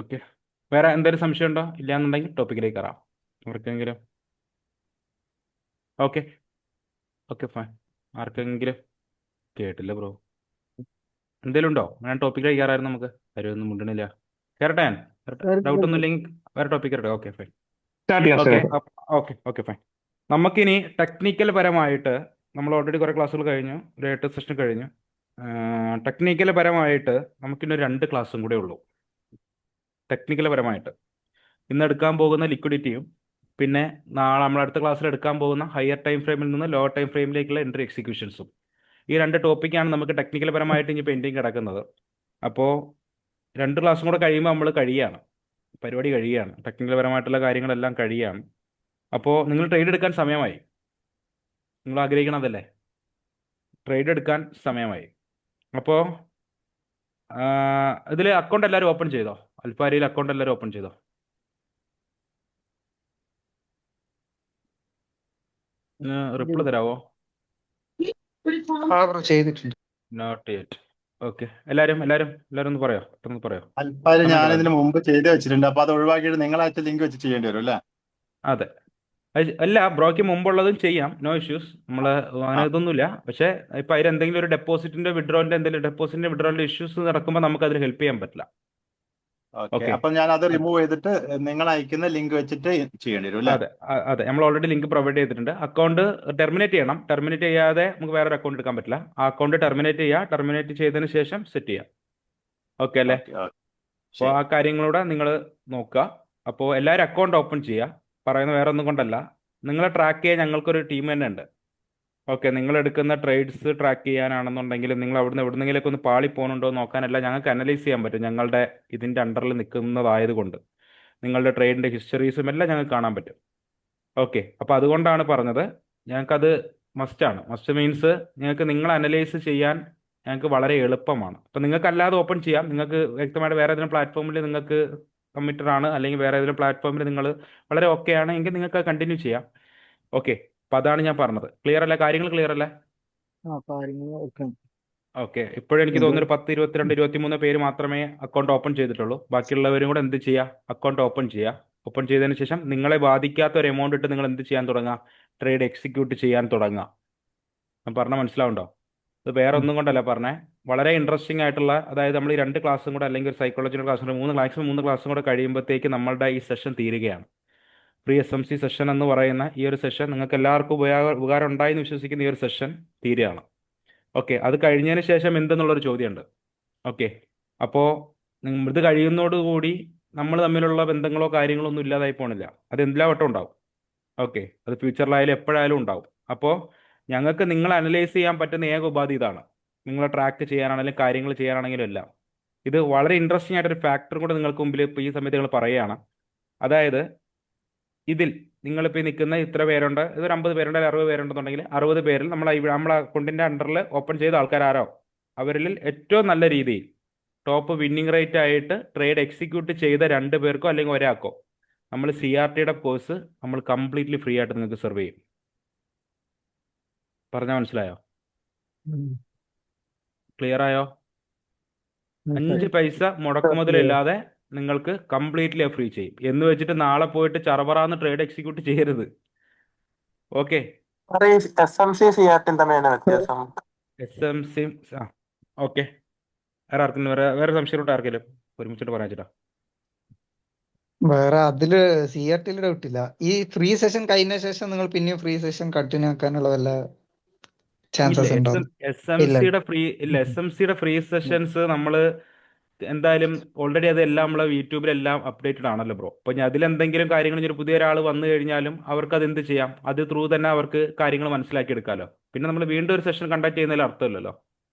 Okay. വേറെ എന്തെങ്കിലും സംശയം ഉണ്ടോ? ഇല്ലാന്നുണ്ടെങ്കിൽ ടോപ്പിക്കിലേക്ക് കയറാം. ആർക്കെങ്കിലും? ഓക്കെ. Okay fine. ആർക്കെങ്കിലും കേട്ടില്ല ബ്രോ. എന്തെങ്കിലും ഉണ്ടോ? ഞാൻ ടോപ്പിക്കിലേക്ക് കയറായിരുന്നു നമുക്ക്. കാര്യമൊന്നും മുണ്ടണില്ല. കയറട്ടെ ഞാൻ? ഡൗട്ട് ഒന്നും ഇല്ലെങ്കിൽ വേറെ ടോപ്പിക് കയറട്ടെ. Okay fine. സ്റ്റാർട്ട് ചെയ്യാം ഓക്കെ. സ്റ്റാർട്ട് ചെയ്യാം. Okay okay fine. നമുക്കിനി ടെക്നിക്കൽ പരമായിട്ട് നമ്മൾ ഓൾറെഡി കുറേ ക്ലാസ്സുകൾ കഴിഞ്ഞു. ഒരു 8 സെഷൻ കഴിഞ്ഞു. ടെക്നിക്കൽ പരമായിട്ട് നമുക്കിനി ഒരു 2 ക്ലാസ്സും കൂടെ ഉള്ളൂ. ടെക്നിക്കൽ പരമായിട്ട് ഇന്ന് എടുക്കാൻ പോകുന്ന ലിക്വിഡിറ്റിയും പിന്നെ നാളെ നമ്മൾ അടുത്ത ക്ലാസ്സിൽ എടുക്കാൻ പോകുന്ന ഹയർ ടൈം ഫ്രെയിമിൽ നിന്ന് ലോവർ ടൈം ഫ്രെയിമിലേക്കുള്ള എൻട്രി എക്സിക്യൂഷൻസും, ഈ 2 ടോപ്പിക്കാണ് നമുക്ക് ടെക്നിക്കൽ പരമായിട്ട് ഇനി പെൻഡിങ് കിടക്കുന്നത്. അപ്പോൾ 2 ക്ലാസ്സും കൂടെ കഴിയുമ്പോൾ നമ്മൾ കഴിയുകയാണ്, പരിപാടി കഴിയുകയാണ്, ടെക്നിക്കൽ പരമായിട്ടുള്ള കാര്യങ്ങളെല്ലാം കഴിയുകയാണ്. അപ്പോൾ നിങ്ങൾ ട്രേഡ് എടുക്കാൻ സമയമായി. നിങ്ങൾ ആഗ്രഹിക്കണതല്ലേ? ട്രേഡ് എടുക്കാൻ സമയമായി. അപ്പോൾ ഇതിൽ അക്കൗണ്ട് എല്ലാവരും ഓപ്പൺ ചെയ്തോ? അൽഫാരിയിൽ അക്കൗണ്ട് എല്ലാവരും ഓപ്പൺ ചെയ്തോ? റിപ്ലൈ തരാമോ? ആ ബ്രോ ചെയ്തിട്ടുണ്ട്. Not yet. ഓക്കെ. എല്ലാവരും എല്ലാവരും എല്ലാവരും ഒന്ന് പറയോ, പെട്ടെന്ന് പറയോ. അൽപ്പാര് സമയം ഞാൻ കളയണ്ട. ഇതിന് മുമ്പ് ചെയ്ത് വെച്ചിട്ടുണ്ട്. അപ്പൊ അത് ഒഴിവാക്കിയിട്ട് നിങ്ങളായിട്ട് ലിങ്ക് വെച്ച് ചെയ്യേണ്ടി വരും അല്ലേ? അതെ. അല്ല, ബ്രോയ്ക്ക് മുമ്പുള്ളതും ചെയ്യാം, നോ ഇഷ്യൂസ്. നമ്മൾ അങ്ങനെ ആ, ഇതൊന്നുമില്ല. പക്ഷേ ഇപ്പം അതിൽ എന്തെങ്കിലും ഒരു ഡെപ്പോസിറ്റിന്റെ വിഡ്രോലിന്റെ ഇഷ്യൂസ് നടക്കുമ്പോൾ നമുക്ക് അതിൽ ഹെൽപ്പ് ചെയ്യാൻ പറ്റില്ല. ഓക്കെ. ഓക്കെ. അപ്പൊ ഞാൻ അത് റിമൂവ് ചെയ്തിട്ട് നിങ്ങൾ അയക്കുന്ന ലിങ്ക് വെച്ചിട്ട് ചെയ്യേണ്ടി വരും അല്ലേ? അതെ അതെ, നമ്മൾ ഓൾറെഡി ലിങ്ക് പ്രൊവൈഡ് ചെയ്തിട്ടുണ്ട്. അക്കൗണ്ട് ടെർമിനേറ്റ് ചെയ്യണം. ടെർമിനേറ്റ് ചെയ്യാതെ നമുക്ക് വേറൊരു അക്കൗണ്ട് എടുക്കാൻ പറ്റില്ല. ആ അക്കൗണ്ട് ടെർമിനേറ്റ് ചെയ്യുക. ടെർമിനേറ്റ് ചെയ്തതിന് ശേഷം സെറ്റ് ചെയ്യാം. ഓക്കെ അല്ലേ? ഓക്കെ ഓക്കെ അപ്പോൾ ശരി. ആ കാര്യങ്ങളൂടെ നിങ്ങൾ നോക്കുക. അപ്പോൾ എല്ലാവരും അക്കൗണ്ട് ഓപ്പൺ ചെയ്യുക. പറയുന്ന വേറെ ഒന്നും കൊണ്ടല്ല, നിങ്ങളെ ട്രാക്ക് ചെയ്യാൻ ഞങ്ങൾക്കൊരു ടീം തന്നെ ഉണ്ട്. ഓക്കെ. നിങ്ങൾ എടുക്കുന്ന ട്രേഡ്സ് ട്രാക്ക് ചെയ്യാനാണെന്നുണ്ടെങ്കിൽ നിങ്ങൾ അവിടുന്ന് എവിടുന്നെങ്കിലൊക്കെ ഒന്ന് പാളി പോകുന്നുണ്ടോ എന്ന് നോക്കാനല്ല, ഞങ്ങൾക്ക് അനലൈസ് ചെയ്യാൻ പറ്റും. ഞങ്ങളുടെ ഇതിൻ്റെ അണ്ടറിൽ നിൽക്കുന്നതായതുകൊണ്ട് നിങ്ങളുടെ ട്രേഡിൻ്റെ ഹിസ്റ്ററീസും എല്ലാം ഞങ്ങൾക്ക് കാണാൻ പറ്റും. ഓക്കെ. അപ്പോൾ അതുകൊണ്ടാണ് പറഞ്ഞത്, ഞങ്ങൾക്കത് മസ്റ്റാണ്. മസ്റ്റ് മീൻസ് നിങ്ങൾക്ക് നിങ്ങൾ അനലൈസ് ചെയ്യാൻ ഞങ്ങൾക്ക് വളരെ എളുപ്പമാണ്. അപ്പോൾ നിങ്ങൾക്ക് അല്ലാതെ ഓപ്പൺ ചെയ്യാം. നിങ്ങൾക്ക് വ്യക്തമായിട്ട് വേറെ ഏതെങ്കിലും പ്ലാറ്റ്ഫോമിൽ നിങ്ങൾക്ക് കമ്മിറ്റഡ് ആണ്, അല്ലെങ്കിൽ വേറെ ഏതെങ്കിലും പ്ലാറ്റ്ഫോമിൽ നിങ്ങൾ വളരെ ഓക്കെ ആണ് എങ്കിൽ നിങ്ങൾക്ക് കണ്ടിന്യൂ ചെയ്യാം. ഓക്കെ. അപ്പോൾ അതാണ് ഞാൻ പറഞ്ഞത്. ക്ലിയർ അല്ലേ? കാര്യങ്ങൾ ക്ലിയർ അല്ലേ? കാര്യങ്ങൾ ഓക്കെ. ഓക്കെ. ഇപ്പോഴും എനിക്ക് ഇത് തോന്നുന്നു ഒരു 10, 22, 23 പേര് മാത്രമേ അക്കൗണ്ട് ഓപ്പൺ ചെയ്തിട്ടുള്ളൂ. ബാക്കിയുള്ളവരും കൂടെ എന്ത് ചെയ്യുക? അക്കൗണ്ട് ഓപ്പൺ ചെയ്യുക. ഓപ്പൺ ചെയ്തതിന് ശേഷം നിങ്ങളെ ബാധിക്കാത്ത ഒരു എമൗണ്ട് ഇട്ട് നിങ്ങൾ എന്ത് ചെയ്യാൻ തുടങ്ങുക? ട്രേഡ് എക്സിക്യൂട്ട് ചെയ്യാൻ തുടങ്ങുക. ഞാൻ പറഞ്ഞാൽ മനസ്സിലാവുണ്ടോ? ഇത് വേറെ ഒന്നും കൊണ്ടല്ല പറഞ്ഞേ, വളരെ ഇൻട്രസ്റ്റിംഗ് ആയിട്ടുള്ള, അതായത് നമ്മൾ ഈ 2 ക്ലാസ്സും കൂടെ അല്ലെങ്കിൽ ഒരു സൈക്കോളജിയുടെ ക്ലാസ്സും കൂടെ മാക്സിമം 3 ക്ലാസ്സും കൂടെ കഴിയുമ്പോഴത്തേക്ക് നമ്മളുടെ ഈ സെഷൻ തീരുകയാണ്. പ്രീ SMC സെഷൻ എന്ന് പറയുന്ന ഈ ഒരു സെഷൻ നിങ്ങൾക്ക് എല്ലാവർക്കും ഉപകാരം ഉണ്ടായി എന്ന് വിശ്വസിക്കുന്ന ഈ ഒരു സെഷൻ തീരുകയാണ്. ഓക്കെ. അത് കഴിഞ്ഞതിന് ശേഷം എന്തെന്നുള്ളൊരു ചോദ്യമുണ്ട്. ഓക്കെ. അപ്പോൾ ഇത് കഴിയുന്നതോടുകൂടി നമ്മൾ തമ്മിലുള്ള ബന്ധങ്ങളോ കാര്യങ്ങളോ ഒന്നും ഇല്ലാതായി പോണില്ല. അത് എല്ലാ വട്ടം ഉണ്ടാവും. ഓക്കെ. അത് ഫ്യൂച്ചറിലായാലും എപ്പോഴായാലും ഉണ്ടാവും. അപ്പോൾ ഞങ്ങൾക്ക് നിങ്ങളെ അനലൈസ് ചെയ്യാൻ പറ്റുന്ന ഏക ഉപാധി ഇതാണ്. നിങ്ങളെ ട്രാക്ക് ചെയ്യാനാണെങ്കിലും കാര്യങ്ങൾ ചെയ്യാനാണെങ്കിലും എല്ലാം. ഇത് വളരെ ഇൻട്രസ്റ്റിംഗ് ആയിട്ടൊരു ഫാക്ടർ കൂടെ നിങ്ങൾക്ക് മുമ്പിൽ ഇപ്പോൾ ഈ സമയത്ത് നിങ്ങൾ പറയുകയാണ്. അതായത് ഇതിൽ നിങ്ങളിപ്പോൾ ഈ നിൽക്കുന്ന ഇത്ര പേരുണ്ട്, ഇതൊരു 50 പേരുണ്ട്, അല്ലെങ്കിൽ 60 പേരുണ്ടെന്നുണ്ടെങ്കിൽ 60 പേരിൽ നമ്മളെ അക്കൗണ്ടിൻ്റെ അണ്ടറിൽ ഓപ്പൺ ചെയ്ത ആൾക്കാരോ അവരിൽ ഏറ്റവും നല്ല രീതിയിൽ ടോപ്പ് വിന്നിംഗ് റേറ്റ് ആയിട്ട് ട്രേഡ് എക്സിക്യൂട്ട് ചെയ്ത 2 പേർക്കോ അല്ലെങ്കിൽ ഒരാൾക്കോ നമ്മൾ CRTയുടെ കോഴ്സ് നമ്മൾ കംപ്ലീറ്റ്ലി ഫ്രീ ആയിട്ട് നിങ്ങൾക്ക് സെർവ് ചെയ്യും. പറഞ്ഞാൽ മനസ്സിലായോ? ക്ലിയർ ആയോ? 5 പൈസ മുടക്കുമുതലില്ലാതെ നിങ്ങൾക്ക് കംപ്ലീറ്റ്ലി ഫ്രീ ചെയ്യും. എന്ന് വെച്ചിട്ട് നാളെ പോയിട്ട് ചറപറാന്ന് ട്രേഡ് എക്സിക്യൂട്ട് ചെയ്യരുത്. ഓക്കെ. SMC CRT തമ്മിലാണ് വ്യത്യാസം. SMC. ആ ഓക്കെ. വേറെ ആർക്കും വേറെ സംശയമായിട്ട് ആർക്കെങ്കിലും ഒരുമിച്ചിട്ട് പറയാൻ ചേട്ടാ. വേറെ അതില് CRT ഡൗട്ട് ഇല്ല. ഈ ഫ്രീ സെഷൻ കഴിഞ്ഞ ശേഷം നിങ്ങൾ പിന്നെയും ഫ്രീ സെഷൻ കണ്ടിന്യൂ ആക്കാനുള്ള വല്ല ഇല്ല, ചാൻസസ് ഉണ്ടോ? ഇല്ല. SMCയുടെ ഫ്രീ സെഷൻസ് നമ്മൾ എന്തായാലും ഓൾറെഡി അതെല്ലാം നമ്മളെ യൂട്യൂബിലെല്ലാം അപ്ഡേറ്റഡ് ആണല്ലോ ബ്രോ. അപ്പോൾ ഞാൻ അതിലെന്തെങ്കിലും കാര്യങ്ങൾ ഒരു പുതിയ ഒരാൾ വന്നു കഴിഞ്ഞാലും അവർക്ക് അത് എന്ത് ചെയ്യാം? അത് ത്രൂ തന്നെ അവർക്ക് കാര്യങ്ങൾ മനസ്സിലാക്കി എടുക്കാമല്ലോ. പിന്നെ നമ്മൾ വീണ്ടും ഒരു സെഷൻ കണ്ടക്ട് ചെയ്യുന്നതിൽ അർത്ഥമില്ലല്ലോ.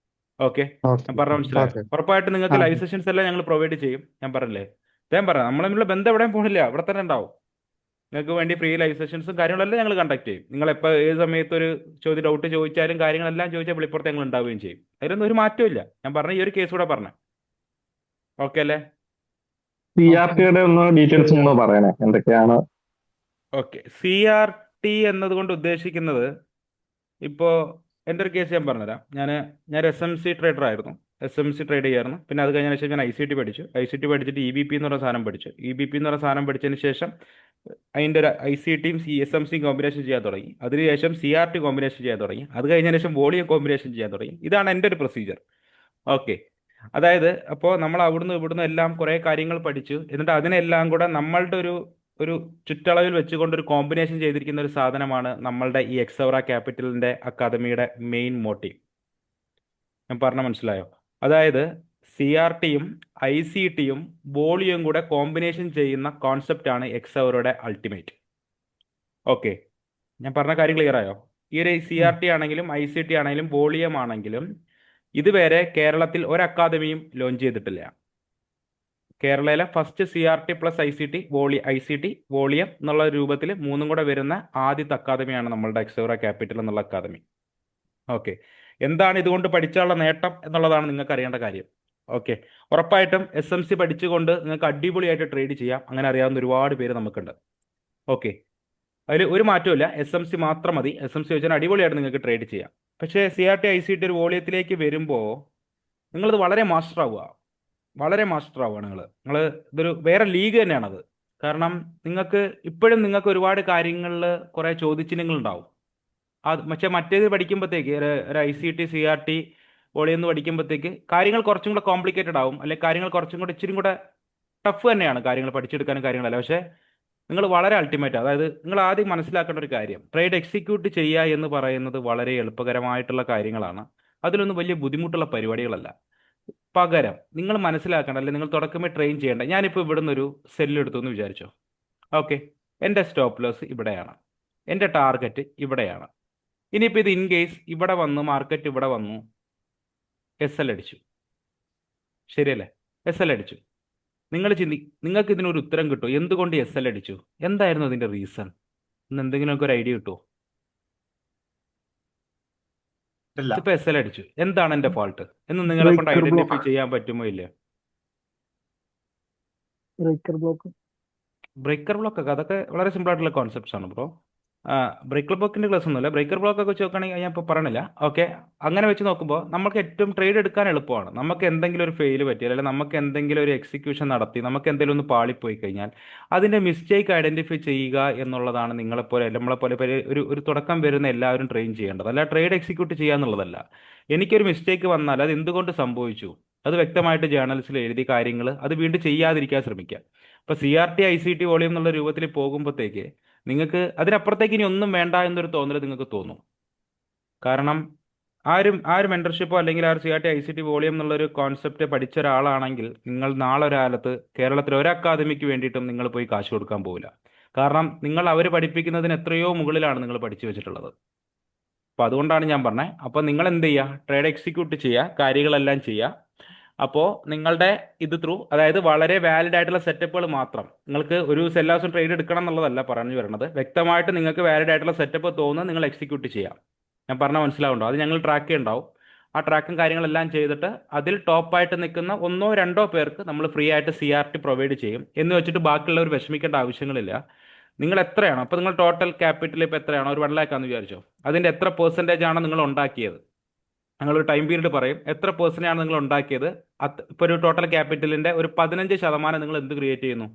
ഓക്കെ. ഞാൻ പറഞ്ഞ മനസ്സിലായോ? ഓക്കെ. ഉറപ്പായിട്ട് നിങ്ങൾക്ക് ലൈവ് സെഷൻസ് എല്ലാം ഞങ്ങൾ പ്രൊവൈഡ് ചെയ്യും. ഞാൻ പറഞ്ഞില്ലേ, ഞാൻ പറയാം, നമ്മൾ തമ്മിലുള്ള ബന്ധം എവിടെയും പോണില്ല, ഇവിടെ തന്നെ ഉണ്ടാവും. നിങ്ങൾക്ക് വേണ്ടി ഫ്രീ ലൈവ് സെഷൻസും കാര്യങ്ങളെല്ലാം ഞങ്ങൾ കണ്ടക്ട് ചെയ്യും. നിങ്ങൾ എപ്പോൾ ഏത് സമയത്ത് ഒരു ഡൗട്ട് ചോദിച്ചാലും കാര്യങ്ങളെല്ലാം ചോദിച്ചാൽ വെളിപ്പുറത്ത് ഞങ്ങൾ ഉണ്ടാവുകയും ചെയ്യും. അതിലൊന്നും ഒരു മാറ്റവും ഇല്ല. ഞാൻ പറഞ്ഞ ഈ ഒരു കേസ് കൂടെ പറഞ്ഞേ. ഓക്കെ അല്ലേ? CRTയുടെ ഒന്ന് ഡീറ്റെയിൽസ് ഒന്ന് പറയണേ, എന്തൊക്കെയാണ്? ഓക്കെ. CRT എന്നതുകൊണ്ട് ഉദ്ദേശിക്കുന്നത്, ഇപ്പോൾ എൻ്റെ ഒരു കേസ് ഞാൻ പറഞ്ഞുതരാം. ഞാൻ SMC ട്രേഡർ ആയിരുന്നു. SMC ട്രേഡ് ചെയ്യായിരുന്നു. പിന്നെ അത് കഴിഞ്ഞതിന് ശേഷം ഞാൻ ICT പഠിച്ചു. ICT പഠിച്ചിട്ട് EBP എന്ന് പറയുന്ന സാധനം പഠിച്ചു. EBP എന്ന് പറയുന്ന സാധനം പഠിച്ചതിന് ശേഷം അതിൻ്റെ ഒരു ICTയും SMC കോമ്പിനേഷൻ ചെയ്യാൻ തുടങ്ങി. അതിനുശേഷം CRT കോമ്പിനേഷൻ ചെയ്യാൻ തുടങ്ങി. അത് കഴിഞ്ഞതിന് ശേഷം വോളിയം കോമ്പിനേഷൻ ചെയ്യാൻ തുടങ്ങി. ഇതാണ് എൻ്റെ ഒരു പ്രൊസീജിയർ. ഓക്കെ. അതായത് അപ്പോൾ നമ്മൾ അവിടുന്ന് ഇവിടുന്ന് എല്ലാം കുറേ കാര്യങ്ങൾ പഠിച്ചു. എന്നിട്ട് അതിനെല്ലാം കൂടെ നമ്മളുടെ ഒരു ചുറ്റളവിൽ വെച്ചുകൊണ്ട് ഒരു കോമ്പിനേഷൻ ചെയ്തിരിക്കുന്ന ഒരു സാധനമാണ് നമ്മളുടെ ഈ എക്സവറ ക്യാപിറ്റലിൻ്റെ അക്കാദമിയുടെ മെയിൻ മോട്ടീവ്. ഞാൻ പറഞ്ഞ മനസ്സിലായോ? അതായത് CRTയും ICTയും വോളിയം കൂടെ കോമ്പിനേഷൻ ചെയ്യുന്ന കോൺസെപ്റ്റാണ് എക്സവറയുടെ അൾട്ടിമേറ്റ്. ഓക്കെ, ഞാൻ പറഞ്ഞ കാര്യം ക്ലിയർ ആയോ? ഈ ഒരു CRT ആണെങ്കിലും ICT ആണെങ്കിലും വോളിയം ആണെങ്കിലും ഇതുവരെ കേരളത്തിൽ ഒരു അക്കാദമിയും ലോഞ്ച് ചെയ്തിട്ടില്ല. കേരളയിലെ first CRT plus ICT volume എന്നുള്ള രൂപത്തിൽ മൂന്നും കൂടെ വരുന്ന ആദ്യത്തെ അക്കാദമിയാണ് നമ്മളുടെ എക്സവറ ക്യാപിറ്റൽ എന്നുള്ള അക്കാദമി. ഓക്കെ, എന്താണ് ഇതുകൊണ്ട് പഠിച്ചാലുള്ള നേട്ടം എന്നുള്ളതാണ് നിങ്ങൾക്ക് അറിയേണ്ട കാര്യം. ഓക്കെ, ഉറപ്പായിട്ടും SMC പഠിച്ചുകൊണ്ട് നിങ്ങൾക്ക് അടിപൊളിയായിട്ട് ട്രേഡ് ചെയ്യാം. അങ്ങനെ അറിയാവുന്ന ഒരുപാട് പേര് നമുക്കുണ്ട്. ഓക്കെ, അതിൽ ഒരു മാറ്റമില്ല. SMC മാത്രം മതി. SMC വെച്ചാൽ അടിപൊളിയായിട്ട് നിങ്ങൾക്ക് ട്രേഡ് ചെയ്യാം. പക്ഷേ CRT ICT ഒരു വോളിയത്തിലേക്ക് വരുമ്പോൾ നിങ്ങളിത് വളരെ മാസ്റ്റർ ആവുക. നിങ്ങൾ ഇതൊരു വേറെ ലീഗ് തന്നെയാണത്. കാരണം ഇപ്പോഴും നിങ്ങൾക്ക് ഒരുപാട് കാര്യങ്ങളിൽ കുറേ ചോദ്യചിഹ്നങ്ങളുണ്ടാവും. പക്ഷേ മറ്റേത് പഠിക്കുമ്പോഴത്തേക്ക് ഒരു ICT CRT വോളിയം എന്ന് പഠിക്കുമ്പോഴത്തേക്ക് കാര്യങ്ങൾ കുറച്ചും കൂടെ കോംപ്ലിക്കേറ്റഡ് ആവും. അല്ലെങ്കിൽ കാര്യങ്ങൾ കുറച്ചും കൂടെ ഇച്ചിരി കൂടെ ടഫ് തന്നെയാണ് കാര്യങ്ങൾ പഠിച്ചെടുക്കാനും കാര്യങ്ങളല്ല. പക്ഷേ നിങ്ങൾ വളരെ അൾട്ടിമേറ്റ്. അതായത് നിങ്ങൾ ആദ്യം മനസ്സിലാക്കേണ്ട ഒരു കാര്യം, ട്രേഡ് എക്സിക്യൂട്ട് ചെയ്യുക എന്ന് പറയുന്നത് വളരെ എളുപ്പകരമായിട്ടുള്ള കാര്യങ്ങളാണ്. അതിലൊന്നും വലിയ ബുദ്ധിമുട്ടുള്ള പരിപാടികളല്ല. പകരം നിങ്ങൾ മനസ്സിലാക്കേണ്ട, അല്ലെങ്കിൽ നിങ്ങൾ തുടക്കമേ ട്രെയിൻ ചെയ്യേണ്ട. ഞാനിപ്പോൾ ഇവിടുന്ന് ഒരു സെല്ലെടുത്തു എന്ന് വിചാരിച്ചോ. ഓക്കെ, എൻ്റെ സ്റ്റോപ്പ് ലോസ് ഇവിടെയാണ്, എൻ്റെ ടാർഗറ്റ് ഇവിടെയാണ്. ഇനിയിപ്പോൾ ഇത് ഇൻ കേസ് ഇവിടെ വന്ന് മാർക്കറ്റ് ഇവിടെ വന്നു SL അടിച്ചു, ശരിയല്ലേ? SL അടിച്ചു. നിങ്ങൾക്ക് ഇതിനൊരു ഉത്തരം കിട്ടുമോ? എന്തുകൊണ്ട് SL അടിച്ചു? എന്തായിരുന്നു അതിൻ്റെ റീസൺ? ഇന്ന് എന്തെങ്കിലുമൊക്കെ ഒരു ഐഡിയ കിട്ടുമോ? ഇല്ല. ഇപ്പൊ SL അടിച്ചു, എന്താണ് എൻ്റെ ഫാൾട്ട് എന്ന് നിങ്ങളെ കൊണ്ട് Breaker ഐഡന്റിഫൈ block. ചെയ്യാൻ പറ്റുമോ? ഇല്ല. Breaker block. ബ്രേക്കർ ബ്ലോക്ക് ഒക്കെ അതൊക്കെ വളരെ സിമ്പിൾ ആയിട്ടുള്ള കോൺസെപ്റ്റ്സ് ആണ് ബ്രോ. ബ്രേക്കർ ബ്ലോക്കിന്റെ ക്ലാസ് ഒന്നുമില്ല. ബ്രേക്കർ ബ്ലോക്ക് ഒക്കെ വെച്ച് നോക്കുകയാണെങ്കിൽ ഞാൻ ഇപ്പോൾ പറയണില്ല. ഓക്കെ, അങ്ങനെ വെച്ച് നോക്കുമ്പോൾ നമുക്ക് ഏറ്റവും ട്രേഡ് എടുക്കാൻ എളുപ്പമാണ്. നമുക്ക് എന്തെങ്കിലും ഒരു ഫെയിൽ പറ്റിയാൽ, അല്ലെങ്കിൽ നമുക്ക് എന്തെങ്കിലും ഒരു എക്സിക്യൂഷൻ നടത്തി നമുക്ക് എന്തെങ്കിലും ഒന്ന് പാളിപ്പോയി കഴിഞ്ഞാൽ അതിൻ്റെ മിസ്റ്റേക്ക് ഐഡന്റിഫൈ ചെയ്യുക എന്നുള്ളതാണ് നമ്മളെപ്പോലെ ഒരു തുടക്കം വരുന്ന എല്ലാവരും ട്രെയിൻ ചെയ്യേണ്ടത്. അല്ല ട്രേഡ് എക്സിക്യൂട്ട് ചെയ്യുക എന്നുള്ളതല്ല. എനിക്കൊരു മിസ്റ്റേക്ക് വന്നാൽ അത് എന്തുകൊണ്ട് സംഭവിച്ചു, അത് വ്യക്തമായിട്ട് ജേർണൽസിൽ എഴുതി കാര്യങ്ങൾ അത് വീണ്ടും ചെയ്യാതിരിക്കാൻ ശ്രമിക്കുക. ഇപ്പോൾ CRT ICT വോളിയം എന്നുള്ള രൂപത്തിൽ പോകുമ്പോഴത്തേക്ക് നിങ്ങൾക്ക് അതിനപ്പുറത്തേക്ക് ഇനി ഒന്നും വേണ്ട എന്നൊരു തോന്നൽ നിങ്ങൾക്ക് തോന്നും. കാരണം ആ ഒരു മെന്റർഷിപ്പോ അല്ലെങ്കിൽ CRT ICT വോളിയം എന്നുള്ളൊരു കോൺസെപ്റ്റ് പഠിച്ച ഒരാളാണെങ്കിൽ നിങ്ങൾ നാളെ ഒരു കാലത്ത് കേരളത്തിലെ ഒരു അക്കാദമിക്ക് വേണ്ടിയിട്ടും നിങ്ങൾ പോയി കാശ് കൊടുക്കാൻ പോകില്ല. കാരണം നിങ്ങൾ അവർ പഠിപ്പിക്കുന്നതിന് എത്രയോ മുകളിലാണ് നിങ്ങൾ പഠിച്ചു വെച്ചിട്ടുള്ളത്. അപ്പോൾ അതുകൊണ്ടാണ് ഞാൻ പറഞ്ഞത്. അപ്പോൾ നിങ്ങൾ എന്ത് ചെയ്യുക? ട്രേഡ് എക്സിക്യൂട്ട് ചെയ്യുക, കാര്യങ്ങളെല്ലാം ചെയ്യുക. അപ്പോൾ നിങ്ങളുടെ ഇത് അതായത് വളരെ വാലിഡ് ആയിട്ടുള്ള സെറ്റപ്പുകൾ മാത്രം. നിങ്ങൾക്ക് ഒരു സെല്ലാസും ട്രേഡ് എടുക്കണം എന്നുള്ളതല്ല പറഞ്ഞു വരുന്നത്. വ്യക്തമായിട്ട് നിങ്ങൾക്ക് വാലിഡ് ആയിട്ടുള്ള സെറ്റപ്പ് തോന്നുന്നത് നിങ്ങൾ എക്സിക്യൂട്ട് ചെയ്യാം. ഞാൻ പറഞ്ഞാൽ മനസ്സിലാവുണ്ടോ? അത് ഞങ്ങൾ ട്രാക്ക് ചെയ്യുന്നുണ്ടാവും. ആ ട്രാക്കും കാര്യങ്ങളെല്ലാം ചെയ്തിട്ട് അതിൽ ടോപ്പായിട്ട് നിൽക്കുന്ന 1-2 പേർക്ക് നമ്മൾ ഫ്രീ ആയിട്ട് CRT പ്രൊവൈഡ് ചെയ്യും. എന്ന് വെച്ചിട്ട് ബാക്കിയുള്ളവർ വിഷമിക്കേണ്ട ആവശ്യങ്ങളില്ല. നിങ്ങൾ എത്രയാണോ, അപ്പോൾ നിങ്ങൾ ടോട്ടൽ ക്യാപിറ്റൽ ഇപ്പോൾ എത്രയാണോ, ഒരു 1 lakh ആണെന്ന് വിചാരിച്ചോ, അതിൻ്റെ എത്ര പെർസെൻറ്റേജ് ആണ് നിങ്ങൾ ഉണ്ടാക്കിയത്? ഞങ്ങളൊരു ടൈം പീരീഡ് പറയും, എത്ര പെർസെൻ്റ് ആണ് നിങ്ങൾ ഉണ്ടാക്കിയത്. ഇപ്പോൾ ഒരു ടോട്ടൽ ക്യാപിറ്റലിൻ്റെ ഒരു 15% നിങ്ങൾ എന്ത് ക്രിയേറ്റ് ചെയ്യുന്നു?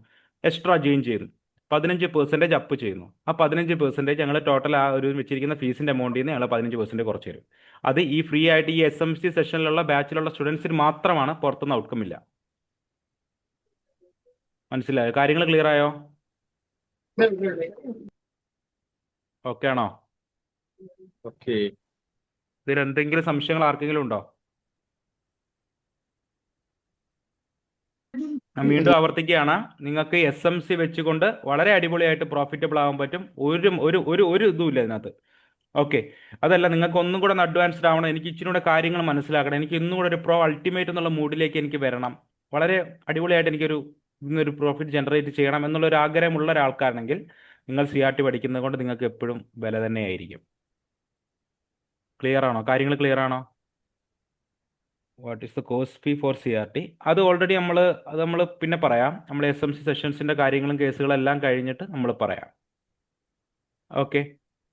എക്സ്ട്രാ ജെയിൻ ചെയ്യുന്നു. 15% അപ്പ് ചെയ്യുന്നു. ആ 15% ഞങ്ങൾ ടോട്ടൽ ആ ഒരു വെച്ചിരിക്കുന്ന ഫീസിൻ്റെ എമൗണ്ടിൽ നിന്ന് ഞങ്ങൾ 15% കുറച്ച് തരും. അത് ഈ ഫ്രീ ആയിട്ട് ഈ SMC സെഷനിലുള്ള ബാച്ചിലുള്ള സ്റ്റുഡൻസിന് മാത്രമാണ്, പുറത്തുനിന്ന് ഔട്ട്കം ഇല്ല. മനസ്സിലായോ? കാര്യങ്ങൾ ക്ലിയർ ആയോ? ഓക്കെ ആണോ? ഓക്കെ. ഇതിൽ എന്തെങ്കിലും സംശയങ്ങൾ ആർക്കെങ്കിലും ഉണ്ടോ? ഞാൻ വീണ്ടും ആവർത്തിക്കുകയാണ്, നിങ്ങൾക്ക് SMC വെച്ചുകൊണ്ട് വളരെ അടിപൊളിയായിട്ട് പ്രോഫിറ്റബിൾ ആവാൻ പറ്റും. ഒരു ഇതുമില്ല ഇതിനകത്ത്. ഓക്കെ, അതല്ല നിങ്ങൾക്ക് ഒന്നും കൂടെ ഒന്ന് അഡ്വാൻസ്ഡ് ആവണം, എനിക്ക് ഇച്ചിരി കൂടെ കാര്യങ്ങൾ മനസ്സിലാക്കണം, എനിക്ക് ഇന്നും കൂടെ ഒരു അൾട്ടിമേറ്റ് എന്നുള്ള മൂഡിലേക്ക് എനിക്ക് വരണം, വളരെ അടിപൊളിയായിട്ട് ഇന്നൊരു പ്രോഫിറ്റ് ജനറേറ്റ് ചെയ്യണം എന്നുള്ളൊരു ആഗ്രഹമുള്ള ഒരാൾക്കാരാണെങ്കിൽ നിങ്ങൾ CRT പഠിക്കുന്നത് കൊണ്ട് നിങ്ങൾക്ക് എപ്പോഴും വില തന്നെയായിരിക്കും. ക്ലിയർ ആണോ? കാര്യങ്ങൾ ക്ലിയർ ആണോ? What is the cost fee for CRT? അത് ഓൾറെഡി നമ്മൾ പിന്നെ പറയാം. നമ്മൾ SMC സെഷൻസിൻ്റെ കാര്യങ്ങളും കേസുകളും എല്ലാം കഴിഞ്ഞിട്ട് നമ്മൾ പറയാം. ഓക്കെ,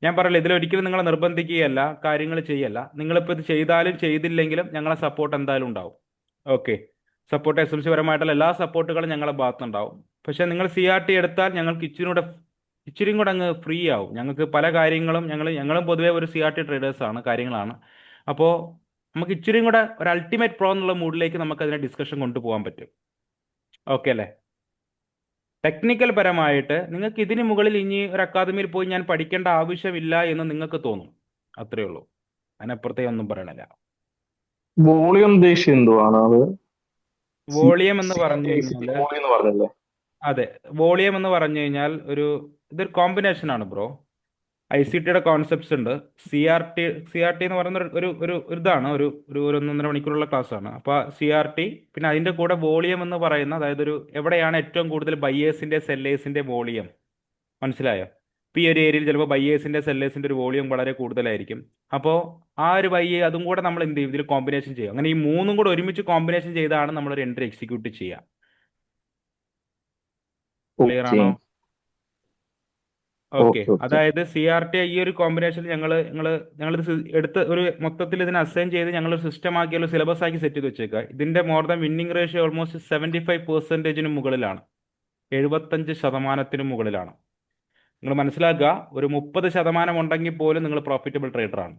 ഞാൻ പറയില്ല, ഇതിലൊരിക്കലും നിങ്ങളെ നിർബന്ധിക്കുകയല്ല, കാര്യങ്ങൾ ചെയ്യല്ല. നിങ്ങളിപ്പോൾ ഇത് ചെയ്താലും ചെയ്തില്ലെങ്കിലും ഞങ്ങളെ സപ്പോർട്ട് എന്തായാലും ഉണ്ടാവും. ഓക്കെ, സപ്പോർട്ട് SMC പരമായിട്ടുള്ള എല്ലാ സപ്പോർട്ടുകളും ഞങ്ങളെ ഭാഗത്തുനിന്നുണ്ടാവും. പക്ഷേ നിങ്ങൾ CRT എടുത്താൽ ഞങ്ങൾക്ക് ഇച്ചിരിയും കൂടെ അങ്ങ് ഫ്രീ ആവും. ഞങ്ങൾക്ക് പല കാര്യങ്ങളും ഞങ്ങളും പൊതുവേ ഒരു CRT ട്രേഡേഴ്സാണ്, കാര്യങ്ങളാണ്. അപ്പോൾ നമുക്ക് ഇച്ചിരിയും കൂടെ ഒരു അൾട്ടിമേറ്റ് പ്രോ എന്നുള്ള മൂഡിലേക്ക് നമുക്ക് അതിനെ ഡിസ്കഷൻ കൊണ്ടുപോകാൻ പറ്റും. ഓക്കെ അല്ലേ? ടെക്നിക്കൽ പരമായിട്ട് നിങ്ങൾക്ക് ഇതിന് മുകളിൽ ഇനി ഒരു അക്കാദമിയിൽ പോയി ഞാൻ പഠിക്കേണ്ട ആവശ്യമില്ല എന്ന് നിങ്ങൾക്ക് തോന്നും. അത്രയേ ഉള്ളൂ, അതിനപ്പുറത്തേ ഒന്നും പറയണില്ല. വോളിയം ഉദ്ദേശിച്ചത് എന്തുവാണ് അത്? വോളിയം എന്ന് പറഞ്ഞു CRT കഴിഞ്ഞാൽ, വോളിയം എന്ന് പറഞ്ഞല്ലേ? അതെ, വോളിയം എന്ന് പറഞ്ഞു കഴിഞ്ഞാൽ ഇതൊരു കോമ്പിനേഷൻ ആണ് ബ്രോ. ICTയുടെ കോൺസെപ്റ്റ്സ് ഉണ്ട്. CRT എന്ന് പറയുന്ന ഒരു ഇതാണ്, ഒരു 1.5 മണിക്കൂറുള്ള ക്ലാസ് ആണ്. അപ്പോൾ CRT, പിന്നെ അതിൻ്റെ കൂടെ വോളിയം എന്ന് പറയുന്ന, അതായത് എവിടെയാണ് ഏറ്റവും കൂടുതൽ ബയ്യേഴ്സിൻ്റെ സെല്ലേഴ്സിൻ്റെ വോളിയം, മനസ്സിലായോ? ഇപ്പോൾ ഈ ഒരു ഏരിയയിൽ ചിലപ്പോൾ ബയ്യേഴ്സിൻ്റെ സെല്ലേഴ്സിൻ്റെ ഒരു വോളിയം വളരെ കൂടുതലായിരിക്കും. അപ്പോൾ ആ ഒരു അതും കൂടെ നമ്മൾ എന്ത് ചെയ്യും, ഇതിൽ കോമ്പിനേഷൻ ചെയ്യും. അങ്ങനെ ഈ മൂന്നും കൂടെ ഒരുമിച്ച് കോമ്പിനേഷൻ ചെയ്താണ് നമ്മളൊരു എൻട്രി എക്സിക്യൂട്ട് ചെയ്യുക. ക്ലിയർ ഓക്കെ ആണോ? Okay, okay okay. അതായത് CRT ഈ ഒരു കോമ്പിനേഷൻ ഞങ്ങളിത് എടുത്ത് മൊത്തത്തിൽ ഇതിനെ അസൈൻ ചെയ്ത് ഞങ്ങളൊരു സിസ്റ്റം ആക്കി, ഒരു സിലബസ് ആക്കി സെറ്റ് ചെയ്ത് വെച്ചേക്കുക. ഇതിന്റെ more than winning ratio almost 75% മുകളിലാണ്, 75% മുകളിലാണ്. നിങ്ങൾ മനസ്സിലാക്കുക, ഒരു 30% ഉണ്ടെങ്കിൽ പോലും നിങ്ങൾ പ്രോഫിറ്റബിൾ ട്രേഡറാണ്.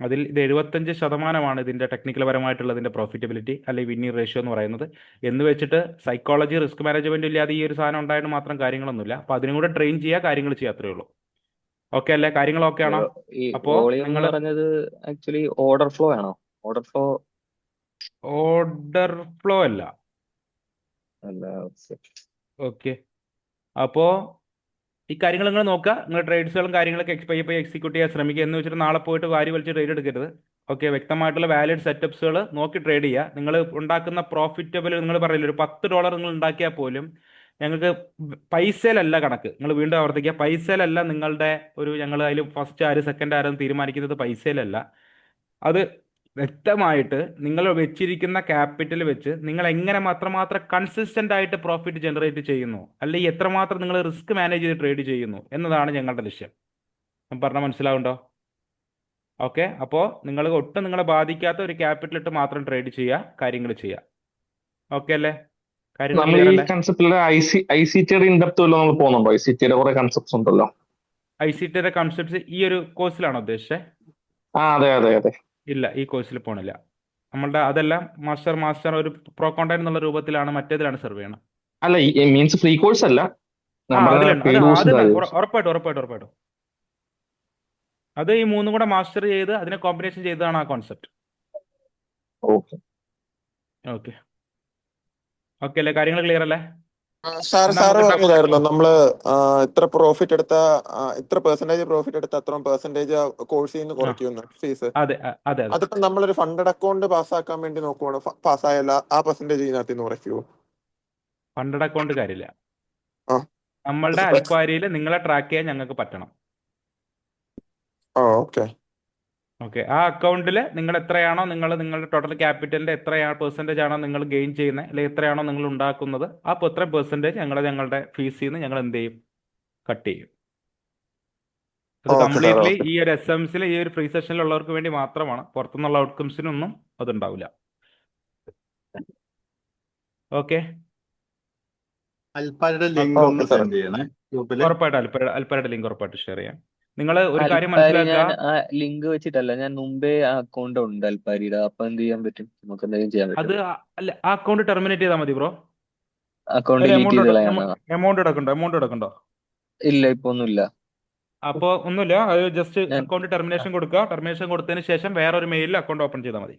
അതിൽ ഇത് 75% ഇതിന്റെ ടെക്നിക്കൽ പരമായിട്ടുള്ളതിന്റെ പ്രോഫിറ്റബിലിറ്റി അല്ലെങ്കിൽ വിന്നിംഗ് റേഷ്യോ എന്ന് പറയുന്നത്. എന്ന് വെച്ചിട്ട് സൈക്കോളജി, റിസ്ക് മാനേജ്മെന്റ് ഇല്ലാതെ ഈ ഒരു സാധനം ഉണ്ടായിട്ട് മാത്രം കാര്യങ്ങളൊന്നുമില്ല. അപ്പൊ അതിനും കൂടെ ട്രെയിൻ ചെയ്യുക, കാര്യങ്ങൾ ചെയ്യുക, അത്രേ ഉള്ളൂ. ഓക്കെ അല്ലേ? കാര്യങ്ങൾ ഓക്കെ ആണോ? ഈ അപ്പോ വോളിയം എന്ന് നിങ്ങൾ പറഞ്ഞത് ആക്ച്വലി ഓർഡർ ഫ്ലോ ആണോ? ഓർഡർ ഫ്ലോ ഓർഡർ ഫ്ലോ അല്ല. അല്ല. ഓക്കെ, അപ്പോ ഈ കാര്യങ്ങൾ നിങ്ങൾ നോക്കുക. നിങ്ങൾ ട്രേഡ്സുകളും കാര്യങ്ങളൊക്കെ എക്സിക്യൂട്ട് ചെയ്യാൻ ശ്രമിക്കുക. എന്ന് വെച്ചിട്ട് നാളെ പോയിട്ട് വാരി വലിച്ച് ട്രേഡ് എടുക്കരുത്. ഓക്കെ, വ്യക്തമായിട്ടുള്ള വാലിഡ് സെറ്റപ്സുകൾ നോക്കി ട്രേഡ് ചെയ്യുക. നിങ്ങൾ ഉണ്ടാക്കുന്ന പ്രോഫിറ്റബിൾ, നിങ്ങൾ പറയില്ല, ഒരു $10 നിങ്ങൾ ഉണ്ടാക്കിയാൽ പോലും ഞങ്ങൾക്ക് പൈസയിലല്ല കണക്ക്. നിങ്ങൾ വീണ്ടും ആവർത്തിക്കുക, പൈസയിലല്ല നിങ്ങളുടെ ഞങ്ങൾ അതിൽ ഫസ്റ്റ് ആര് സെക്കൻഡ് ആരെന്ന് തീരുമാനിക്കുന്നത് പൈസയിലല്ല. അത് വ്യക്തമായിട്ട് നിങ്ങൾ വെച്ചിരിക്കുന്ന ക്യാപിറ്റൽ വെച്ച് നിങ്ങൾ എങ്ങനെ മാത്രം കൺസിസ്റ്റന്റ് ആയിട്ട് പ്രോഫിറ്റ് ജനറേറ്റ് ചെയ്യുന്നു, അല്ലെങ്കിൽ എത്രമാത്രം നിങ്ങൾ റിസ്ക് മാനേജ് ചെയ്ത് ട്രേഡ് ചെയ്യുന്നു എന്നതാണ് ഞങ്ങളുടെ ലക്ഷ്യം. ഞാൻ പറഞ്ഞാൽ മനസ്സിലാവുണ്ടോ? ഓക്കെ, അപ്പോൾ നിങ്ങൾ ഒട്ടും നിങ്ങളെ ബാധിക്കാത്ത ഒരു ക്യാപിറ്റൽ ഇട്ട് മാത്രം ട്രേഡ് ചെയ്യുക, കാര്യങ്ങൾ ചെയ്യുക. ഓക്കെ അല്ലേ? കാര്യങ്ങൾ നമ്മൾ ക്ലിയർ ഈ അല്ലേ? കൺസെപ്റ്റിലെ ICTയുടെ ഇൻഡെപ്ത് വല്ലതും നമ്മൾ പോകുന്നുണ്ടോ? ICTയുടെ കുറെ കൺസെപ്റ്റ്സ് ഉണ്ടല്ലോ. ICTയുടെ കൺസെപ്റ്റ്സ് ഈ ഒരു കോഴ്സിലാണോ ഉദ്ദേശിച്ചത്? അതെ അതെ അതെ. ഇല്ല, ഈ കോഴ്സിൽ പോണില്ല. നമ്മളുടെ അതെല്ലാം മാസ്റ്റർ ഒരു പ്രോ കോണ്ടാക്ട് എന്നുള്ള രൂപത്തിലാണ്, മറ്റേതിലാണ് സെർവ് ചെയ്യണം. അല്ല, മീൻസ് ഫ്രീ കോഴ്സ് അല്ല, നമ്മുടെ അതിലുണ്ട്. Paid course. ഉറപ്പായിട്ടും അത് ഈ മൂന്നും കൂടെ മാസ്റ്റർ ചെയ്ത് അതിനെ കോമ്പിനേഷൻ ചെയ്തതാണ് ആ കോൺസെപ്റ്റ്. ഓക്കെ ഓക്കെ ഓക്കെ അല്ലേ? കാര്യങ്ങൾ ക്ലിയർ അല്ലേ? സാറ് എന്നാ സാറ് നമുക്ക് പറഞ്ഞതായിരുന്നു നമ്മള് ഇത്ര പ്രോഫിറ്റ് എടുത്ത ഇത്ര പെർസെന്റേജ് പ്രോഫിറ്റ് എടുത്ത അത്രയും പെർസെന്റേജ് കോഴ്സിൽ നിന്ന് കുറയ്ക്കുന്നു ഫീസ്. അതെ അതെ അതെ. അതിപ്പോ നമ്മളൊരു ഫണ്ടഡ് അക്കൗണ്ട് പാസ്സാക്കാൻ വേണ്ടി നോക്കുവാണ്, പാസ്സായല്ല ആ പെർസെന്റേജ് ഇതിനകത്ത് നിന്ന് കുറയ്ക്കുമോ? ഫണ്ടഡ് അക്കൗണ്ട് കാര്യമില്ല. ആ. നമ്മളുടെ അൽപ്പാരിയിൽ നിങ്ങളെ ട്രാക്ക് ചെയ്യാൻ ഞങ്ങൾക്ക് പറ്റണം. ഓക്കെ ഓക്കെ, ആ അക്കൗണ്ടിൽ നിങ്ങൾ എത്രയാണോ നിങ്ങളുടെ ടോട്ടൽ ക്യാപിറ്റലിന്റെ എത്രയാണ് പെർസെൻറ്റേജ് ആണോ നിങ്ങൾ ഗെയിൻ ചെയ്യുന്നത്, അല്ലെങ്കിൽ എത്രയാണോ നിങ്ങൾ ഉണ്ടാക്കുന്നത്, ആ എത്ര പെർസെൻറ്റേജ് ഞങ്ങളുടെ ഫീസിൽ നിന്ന് ഞങ്ങൾ എന്ത് ചെയ്യും, കട്ട് ചെയ്യും. അത് ഓക്കെ സാർ, കംപ്ലീറ്റ്ലി ഓക്കെ. ഈ ഒരു SMCയിൽ ഈ ഒരു ഫ്രീ സെഷനിലുള്ളവർക്ക് വേണ്ടി മാത്രമാണ്. പുറത്തുനിന്നുള്ള ഔട്ട്കംസിനൊന്നും അതുണ്ടാവില്ല. ഓക്കെ, അൽപ്പാരുടെ ലിങ്ക് ഓക്കെ ഒന്ന് സാർ. സെൻഡ് ചെയ്യണേ ഗ്രൂപ്പില്. ഉറപ്പായിട്ട് അൽപ്പരയുടെ ലിങ്ക് ഉറപ്പായിട്ട് ഷെയർ ചെയ്യാം. നിങ്ങൾ ഒരു കാര്യം അൽപ്പാരി ഞാൻ മനസ്സിലാക്കുക, ആ ലിങ്ക് വെച്ചിട്ടല്ല, ഞാൻ മുമ്പേ ആ അക്കൗണ്ട് ഉണ്ട് അൽപ്പാരിയുടെ. അപ്പൊ എന്ത് ചെയ്യാൻ പറ്റും? നമുക്ക് എന്തെങ്കിലും ചെയ്യാൻ അത് പറ്റും? അല്ല, ആ അക്കൗണ്ട് ടെർമിനേറ്റ് ചെയ്താൽ മതി ബ്രോ. അക്കൗണ്ട് ഒരു ഡിലീറ്റ് ചെയ്ത് കളയാനാ? എമൗണ്ട് എടുക്കണ്ടോ? ഇല്ല, ഇപ്പൊ ഒന്നുമില്ല. അപ്പോൾ ഒന്നുമില്ല, അത് ജസ്റ്റ് ഞാൻ അക്കൗണ്ട് ടെർമിനേഷൻ കൊടുക്കുക. ടെർമിനേഷൻ കൊടുത്തതിന് ശേഷം വേറൊരു മെയിലിൽ അക്കൗണ്ട് ഓപ്പൺ ചെയ്താൽ മതി.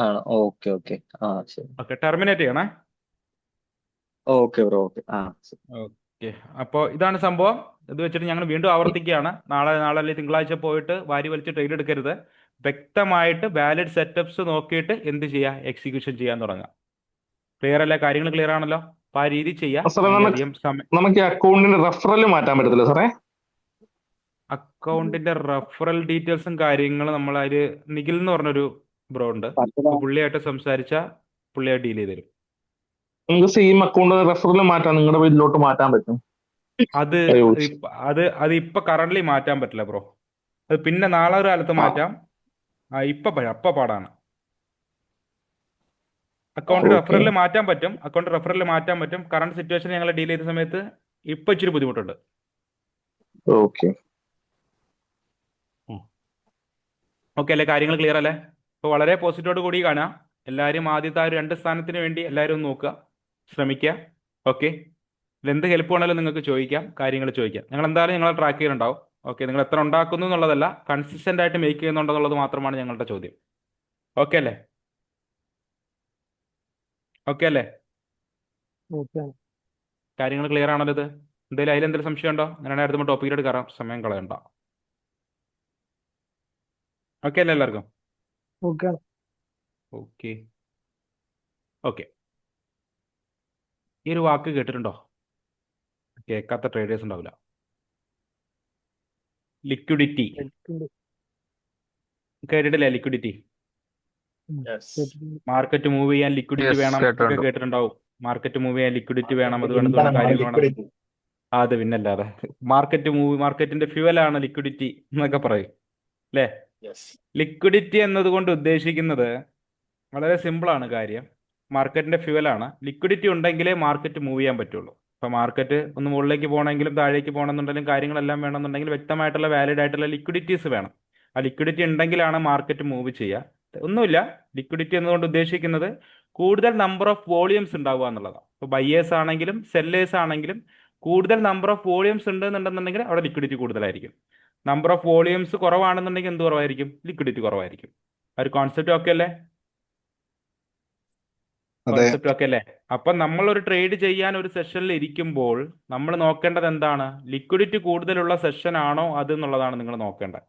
ആണോ? Okay okay. ആ ശരി. ഓക്കെ, ടെർമിനേറ്റ് ചെയ്യണേ. Okay bro, okay. ആ ശരി. ഓക്കെ, അപ്പോൾ ഇതാണ് സംഭവം. ഇത് വെച്ചിട്ട് ഞങ്ങൾ വീണ്ടും ആവർത്തിക്കുകയാണ്, നാളെ അല്ലെങ്കിൽ തിങ്കളാഴ്ച പോയിട്ട് വാരി വലിച്ച് ട്രേഡ് എടുക്കരുത്. വ്യക്തമായിട്ട് വാലിഡ് സെറ്റപ്സ് നോക്കിയിട്ട് എന്ത് ചെയ്യുക, എക്സിക്യൂഷൻ ചെയ്യാൻ തുടങ്ങുക. ക്ലിയർ അല്ലേ? കാര്യങ്ങൾ ക്ലിയർ ആണല്ലോ? അപ്പോൾ ആ രീതി ചെയ്യുക. സാറേ, വളരെയധികം സമയം. നമുക്ക് ഈ അക്കൗണ്ടിന്റെ റെഫറൽ മാറ്റാൻ പറ്റത്തില്ല സാറേ? അക്കൗണ്ടിന്റെ റെഫറൽ ഡീറ്റെയിൽസും കാര്യങ്ങളും നമ്മൾ അതിൽ നിഖിൽ എന്ന് പറഞ്ഞൊരു ബ്രോ ഉണ്ട്, അപ്പോൾ പുള്ളിയായിട്ട് സംസാരിച്ച പുള്ളിയായിട്ട് ഡീൽ ചെയ്ത് തരും. നമുക്ക് സെയിം അക്കൗണ്ട് റെഫറൽ മാറ്റാൻ നിങ്ങളുടെ പേരിലോട്ട് മാറ്റാൻ പറ്റും? അത് ചോദിച്ചു. അത് ഇപ്പൊ കറന്റ് മാറ്റാൻ പറ്റില്ല ബ്രോ. അത് പിന്നെ നാളെ ഒരു കാലത്ത് ആ മാറ്റാം. അപ്പൊ പാടാണ്. അക്കൗണ്ട് ഓക്കെ റെഫറലിൽ മാറ്റാൻ പറ്റും. കറണ്ട് സിറ്റുവേഷൻ ഞങ്ങൾ ഡീൽ ചെയ്ത സമയത്ത് ഇപ്പൊ ഇച്ചിരി ബുദ്ധിമുട്ടുണ്ട്. ഓക്കെ. ഓക്കെ അല്ലേ? കാര്യങ്ങൾ ക്ലിയർ അല്ലേ? അപ്പോൾ വളരെ പോസിറ്റീവോട് കൂടി കാണാം. എല്ലാവരും ആദ്യത്തെ ആ ഒരു 2 സ്ഥാനത്തിന് വേണ്ടി എല്ലാവരും ഒന്ന് നോക്കുക, ശ്രമിക്കുക. ഓക്കെ, എന്ത് ഹെൽപ്പ് വേണമെങ്കിലും നിങ്ങൾക്ക് ചോദിക്കാം, കാര്യങ്ങൾ ചോദിക്കാം. ഞങ്ങൾ എന്തായാലും നിങ്ങളെ ട്രാക്ക് ചെയ്യുന്നുണ്ടാവും. ഓക്കെ, നിങ്ങൾ എത്ര ഉണ്ടാക്കുന്നു എന്നുള്ളതല്ല, കൺസിസ്റ്റന്റ് ആയിട്ട് മേക്ക് ചെയ്യുന്നുണ്ടെന്നുള്ളത് മാത്രമാണ് ഞങ്ങളുടെ ചോദ്യം. ഓക്കെ അല്ലേ? ഓക്കെ അല്ലേ? കാര്യങ്ങൾ ക്ലിയർ ആണല്ലോ? ഇത് എന്തെങ്കിലും അതിലെന്തെങ്കിലും സംശയം ഉണ്ടോ? അങ്ങനെയാണെങ്കിൽ അടുത്ത ടോപ്പിക്കിലോട്ട് കയറാം, സമയം കളയണ്ട. ഓക്കെ അല്ലേ എല്ലാവർക്കും? Okay okay. ഈ ഒരു വാക്ക് കേട്ടിട്ടുണ്ടോ? കേൾക്കാത്ത ട്രേഡേഴ്സ് ഉണ്ടാവില്ല. ലിക്വിഡിറ്റി കേട്ടിട്ടില്ലേ? ലിക്വിഡിറ്റി, മാർക്കറ്റ് മൂവ് ചെയ്യാൻ ലിക്വിഡിറ്റി വേണം ഒക്കെ കേട്ടിട്ടുണ്ട്. കേട്ടിട്ടുണ്ടാവും. മാർക്കറ്റ് മൂവ് ചെയ്യാൻ ലിക്വിഡിറ്റി വേണം, അത് വേണം, ഇത് വേണം, കാര്യങ്ങൾ വേണം. ലിക്വിഡിറ്റി. അത് പിന്നല്ലാതെ മാർക്കറ്റിന്റെ ഫ്യൂവലാണ് ലിക്വിഡിറ്റി എന്നൊക്കെ പറയും അല്ലേ? ലിക്വിഡിറ്റി എന്നതുകൊണ്ട് ഉദ്ദേശിക്കുന്നത് വളരെ സിമ്പിളാണ് കാര്യം. മാർക്കറ്റിന്റെ ഫ്യൂവലാണ്. ലിക്വിഡിറ്റി ഉണ്ടെങ്കിലേ മാർക്കറ്റ് മൂവ് ചെയ്യാൻ പറ്റുള്ളൂ. ഇപ്പൊ മാർക്കറ്റ് ഒന്ന് മുകളിലേക്ക് പോകണമെങ്കിലും താഴേക്ക് പോകണമെന്നുണ്ടെങ്കിലും കാര്യങ്ങളെല്ലാം വേണമെന്നുണ്ടെങ്കിൽ വ്യക്തമായിട്ടുള്ള വാലിഡ് ആയിട്ടുള്ള ലിക്വിഡിറ്റീസ് വേണം. ആ ലിക്വിഡിറ്റി ഉണ്ടെങ്കിലാണ് മാർക്കറ്റ് മൂവ് ചെയ്യുക. ഒന്നുമില്ല, ലിക്വിഡിറ്റി എന്നതുകൊണ്ട് ഉദ്ദേശിക്കുന്നത് കൂടുതൽ നമ്പർ ഓഫ് വോളിയൂംസ് ഉണ്ടാവുക എന്നുള്ളതാണ്. ഇപ്പോൾ ബയ്യേഴ്സ് ആണെങ്കിലും സെല്ലേഴ്സ് ആണെങ്കിലും കൂടുതൽ നമ്പർ ഓഫ് വോളിയൂംസ് ഉണ്ടെന്നുണ്ടെന്നുണ്ടെങ്കിൽ അവിടെ ലിക്വിഡിറ്റി കൂടുതലായിരിക്കും. നമ്പർ ഓഫ് വോളിയൂംസ് കുറവാണെന്നുണ്ടെങ്കിൽ എന്ത് കുറവായിരിക്കും? ലിക്വിഡിറ്റി കുറവായിരിക്കും. ആ ഒരു കോൺസെപ്റ്റ് ഓക്കെ അല്ലേ? കോൺസെപ്റ്റ് ഓക്കെ അല്ലേ? അപ്പൊ നമ്മൾ ഒരു ട്രേഡ് ചെയ്യാൻ ഒരു സെഷനിൽ ഇരിക്കുമ്പോൾ നമ്മൾ നോക്കേണ്ടത് എന്താണ്? ലിക്വിഡിറ്റി കൂടുതലുള്ള സെഷൻ ആണോ അത് എന്നുള്ളതാണ് നിങ്ങൾ നോക്കേണ്ടത്.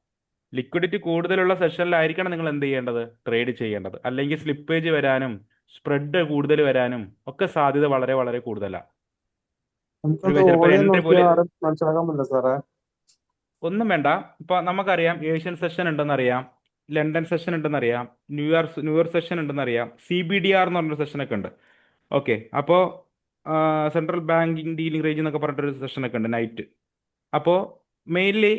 ലിക്വിഡിറ്റി കൂടുതലുള്ള സെഷനിലായിരിക്കണം നിങ്ങൾ എന്ത് ചെയ്യേണ്ടത്? ട്രേഡ് ചെയ്യേണ്ടത്. അല്ലെങ്കിൽ സ്ലിപ്പേജ് വരാനും സ്പ്രെഡ് കൂടുതൽ വരാനും ഒക്കെ സാധ്യത വളരെ വളരെ കൂടുതലാണ്. ചിലപ്പോൾ എൻട്രി പോലും ഒന്നും വേണ്ട. ഇപ്പൊ നമുക്കറിയാം ഏഷ്യൻ സെഷൻ ഉണ്ടെന്നറിയാം, ലണ്ടൻ സെഷൻ ഉണ്ടെന്നറിയാം, ന്യൂയോർക്ക് സെഷൻ ഉണ്ടെന്നറിയാം, CBDR എന്ന് പറഞ്ഞൊരു സെഷനൊക്കെ ഉണ്ട്. ഓക്കെ, അപ്പോൾ സെൻട്രൽ ബാങ്കിങ് ഡീലിംഗ് റേഞ്ച് എന്നൊക്കെ പറഞ്ഞിട്ടൊരു സെഷനൊക്കെ ഉണ്ട് നൈറ്റ്. അപ്പോൾ മെയിൻലി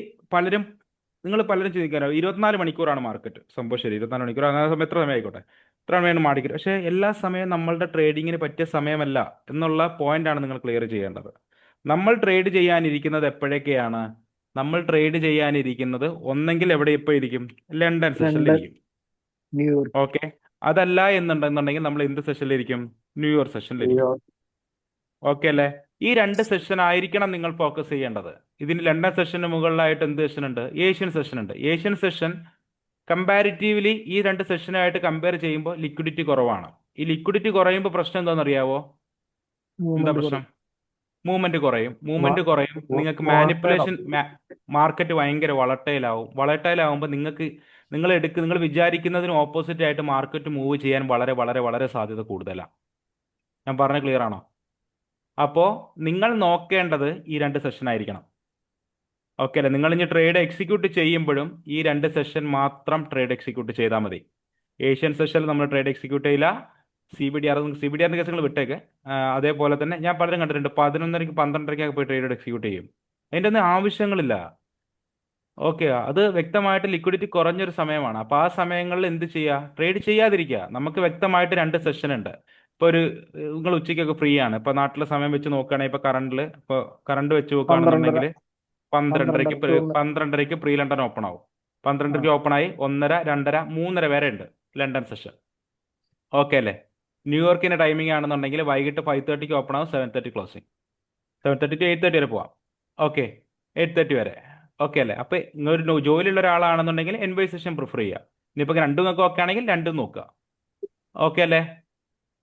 നിങ്ങൾ പലരും ചോദിക്കാനോ 24 മണിക്കൂറാണ് മാർക്കറ്റ്. സംഭവം ശരി, 24 മണിക്കൂർ, ആ സമയം എത്ര സമയം ആയിക്കോട്ടെ, എത്ര സമയമാണ് മാർക്കറ്റ്. പക്ഷേ എല്ലാ സമയവും നമ്മളുടെ ട്രേഡിങ്ങിന് പറ്റിയ സമയമല്ല എന്നുള്ള പോയിന്റാണ് നിങ്ങൾ ക്ലിയർ ചെയ്യേണ്ടത്. നമ്മൾ ട്രേഡ് ചെയ്യാനിരിക്കുന്നത് എപ്പോഴൊക്കെയാണ്? നമ്മൾ ട്രേഡ് ചെയ്യാനിരിക്കുന്നത് ഒന്നെങ്കിൽ എവിടെ ഇപ്പോൾ ഇരിക്കും? ലണ്ടൻ സെഷനിലിരിക്കും. ഓക്കെ, അതല്ല എന്നുണ്ടെന്നുണ്ടെങ്കിൽ നമ്മൾ എന്ത് സെഷനിലിരിക്കും? ന്യൂയോർക്ക് സെഷനിലിരിക്കും. ഓക്കെ അല്ലേ? ഈ 2 സെഷൻ ആയിരിക്കണം നിങ്ങൾ ഫോക്കസ് ചെയ്യേണ്ടത്. ഇതിന് ലണ്ടൻ സെഷന് മുകളിലായിട്ട് എന്ത് സെഷൻ ഉണ്ട്? ഏഷ്യൻ സെഷൻ ഉണ്ട്. ഏഷ്യൻ സെഷൻ കമ്പാരിറ്റീവ്ലി ഈ 2 സെഷനായിട്ട് കമ്പയർ ചെയ്യുമ്പോൾ ലിക്വിഡിറ്റി കുറവാണ്. ഈ ലിക്വിഡിറ്റി കുറയുമ്പോൾ പ്രശ്നം എന്താണെന്നറിയാവോ? എന്താ പ്രശ്നം? മൂവ്മെന്റ് കുറയും. നിങ്ങൾക്ക് മാനിപ്പുലേഷൻ, മാർക്കറ്റ് ഭയങ്കര വളട്ടൈൽ ആവുമ്പോൾ നിങ്ങൾ വിചാരിക്കുന്നതിന് ഓപ്പോസിറ്റ് ആയിട്ട് മാർക്കറ്റ് മൂവ് ചെയ്യാൻ വളരെ വളരെ വളരെ സാധ്യത കൂടുതലാണ്. ഞാൻ പറഞ്ഞ ക്ലിയർ ആണോ? അപ്പോൾ നിങ്ങൾ നോക്കേണ്ടത് ഈ 2 സെഷൻ ആയിരിക്കണം. ഓക്കെ അല്ലേ? നിങ്ങൾ ഇനി ട്രേഡ് എക്സിക്യൂട്ട് ചെയ്യുമ്പോഴും ഈ 2 സെഷൻ മാത്രം ട്രേഡ് എക്സിക്യൂട്ട് ചെയ്താൽ മതി. ഏഷ്യൻ സെഷനിൽ നമ്മൾ ട്രേഡ് എക്സിക്യൂട്ട് ചെയ്യില്ല. CBDR കേസുകൾ വിട്ടേക്ക്. അതേപോലെ തന്നെ ഞാൻ പലരും കണ്ടിട്ടുണ്ട് 11:30 12:30 പോയി ട്രേഡ് എക്സിക്യൂട്ട് ചെയ്യും. അതിൻ്റെ ഒന്നും ആവശ്യങ്ങളില്ല. ഓക്കെ, അത് വ്യക്തമായിട്ട് ലിക്വിഡിറ്റി കുറഞ്ഞൊരു സമയമാണ്. അപ്പോൾ ആ സമയങ്ങളിൽ എന്ത് ചെയ്യുക? ട്രേഡ് ചെയ്യാതിരിക്കുക. നമുക്ക് വ്യക്തമായിട്ട് 2 സെഷൻ ഉണ്ട്. ഇപ്പോൾ നിങ്ങൾ ഉച്ചയ്ക്കൊക്കെ ഫ്രീ ആണ്. ഇപ്പോൾ നാട്ടിലെ സമയം വെച്ച് നോക്കുകയാണെങ്കിൽ ഇപ്പോൾ കറണ്ട് വെച്ച് നോക്കുകയാണെന്നുണ്ടെങ്കിൽ 12:30 പ്രീ ലണ്ടൻ ഓപ്പൺ ആവും. 12:30 ഓപ്പൺ ആയി 1:30, 2:30, 3:30 വരെ ഉണ്ട് ലണ്ടൻ സെഷൻ. ഓക്കെ അല്ലേ? ന്യൂയോർക്കിന്റെ ടൈമിംഗ് ആണെന്നുണ്ടെങ്കിൽ വൈകിട്ട് 5:30 ഓപ്പൺ ആവും, 7:30 ക്ലോസിങ്. 7:30 to 8:30 വരെ പോവാം. ഓക്കെ, 8:30 വരെ. ഓക്കെ അല്ലേ? അപ്പോൾ നിങ്ങളൊരു ജോലിയുള്ള ഒരാളാണെന്നുണ്ടെങ്കിൽ എൻവൈ സെഷൻ പ്രിഫർ ചെയ്യുക. ഇനിയിപ്പോൾ രണ്ടും നോക്കുക ഓക്കെ ആണെങ്കിൽ രണ്ടും നോക്കുക. ഓക്കെ അല്ലേ?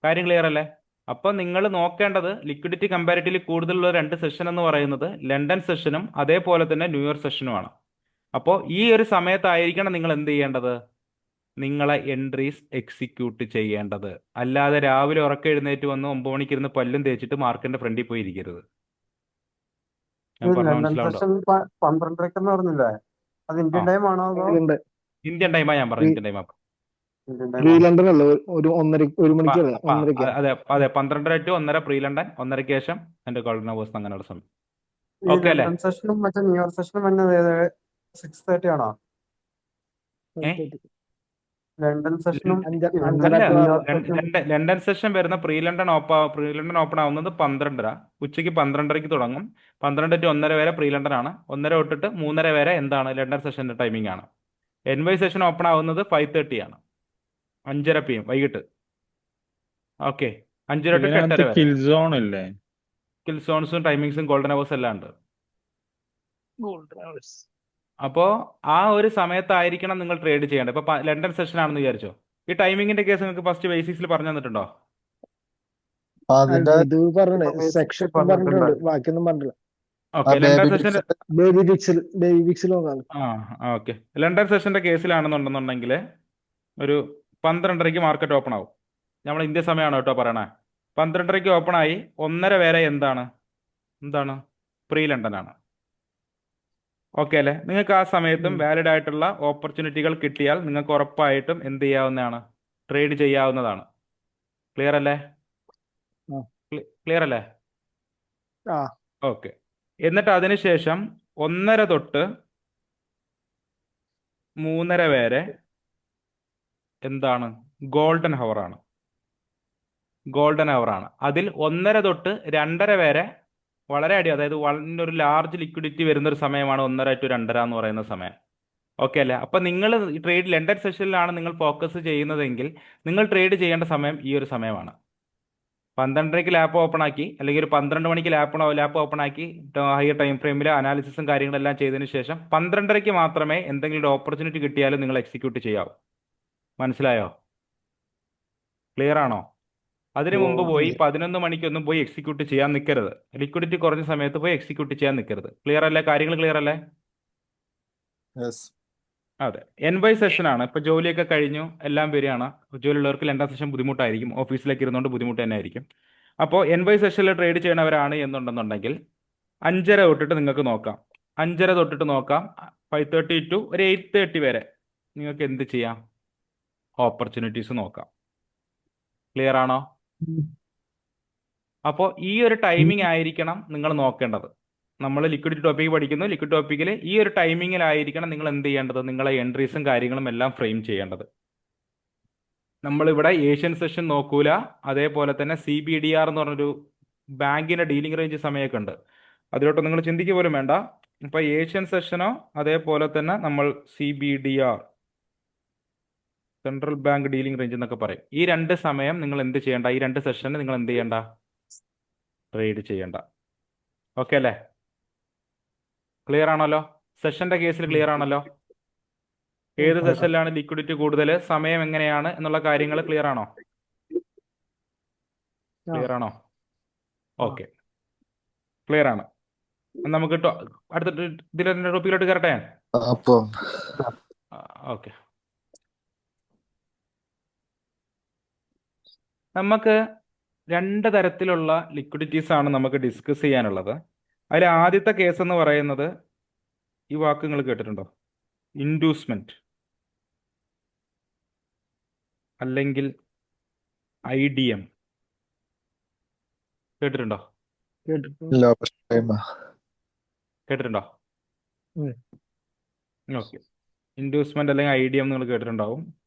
കാര്യം ക്ലിയർ അല്ലേ? അപ്പോൾ നിങ്ങൾ നോക്കേണ്ടത് ലിക്വിഡിറ്റി കമ്പാരിറ്റീവ്ലി കൂടുതലുള്ള 2 സെഷൻ എന്ന് പറയുന്നത് ലണ്ടൻ സെഷനും അതേപോലെ തന്നെ ന്യൂയോർക്ക് സെഷനുമാണ്. അപ്പോൾ ഈ ഒരു സമയത്തായിരിക്കണം നിങ്ങൾ എന്ത് ചെയ്യേണ്ടത്? നിങ്ങളെ എൻട്രീസ് എക്സിക്യൂട്ട് ചെയ്യേണ്ടത്. അല്ലാതെ രാവിലെ ഉറക്കം എഴുന്നേറ്റ് വന്ന് 9 മണിക്ക് ഇരുന്ന് പല്ലും തേച്ചിട്ട് മാർക്കറ്റിന്റെ ഫ്രണ്ടിൽ പോയി ഇരിക്കരുത്. ഞാൻ പറഞ്ഞ മനസ്സിലാവുണ്ടോ? 12:30 പറഞ്ഞില്ലേ? അത് ഇന്ത്യൻ ആ. ടൈം ആണോ അതോ ഇന്ത്യൻ ടൈമാ ഞാൻ പറഞ്ഞു. ഇന്ത്യൻ ടൈമാ. Indian pre time? ലണ്ടൻ അല്ല, ഒരു 1:30 അതെ 12:30 to 1:30 പ്രീ ലണ്ടൻ, 1:30 ശേഷം എന്റെ ഗോൾഡൻ അവേഴ്സ് അങ്ങനെയുള്ള സമയം. ഈ ഓക്കെ അല്ലേ? ലണ്ടൻ സെഷനും മറ്റേ ന്യൂയോർക്ക് സെഷനും വരുന്നത് 6:30 ആണോ? ഏ ലണ്ടൻ സെഷനും അല്ല, ന്യൂയോർക്ക് സെഷനും ലണ്ടൻ സെഷൻ വരുന്ന പ്രീ ലണ്ടൻ ഓപ്പൺ ആവുന്നത് 12:30. ഉച്ചയ്ക്ക് 12:30 തുടങ്ങും. 12 to 1:30 വരെ പ്രീ ലണ്ടൻ ആണ്. 1:30 തൊട്ടിട്ട് 3:30 വരെ എന്താണ് ലണ്ടൻ സെഷന്റെ ടൈമിംഗ് ആണ്. NY സെഷൻ ഓപ്പൺ ആവുന്നത് 5:30 ആണ്. 5:30 PM വൈകിട്ട്. ഓക്കെ, 5 തൊട്ട് 8:30 വരെ. കിൽ സോൺ ഇല്ലേ? കിൽ സോൺസും ടൈമിങ്സും ഗോൾഡൻ അവേഴ്സ് എല്ലാം ഉണ്ട്. അപ്പോൾ ആ ഒരു സമയത്തായിരിക്കണം നിങ്ങൾ ട്രേഡ് ചെയ്യേണ്ടത്. ഇപ്പൊ ലണ്ടൻ സെഷൻ ആണെന്ന് വിചാരിച്ചോ, ഈ ടൈമിങ്ങിന്റെ കേസ് നിങ്ങൾക്ക് ഫസ്റ്റ് ബേസിക്സിൽ പറഞ്ഞു തന്നിട്ടുണ്ടോ? അതിന്റെ ഇത് പറഞ്ഞേ basic സെക്ഷൻ പറഞ്ഞിട്ടുണ്ട്. പറഞ്ഞിട്ടുണ്ട്, ബാക്കിയൊന്നും പറഞ്ഞില്ല. ഓക്കെ, ലണ്ടൻ സെഷൻ ബേബി പിക്സിൽ നോക്കാം. ഓക്കെ, ലണ്ടൻ സെഷന്റെ കേസിലാണെന്നുണ്ടെന്നുണ്ടെങ്കിൽ ഒരു 12:30 മാർക്കറ്റ് ഓപ്പൺ ആവും. നമ്മൾ ഇന്ത്യ സമയമാണ് കേട്ടോ പറയണേ. 12:30 ഓപ്പൺ ആയി 1:30 വരെ എന്താണ് പ്രീ ലണ്ടൻ ആണ്. ഓക്കെ അല്ലേ? നിങ്ങൾക്ക് ആ സമയത്തും വാലിഡ് ആയിട്ടുള്ള ഓപ്പർച്യൂണിറ്റികൾ കിട്ടിയാൽ നിങ്ങൾക്ക് ഉറപ്പായിട്ടും എന്ത് ചെയ്യാവുന്നതാണ്? ട്രേഡ് ചെയ്യാവുന്നതാണ്. ക്ലിയർ അല്ലേ? ആ. ക്ലിയർ അല്ലേ? ആ. ഓക്കെ, എന്നിട്ട് അതിനുശേഷം 1:30 തൊട്ട് 3:30 വരെ എന്താണ് ഗോൾഡൻ ഹവർ ആണ്. അതിൽ 1:30 തൊട്ട് 2:30 വരെ വളരെ അതായത് ഒരു ലാർജ് ലിക്വിഡിറ്റി വരുന്ന ഒരു സമയമാണ് 1:30 to 2:30 എന്ന് പറയുന്ന സമയം. ഓക്കെ അല്ലേ? അപ്പൊ നിങ്ങൾ ട്രേഡ് ലണ്ടൻ സെഷനിലാണ് നിങ്ങൾ ഫോക്കസ് ചെയ്യുന്നതെങ്കിൽ നിങ്ങൾ ട്രേഡ് ചെയ്യേണ്ട സമയം ഈ ഒരു സമയമാണ്. 12:30 ലാപ്പ് ഓപ്പൺ ആക്കി, അല്ലെങ്കിൽ ഒരു 12 മണിക്ക് ലാപ്പ് ഓപ്പൺ ആക്കി ഹയർ ടൈം ഫ്രെയിമിൽ അനാലിസിസും കാര്യങ്ങളെല്ലാം ചെയ്തതിനു ശേഷം 12:30 മാത്രമേ എന്തെങ്കിലും ഓപ്പർച്യൂണിറ്റി കിട്ടിയാലും നിങ്ങൾ എക്സിക്യൂട്ട് ചെയ്യാവൂ. മനസ്സിലായോ? ക്ലിയർ ആണോ? അതിനു മുമ്പ് പോയി 11 മണിക്കൊന്നും പോയി എക്സിക്യൂട്ട് ചെയ്യാൻ നിൽക്കരുത്. ലിക്വിഡിറ്റി കുറഞ്ഞ സമയത്ത് പോയി എക്സിക്യൂട്ട് ചെയ്യാൻ നിൽക്കരുത്. ക്ലിയർ അല്ലേ? കാര്യങ്ങൾ ക്ലിയർ അല്ലേ? അതെ. NY സെഷൻ ആണ്. ഇപ്പൊ ജോലിയൊക്കെ കഴിഞ്ഞു എല്ലാം വരികയാണ്. ജോലിയുള്ളവർക്ക് ലണ്ടൻ സെഷൻ ബുദ്ധിമുട്ടായിരിക്കും, ഓഫീസിലേക്ക് ഇരുന്നുകൊണ്ട് ബുദ്ധിമുട്ട് തന്നെ ആയിരിക്കും. അപ്പോൾ NY സെഷനിൽ ട്രേഡ് ചെയ്യണവരാണ് എന്നുണ്ടെന്നുണ്ടെങ്കിൽ 5:30 തൊട്ടിട്ട് നിങ്ങൾക്ക് നോക്കാം. 5:30 തൊട്ടിട്ട് നോക്കാം 5:30 to ഒരു 8:30 വരെ നിങ്ങൾക്ക് എന്ത് ചെയ്യാം? ഓപ്പർച്യൂണിറ്റീസ് നോക്കാം. ക്ലിയർ ആണോ? അപ്പോൾ ഈ ഒരു ടൈമിംഗ് ആയിരിക്കണം നിങ്ങൾ നോക്കേണ്ടത്. നമ്മൾ ലിക്വിഡിറ്റി ടോപ്പിക് പഠിക്കുന്നു. ലിക്വിഡ് ടോപ്പിക്കിൽ ഈ ഒരു ടൈമിങ്ങിലായിരിക്കണം നിങ്ങൾ എന്ത് ചെയ്യേണ്ടത്? നിങ്ങളെ എൻട്രീസും കാര്യങ്ങളും എല്ലാം ഫ്രെയിം ചെയ്യേണ്ടത്. നമ്മളിവിടെ ഏഷ്യൻ സെഷൻ നോക്കൂല. അതേപോലെ തന്നെ CBDR എന്ന് പറഞ്ഞൊരു ബാങ്കിന്റെ ഡീലിംഗ് റേഞ്ച് സമയമൊക്കെ ഉണ്ട്. അതിലോട്ട് നിങ്ങൾ ചിന്തിക്കുക പോലും വേണ്ട. ഇപ്പൊ ഏഷ്യൻ സെഷനോ അതേപോലെ തന്നെ നമ്മൾ CBDR central bank dealing range എന്നൊക്കെ പറയും. ഈ 2 സമയം നിങ്ങൾ എന്ത് ചെയ്യേണ്ട? ഈ 2 സെഷന് നിങ്ങൾ എന്ത് ചെയ്യേണ്ട? ട്രേഡ് ചെയ്യേണ്ട. ഓക്കെ അല്ലേ? ക്ലിയർ ആണല്ലോ? സെഷന്റെ കേസിൽ ക്ലിയർ ആണല്ലോ? ഏത് സെഷനിലാണ് ലിക്വിഡിറ്റി കൂടുതൽ, സമയം എങ്ങനെയാണ് എന്നുള്ള കാര്യങ്ങൾ ക്ലിയർ ആണോ? ക്ലിയർ ആണോ? ഓക്കെ, ക്ലിയർ ആണ്. നമുക്ക് അടുത്ത ഇതിലെ ടോപ്പിക്കിലോട്ട് കയറട്ടെ. ഓക്കെ, നമുക്ക് 2 തരത്തിലുള്ള ലിക്വിഡിറ്റീസ് ആണ് നമുക്ക് ഡിസ്കസ് ചെയ്യാനുള്ളത്. അതിൽ ആദ്യത്തെ കേസ് എന്ന് പറയുന്നത്, ഈ വാക്ക് നിങ്ങൾ കേട്ടിട്ടുണ്ടോ? ഇൻഡ്യൂസ്മെന്റ് അല്ലെങ്കിൽ IDM കേട്ടിട്ടുണ്ടോ? കേട്ടിട്ടുണ്ടോ? ഓക്കെ, ഇൻഡ്യൂസ്മെന്റ് അല്ലെങ്കിൽ IDM നിങ്ങൾ കേട്ടിട്ടുണ്ടാവും.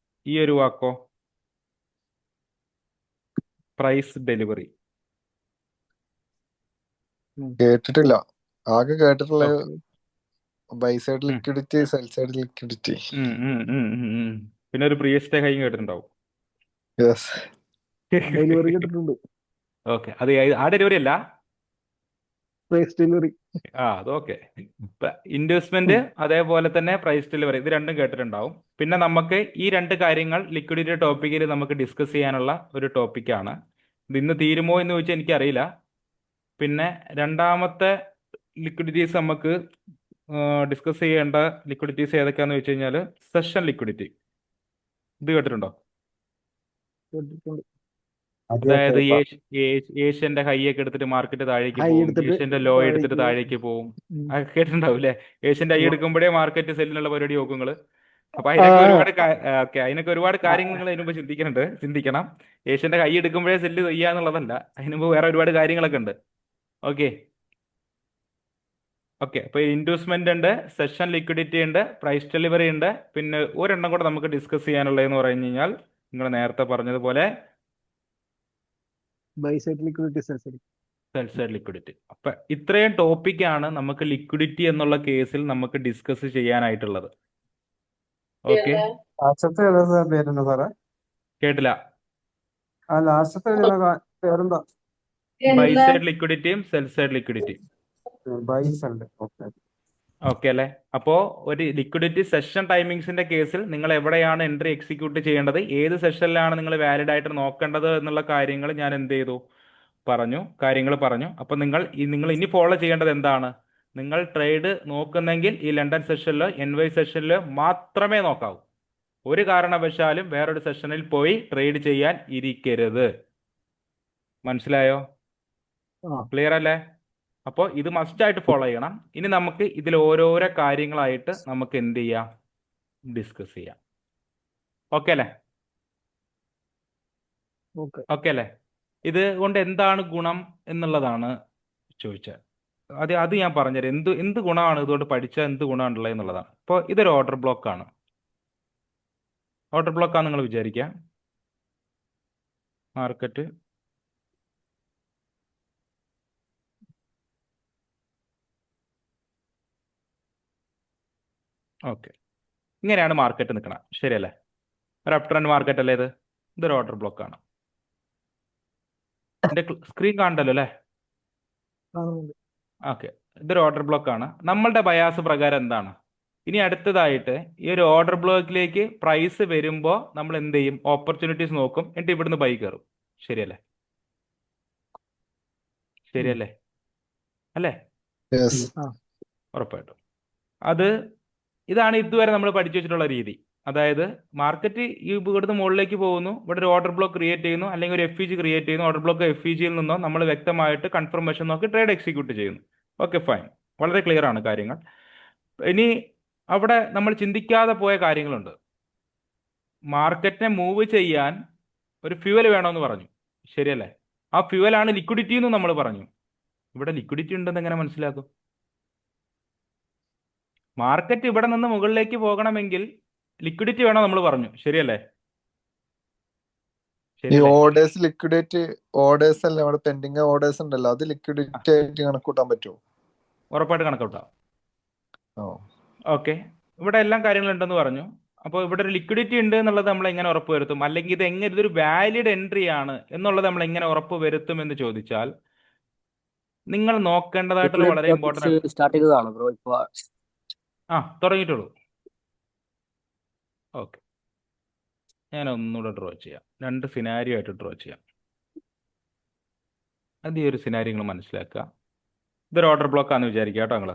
ഈ ഒരു വാക്കോ? Price delivery. കേട്ടിട്ടില്ല. ആകെ കേട്ടിട്ടുള്ള buy side liquidity, sell side liquidity. പിന്നെ ഒരു പ്രീവിയസ് ഹൈ കേട്ടിട്ടുണ്ടാവും. ഡെലിവറി കിട്ടിട്ടുണ്ട്. ഓക്കെ, അത് ആ ഡെലിവറി അല്ല, പ്രൈസ് ഡെലിവറി. അതൊക്കെ ഇൻവെസ്റ്റ്മെന്റ് അതേപോലെ തന്നെ പ്രൈസ് ഡെലിവറി, ഇത് രണ്ടും കേട്ടിട്ടുണ്ടാവും. പിന്നെ നമുക്ക് ഈ 2 കാര്യങ്ങൾ ലിക്വിഡിറ്റി ടോപ്പിക്കിൽ നമുക്ക് ഡിസ്കസ് ചെയ്യാനുള്ള ഒരു ടോപ്പിക്കാണ്. ഇത് ഇന്ന് തീരുമോ എന്ന് ചോദിച്ചാൽ എനിക്കറിയില്ല. പിന്നെ രണ്ടാമത്തെ ലിക്വിഡിറ്റീസ് നമുക്ക് ഡിസ്കസ് ചെയ്യേണ്ട ലിക്വിഡിറ്റീസ് ഏതൊക്കെയാന്ന് വെച്ച് കഴിഞ്ഞാൽ സെഷൻ ലിക്വിഡിറ്റി. ഇത് കേട്ടിട്ടുണ്ടോ? അതായത് ഏഷ്യന്റെ ഹൈ ഒക്കെ എടുത്തിട്ട് മാർക്കറ്റ് താഴേക്ക് പോകും, ഏഷ്യന്റെ ലോ എടുത്തിട്ട് താഴേക്ക് പോകും. കേട്ടിട്ടുണ്ടാവും അല്ലെ? ഏഷ്യന്റെ ഹൈ എടുക്കുമ്പോഴേ മാർക്കറ്റ് സെല്ലിനുള്ള പരിപാടി നോക്കുങ്ങള്. അപ്പൊ അതിനൊക്കെ ഒരുപാട് കാര്യങ്ങൾ നിങ്ങൾ അതിന് മുമ്പ് ചിന്തിക്കണം. ഏഷ്യന്റെ ഹൈ എടുക്കുമ്പോഴേ സെല്ല് ചെയ്യാന്നുള്ളതല്ല, അതിന് മുമ്പ് വേറെ ഒരുപാട് കാര്യങ്ങളൊക്കെ ഉണ്ട്. ഓക്കെ, ഓക്കെ, അപ്പോൾ ഇൻഡ്യൂസ്മെന്റ് ഉണ്ട്, സെഷൻ ലിക്വിഡിറ്റി ഉണ്ട്, പ്രൈസ് ഡെലിവറി ഉണ്ട്. പിന്നെ ഒരെണ്ണം കൂടെ നമുക്ക് ഡിസ്കസ് ചെയ്യാനുള്ളതെന്ന് പറഞ്ഞു കഴിഞ്ഞാൽ നിങ്ങൾ നേരത്തെ പറഞ്ഞതുപോലെ buy side liquidity sell side. Sell side liquidity. അപ്പൊ ഇത്രയും ടോപ്പിക്കാണ് നമുക്ക് ലിക്വിഡിറ്റി എന്നുള്ള കേസിൽ നമുക്ക് ഡിസ്കസ് ചെയ്യാനായിട്ടുള്ളത്. ഓക്കെ, ലാസ്റ്റത്തെ ഏതാ പേരെന്താ സാറേ? കേട്ടില്ല. ആ ലാസ്റ്റത്തെ പേരെന്താ? ബൈ സൈഡ് ലിക്വിഡിറ്റിയും സെൽ സൈഡ് ലിക്വിഡിറ്റിയും. ബൈസ് ഉണ്ട്. ഓക്കെ. ഓക്കെ അല്ലേ? അപ്പോ ഒരു ലിക്വിഡിറ്റി സെഷൻ ടൈമിങ്സിന്റെ കേസിൽ നിങ്ങൾ എവിടെയാണ് എൻട്രി എക്സിക്യൂട്ട് ചെയ്യേണ്ടത്, ഏത് സെഷനിലാണ് നിങ്ങൾ വാലിഡ് ആയിട്ട് നോക്കേണ്ടത് എന്നുള്ള കാര്യങ്ങൾ ഞാൻ എന്ത് ചെയ്തു പറഞ്ഞു. അപ്പൊ നിങ്ങൾ ഇനി ഫോളോ ചെയ്യേണ്ടത് എന്താണ്? നിങ്ങൾ ട്രേഡ് നോക്കുന്നെങ്കിൽ ഈ ലണ്ടൻ സെഷനിലോ NY സെഷനിലോ മാത്രമേ നോക്കാവൂ. ഒരു കാരണവശാലും വേറൊരു സെഷനിൽ പോയി ട്രേഡ് ചെയ്യാൻ ഇരിക്കരുത്. മനസ്സിലായോ? ക്ലിയർ അല്ലേ? അപ്പോൾ ഇത് മസ്റ്റ് ആയിട്ട് ഫോളോ ചെയ്യണം. ഇനി നമുക്ക് ഇതിൽ ഓരോരോ കാര്യങ്ങളായിട്ട് നമുക്ക് എന്ത് ചെയ്യാം, ഡിസ്കസ് ചെയ്യാം. ഓക്കെ അല്ലേ? ഓക്കെ അല്ലേ? ഇത് കൊണ്ട് എന്താണ് ഗുണം എന്നുള്ളതാണ് ചോദിച്ചത്. അത് ഞാൻ പറഞ്ഞുതരാം. എന്ത് ഗുണമാണ് ഇതുകൊണ്ട് പഠിച്ചാൽ എന്ത് ഗുണമാണുള്ളത് എന്നുള്ളതാണ്. ഇപ്പോൾ ഇതൊരു ഓർഡർ ബ്ലോക്കാണ്. ഓർഡർ ബ്ലോക്കാണ് നിങ്ങൾ വിചാരിക്കുക. മാർക്കറ്റ് ഓക്കെ, ഇങ്ങനെയാണ് മാർക്കറ്റ് നിൽക്കണം. ശരിയല്ലേ? ഒരു അപ് ട്രെൻഡ് മാർക്കറ്റ് അല്ലേ ഇത്? ഇതൊരു ഓർഡർ ബ്ലോക്കാണ്. എൻ്റെ സ്ക്രീൻ കാണണ്ടല്ലോ അല്ലേ? ഓക്കെ, ഇതൊരു ഓർഡർ ബ്ലോക്കാണ്. നമ്മളുടെ ബയാസ് പ്രകാരം എന്താണ്? ഇനി അടുത്തതായിട്ട് ഈ ഒരു ഓർഡർ ബ്ലോക്കിലേക്ക് പ്രൈസ് വരുമ്പോൾ നമ്മൾ എന്ത് ചെയ്യും? ഓപ്പർച്യൂണിറ്റീസ് നോക്കും, എന്നിട്ട് ഇവിടുന്ന് ബൈ കയറും. ശരിയല്ലേ? ശരിയല്ലേ? അല്ലേ? യെസ്. ഉറപ്പായിട്ടും. ഇതാണ് ഇതുവരെ നമ്മൾ പഠിച്ചു വെച്ചിട്ടുള്ള രീതി. അതായത് മാർക്കറ്റ് ഇവിടുന്ന് മുകളിലേക്ക് പോകുന്നു, ഇവിടെ ഒരു ഓർഡർ ബ്ലോക്ക് ക്രിയേറ്റ് ചെയ്യുന്നു, അല്ലെങ്കിൽ ഒരു FEG ക്രിയേറ്റ് ചെയ്യുന്നു. ഓർഡർ ബ്ലോക്ക് FEGയിൽ നിന്നോ നമ്മൾ വ്യക്തമായിട്ട് കൺഫർമേഷൻ നോക്കി ട്രേഡ് എക്സിക്യൂട്ട് ചെയ്യുന്നു. ഓക്കെ, ഫൈൻ, വളരെ ക്ലിയർ ആണ് കാര്യങ്ങൾ. ഇനി അവിടെ നമ്മൾ ചിന്തിക്കാതെ പോയ കാര്യങ്ങളുണ്ട്. മാർക്കറ്റിനെ മൂവ് ചെയ്യാൻ ഒരു ഫ്യൂവൽ വേണമെന്ന് പറഞ്ഞു. ശരിയല്ലേ? ആ ഫ്യൂവലാണ് ലിക്വിഡിറ്റി എന്ന് നമ്മൾ പറഞ്ഞു. ഇവിടെ ലിക്വിഡിറ്റി ഉണ്ടെന്ന് എങ്ങനെ മനസ്സിലാക്കും? മാർക്കറ്റ് ഇവിടെ നിന്ന് മുകളിലേക്ക് പോകണമെങ്കിൽ ലിക്വിഡിറ്റി വേണം നമ്മൾ പറഞ്ഞു. ശരിയല്ലേ? ഈ ഓർഡേഴ്സ് ലിക്വിഡേറ്റ് ഓർഡേഴ്സ് അല്ല, അവിടെ പെൻഡിങ് ഓർഡേഴ്സ് ഉണ്ടല്ലോ, അത് ലിക്വിഡിറ്റി ആയിട്ട് കണക്കൂട്ടാൻ പറ്റുമോ? ഉറപ്പായിട്ട് കണക്കൂട്ടാം. ഓക്കെ, ഇവിടെ എല്ലാം കാര്യങ്ങളുണ്ടെന്ന് പറഞ്ഞു. അപ്പോൾ ഇവിടെ ഒരു ലിക്വിഡിറ്റി ഉണ്ട് എന്നുള്ളത് നമ്മൾ എങ്ങനെ ഉറപ്പ് വരുത്തും? അല്ലെങ്കിൽ ഇതൊരു വാലിഡ് എൻട്രി ആണ് എന്നുള്ളത് നമ്മൾ എങ്ങനെ ഉറപ്പ് വരുത്തും എന്ന് ചോദിച്ചാൽ, നിങ്ങൾ നോക്കേണ്ടതായിട്ടുള്ള വളരെ ഇമ്പോർട്ടൻ്റ്. സ്റ്റാർട്ട് ചെയ്തതാണ് ബ്രോ, ഇപ്പൊ തുടങ്ങിയിട്ടുള്ളൂ. ഓക്കെ, ഞാൻ ഒന്നുകൂടെ ഡ്രോ ചെയ്യാം. 2 സിനാരിയോ ആയിട്ട് ഡ്രോ ചെയ്യാം. അത് ഈ ഒരു സിനാരിയോ നിങ്ങൾ മനസ്സിലാക്കുക. ഇതൊരു ഓർഡർ ബ്ലോക്കാന്ന് വിചാരിക്കുക കേട്ടോ നിങ്ങൾ.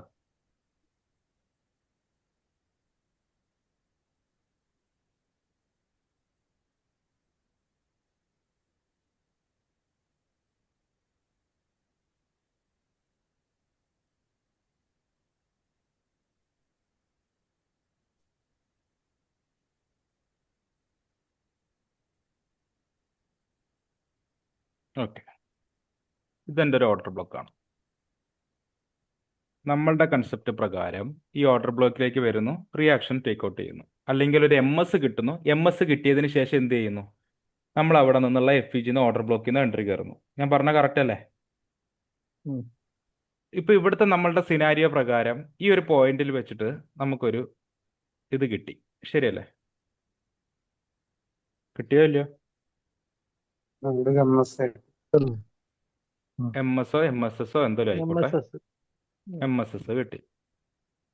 ഓക്കെ, ഇതെൻ്റെ ഒരു ഓർഡർ ബ്ലോക്കാണ്. നമ്മളുടെ കൺസെപ്റ്റ് പ്രകാരം ഈ ഓർഡർ ബ്ലോക്കിലേക്ക് വരുന്നു, റിയാക്ഷൻ ടേക്ക് ഔട്ട് ചെയ്യുന്നു, അല്ലെങ്കിൽ ഒരു MS കിട്ടുന്നു. MS കിട്ടിയതിന് ശേഷം എന്ത് ചെയ്യുന്നു? നമ്മൾ അവിടെ നിന്നുള്ള FEGന്ന് ഓർഡർ ബ്ലോക്കിൽ നിന്ന് എൻട്രി കയറുന്നു. ഞാൻ പറഞ്ഞ കറക്റ്റ് അല്ലേ? ഇപ്പൊ ഇവിടുത്തെ നമ്മളുടെ സിനാരിയോ പ്രകാരം ഈ ഒരു പോയിന്റിൽ വെച്ചിട്ട് നമുക്കൊരു ഇത് കിട്ടി. ശരിയല്ലേ? കിട്ടിയോ ഇല്ലയോ? MSO MSSO എന്തെങ്കിലും ആയിക്കോട്ടെ, MSS കിട്ടി.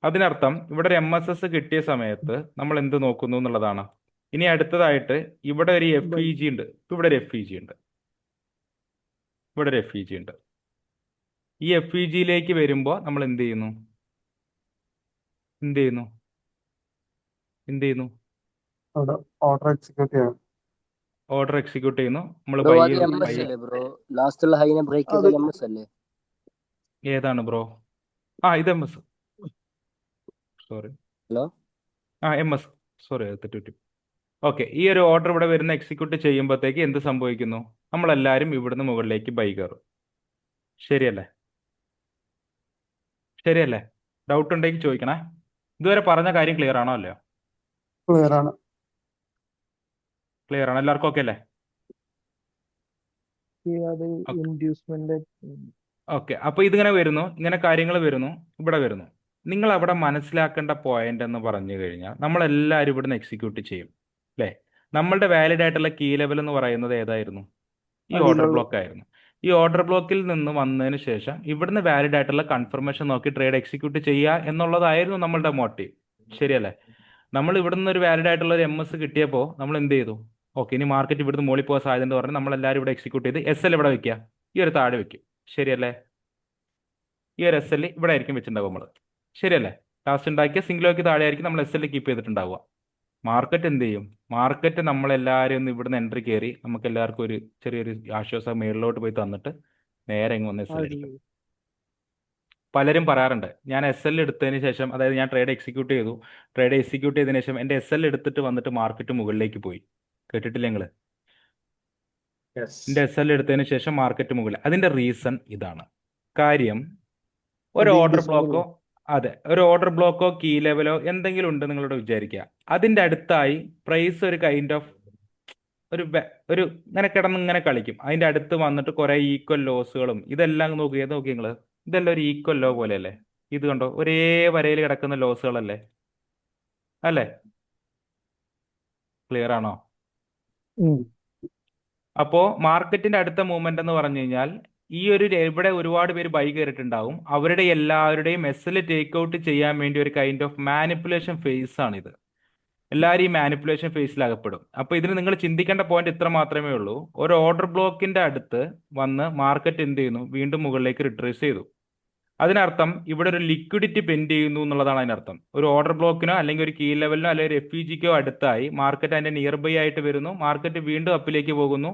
അതിനർത്ഥം ഇവിടെ ഒരു MSS കിട്ടിയ സമയത്ത് നമ്മൾ എന്ത് നോക്കുന്നു എന്നുള്ളതാണ്. ഇനി അടുത്തതായിട്ട് ഇവിടെ ഒരു FEG ഉണ്ട്, ഇവിടെ ഒരു FEG ഉണ്ട്, ഇവിടെ ഒരു FEG ഉണ്ട്. ഈ FEGയിലേക്ക് വരുമ്പോൾ നമ്മൾ എന്ത് ചെയ്യുന്നു? ഓർഡർ എക്സിക്യൂട്ട് ചെയ്യണം. ഓർഡർ എക്സിക്യൂട്ട് ചെയ്യുന്നു. നമ്മൾ ബ്രോ അത് MS അല്ലേ ബ്രോ? ലാസ്റ്റ് ഉള്ള ഹൈനെ ബ്രേക്ക് ചെയ്തത് MS അല്ലേ? ഏതാണ് ബ്രോ? ഇത് MS. Sorry, hello, MS. Sorry, തെറ്റുപറ്റി. ഓക്കെ, ഈ ഒരു ഓർഡർ ഇവിടെ വരുന്ന എക്സിക്യൂട്ട് ചെയ്യുമ്പോഴത്തേക്ക് എന്ത് സംഭവിക്കുന്നു? നമ്മളെല്ലാവരും ഇവിടുന്ന് മുകളിലേക്ക് ബൈ കയറും. ശരിയല്ലേ? ഡൗട്ട് ഉണ്ടെങ്കിൽ ചോദിക്കണേ. ഇതുവരെ പറഞ്ഞ കാര്യം ക്ലിയർ ആണോ അല്ലയോ? ക്ലിയർ ആണ്. ക്ലിയർ ആണ്, എല്ലാവർക്കും ഓക്കെ അല്ലേ? അത് ഇൻഡ്യൂസ്മെന്റ് ഓക്കെ, അപ്പോൾ ഇതിങ്ങനെ വരുന്നു, ഇങ്ങനെ കാര്യങ്ങൾ വരുന്നു, ഇവിടെ വരുന്നു. നിങ്ങൾ അവിടെ മനസ്സിലാക്കേണ്ട പോയിന്റ് എന്ന് പറഞ്ഞു കഴിഞ്ഞാൽ നമ്മളെല്ലാവരും ഇവിടുന്ന് എക്സിക്യൂട്ട് ചെയ്യും അല്ലേ? നമ്മളുടെ വാലിഡ് ആയിട്ടുള്ള കീ ലെവൽ എന്ന് പറയുന്നത് ഏതായിരുന്നു? ഈ ഓർഡർ അടിയിലുള്ള ബ്ലോക്ക് ആയിരുന്നു. ഈ ഓർഡർ ബ്ലോക്കിൽ നിന്ന് വന്നതിന് ശേഷം ഇവിടുന്ന് വാലിഡ് ആയിട്ടുള്ള കൺഫർമേഷൻ നോക്കി ട്രേഡ് എക്സിക്യൂട്ട് ചെയ്യുക എന്നുള്ളതായിരുന്നു നമ്മളുടെ മോട്ടീവ്. ശരിയല്ലേ? നമ്മൾ ഇവിടുന്ന് ഒരു വാലിഡ് ആയിട്ടുള്ള ഒരു MS കിട്ടിയപ്പോൾ നമ്മൾ എന്ത് ചെയ്തു? ഓക്കെ, ഇനി മാർക്കറ്റ് ഇവിടുന്ന് മോളിൽ പോകാൻ സാധ്യത എന്ന് പറഞ്ഞാൽ നമ്മളെല്ലാവരും ഇവിടെ എക്സിക്യൂട്ട് ചെയ്ത് SL ഇവിടെ വെക്കുക, ഈ ഒരു താഴെ വെക്കും. ശരിയല്ലേ? ഈ ഒരു SL ഇവിടെ ആയിരിക്കും വെച്ചിട്ടുണ്ടാവുക നമ്മൾ. ശരിയല്ലേ? ലാസ്റ്റ് ഉണ്ടാക്കിയ സിംഗിളോക്ക് താഴെ ആയിരിക്കും നമ്മൾ SL കീപ്പ് ചെയ്തിട്ടുണ്ടാവുക. മാർക്കറ്റ് എന്ത് ചെയ്യും? മാർക്കറ്റ് നമ്മളെല്ലാവരും ഒന്ന് ഇവിടുന്ന് എൻട്രി കയറി നമുക്ക് എല്ലാവർക്കും ഒരു ചെറിയൊരു ആശ്വാസം മേളിലോട്ട് പോയി തന്നിട്ട് നേരെ ഇങ്ങ് വന്ന് SL അടിക്കും. പലരും പറയാറുണ്ട്, ഞാൻ SL എടുത്തതിന് ശേഷം, അതായത് ഞാൻ ട്രേഡ് എക്സിക്യൂട്ട് ചെയ്തു, ട്രേഡ് എക്സിക്യൂട്ട് ചെയ്തതിന് ശേഷം എൻ്റെ SL എടുത്തിട്ട് വന്നിട്ട് മാർക്കറ്റ് മുകളിലേക്ക് പോയി. കേട്ടിട്ടില്ല നിങ്ങൾ? എൻ്റെ SL എടുത്തതിന് ശേഷം മാർക്കറ്റ് മുകളിൽ. അതിൻ്റെ റീസൺ ഇതാണ്. കാര്യം ഒരു ഓർഡർ ബ്ലോക്കോ, അതെ, ഒരു ഓർഡർ ബ്ലോക്കോ കീ ലെവലോ എന്തെങ്കിലും ഉണ്ട് നിങ്ങളോട് വിചാരിക്കുക. അതിൻ്റെ അടുത്തായി പ്രൈസ് ഒരു കൈൻഡ് ഓഫ് ഒരു ഇങ്ങനെ കിടന്ന് ഇങ്ങനെ കളിക്കും. അതിൻ്റെ അടുത്ത് വന്നിട്ട് കുറേ ഈക്വൽ ലോസുകളും ഇതെല്ലാം നോക്കുക. നോക്കി നിങ്ങൾ, ഇതെല്ലാം ഒരു ഈക്വൽ ലോ പോലെയല്ലേ? ഇത് കണ്ടോ, ഒരേ വരയിൽ കിടക്കുന്ന ലോസുകളല്ലേ? അല്ലേ? ക്ലിയർ ആണോ? അപ്പോൾ മാർക്കറ്റിന്റെ അടുത്ത മൂവ്മെന്റ് എന്ന് പറഞ്ഞു കഴിഞ്ഞാൽ ഈ ഒരു ഇവിടെ ഒരുപാട് പേര് ബൈ കയറിയിട്ടുണ്ടാവും. അവരുടെ എല്ലാവരുടെയും SL ടേക്ക് ഔട്ട് ചെയ്യാൻ വേണ്ടി ഒരു കൈൻഡ് ഓഫ് മാനിപ്പുലേഷൻ ഫേസ് ആണിത്. എല്ലാവരും ഈ മാനിപ്പുലേഷൻ ഫേസിൽ അകപ്പെടും. അപ്പോൾ ഇതിന് നിങ്ങൾ ചിന്തിക്കേണ്ട പോയിന്റ് ഇത്ര മാത്രമേ ഉള്ളൂ. ഒരു ഓർഡർ ബ്ലോക്കിന്റെ അടുത്ത് വന്ന് മാർക്കറ്റ് എന്ത് ചെയ്യുന്നു? വീണ്ടും മുകളിലേക്ക് റിട്രേസ് ചെയ്തു. അതിനർത്ഥം ഇവിടെ ഒരു ലിക്വിഡിറ്റി പെൻഡ് ചെയ്യുന്നു എന്നുള്ളതാണ് അതിനർത്ഥം. ഒരു ഓർഡർ ബ്ലോക്കിനോ അല്ലെങ്കിൽ ഒരു കീ ലെവലിനോ അല്ലെങ്കിൽ ഒരു FEGക്കോ അടുത്തായി മാർക്കറ്റ് അതിന്റെ നിയർ ബൈ ആയിട്ട് വരുന്നു. മാർക്കറ്റ് വീണ്ടും അപ്പിലേക്ക് പോകുന്നു.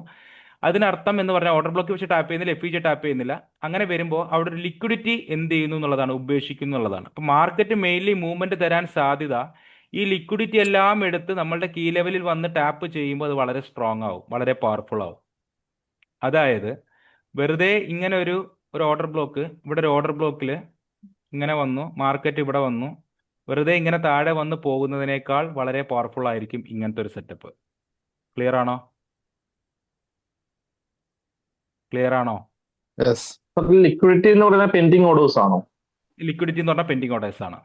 അതിനർത്ഥം എന്ന് പറഞ്ഞാൽ ഓർഡർ ബ്ലോക്ക് വെച്ച് ടാപ്പ് ചെയ്യുന്നില്ല, FEG ടാപ്പ് ചെയ്യുന്നില്ല. അങ്ങനെ വരുമ്പോൾ അവിടെ ഒരു ലിക്വിഡിറ്റി എന്ത് ചെയ്യുന്നു എന്നുള്ളതാണ്, ഉപേക്ഷിക്കുന്നു എന്നുള്ളതാണ്. അപ്പോൾ മാർക്കറ്റ് മെയിൻലി മൂവ്മെന്റ് തരാൻ സാധ്യത ഈ ലിക്വിഡിറ്റി എല്ലാം എടുത്ത് നമ്മളുടെ കീ ലെവലിൽ വന്ന് ടാപ്പ് ചെയ്യുമ്പോൾ അത് വളരെ സ്ട്രോങ് ആവും, വളരെ പവർഫുൾ ആവും. അതായത് വെറുതെ ഇങ്ങനെ ഒരു ഓർഡർ ബ്ലോക്ക്, ഇവിടെ ഒരു ഓർഡർ ബ്ലോക്കിൽ ഇങ്ങനെ വന്നു, മാർക്കറ്റ് ഇവിടെ വന്നു, വെറുതെ ഇങ്ങനെ താഴെ വന്ന് പോകുന്നതിനേക്കാൾ വളരെ പവർഫുൾ ആയിരിക്കും ഇങ്ങനത്തെ ഒരു സെറ്റപ്പ്. ക്ലിയർ ആണോ? ക്ലിയർ ആണോ? യെസ്. ലിക്വിഡിറ്റി എന്ന് പറയുന്ന പെൻഡിങ് ഓർഡേഴ്സ് ആണോ? ലിക്വിഡിറ്റി എന്ന് പറഞ്ഞാൽ പെൻഡിങ് ഓർഡേഴ്സ് ആണ്.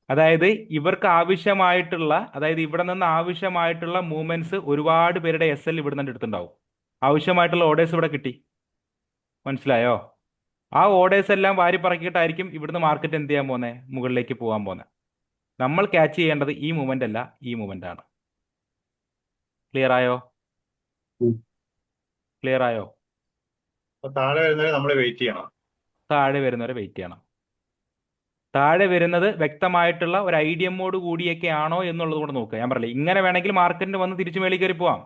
അതായത് ഇവർക്ക് ആവശ്യമായിട്ടുള്ള, അതായത് ഇവിടെ നിന്ന് ആവശ്യമായിട്ടുള്ള മൂവ്മെന്റ്സ് ഒരുപാട് പേരുടെ SL ഇവിടെ നിന്ന് എടുത്തിട്ടുണ്ടാവും. ആവശ്യമായിട്ടുള്ള ഓർഡേഴ്സ് ഇവിടെ കിട്ടി. മനസ്സിലായോ? ആ ഓർഡേഴ്സ് എല്ലാം വാരി പറക്കിയിട്ടായിരിക്കും ഇവിടുന്ന് മാർക്കറ്റ് എന്ത് ചെയ്യാൻ പോകുന്നത്? മുകളിലേക്ക് പോകാൻ പോകുന്നത്. നമ്മൾ ക്യാച്ച് ചെയ്യേണ്ടത് ഈ മൂവ്മെന്റ് അല്ല, ഈ മൂവ്മെന്റ് ആണ്. ക്ലിയർ ആയോ? ക്ലിയർ ആയോ? താഴെ വരുന്നവരെ നമ്മൾ വെയിറ്റ് ചെയ്യണം. താഴെ വരുന്നവരെ വെയിറ്റ് ചെയ്യണം. താഴെ വരുന്നത് വ്യക്തമായിട്ടുള്ള ഒരു IDMോട് കൂടിയൊക്കെ ആണോ എന്നുള്ളത് കൂടെ നോക്കുക. ഞാൻ പറയില്ല, ഇങ്ങനെ വേണമെങ്കിൽ മാർക്കറ്റിന് വന്ന് തിരിച്ചു മേളിൽ കയറി പോവാം.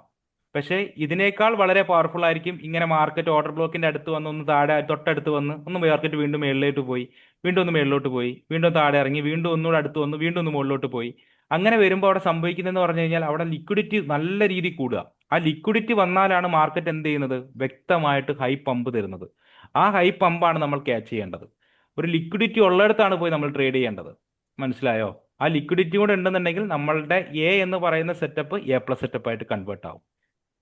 പക്ഷേ ഇതിനേക്കാൾ വളരെ പവർഫുൾ ആയിരിക്കും ഇങ്ങനെ മാർക്കറ്റ് ഓർഡർ ബ്ലോക്കിന്റെ അടുത്ത് വന്ന് ഒന്ന് താഴെ തൊട്ടടുത്ത് വന്ന് ഒന്ന് മാർക്കറ്റ് വീണ്ടും മേളിലോട്ട് പോയി, വീണ്ടും ഒന്ന് മേളിലോട്ട് പോയി, വീണ്ടും താഴെ ഇറങ്ങി, വീണ്ടും ഒന്നുകൂടെ അടുത്ത് വന്നു, വീണ്ടും ഒന്ന് മുകളിലോട്ട് പോയി. അങ്ങനെ വരുമ്പോൾ അവിടെ സംഭവിക്കുന്നതെന്ന് പറഞ്ഞു കഴിഞ്ഞാൽ അവിടെ ലിക്വിഡിറ്റി നല്ല രീതിയിൽ കൂടുക. ആ ലിക്വിഡിറ്റി വന്നാലാണ് മാർക്കറ്റ് എന്ത് ചെയ്യുന്നത്? വ്യക്തമായിട്ട് ഹൈ പമ്പ് തരുന്നത്. ആ ഹൈ പമ്പാണ് നമ്മൾ ക്യാച്ച് ചെയ്യേണ്ടത്. ഒരു ലിക്വിഡിറ്റി ഉള്ളിടത്താണ് പോയി നമ്മൾ ട്രേഡ് ചെയ്യേണ്ടത്. മനസ്സിലായോ? ആ ലിക്വിഡിറ്റി കൂടെ ഉണ്ടെന്നുണ്ടെങ്കിൽ നമ്മളുടെ A എന്ന് പറയുന്ന സെറ്റപ്പ് A+ സെറ്റപ്പ് ആയിട്ട് കൺവേർട്ട് ആവും.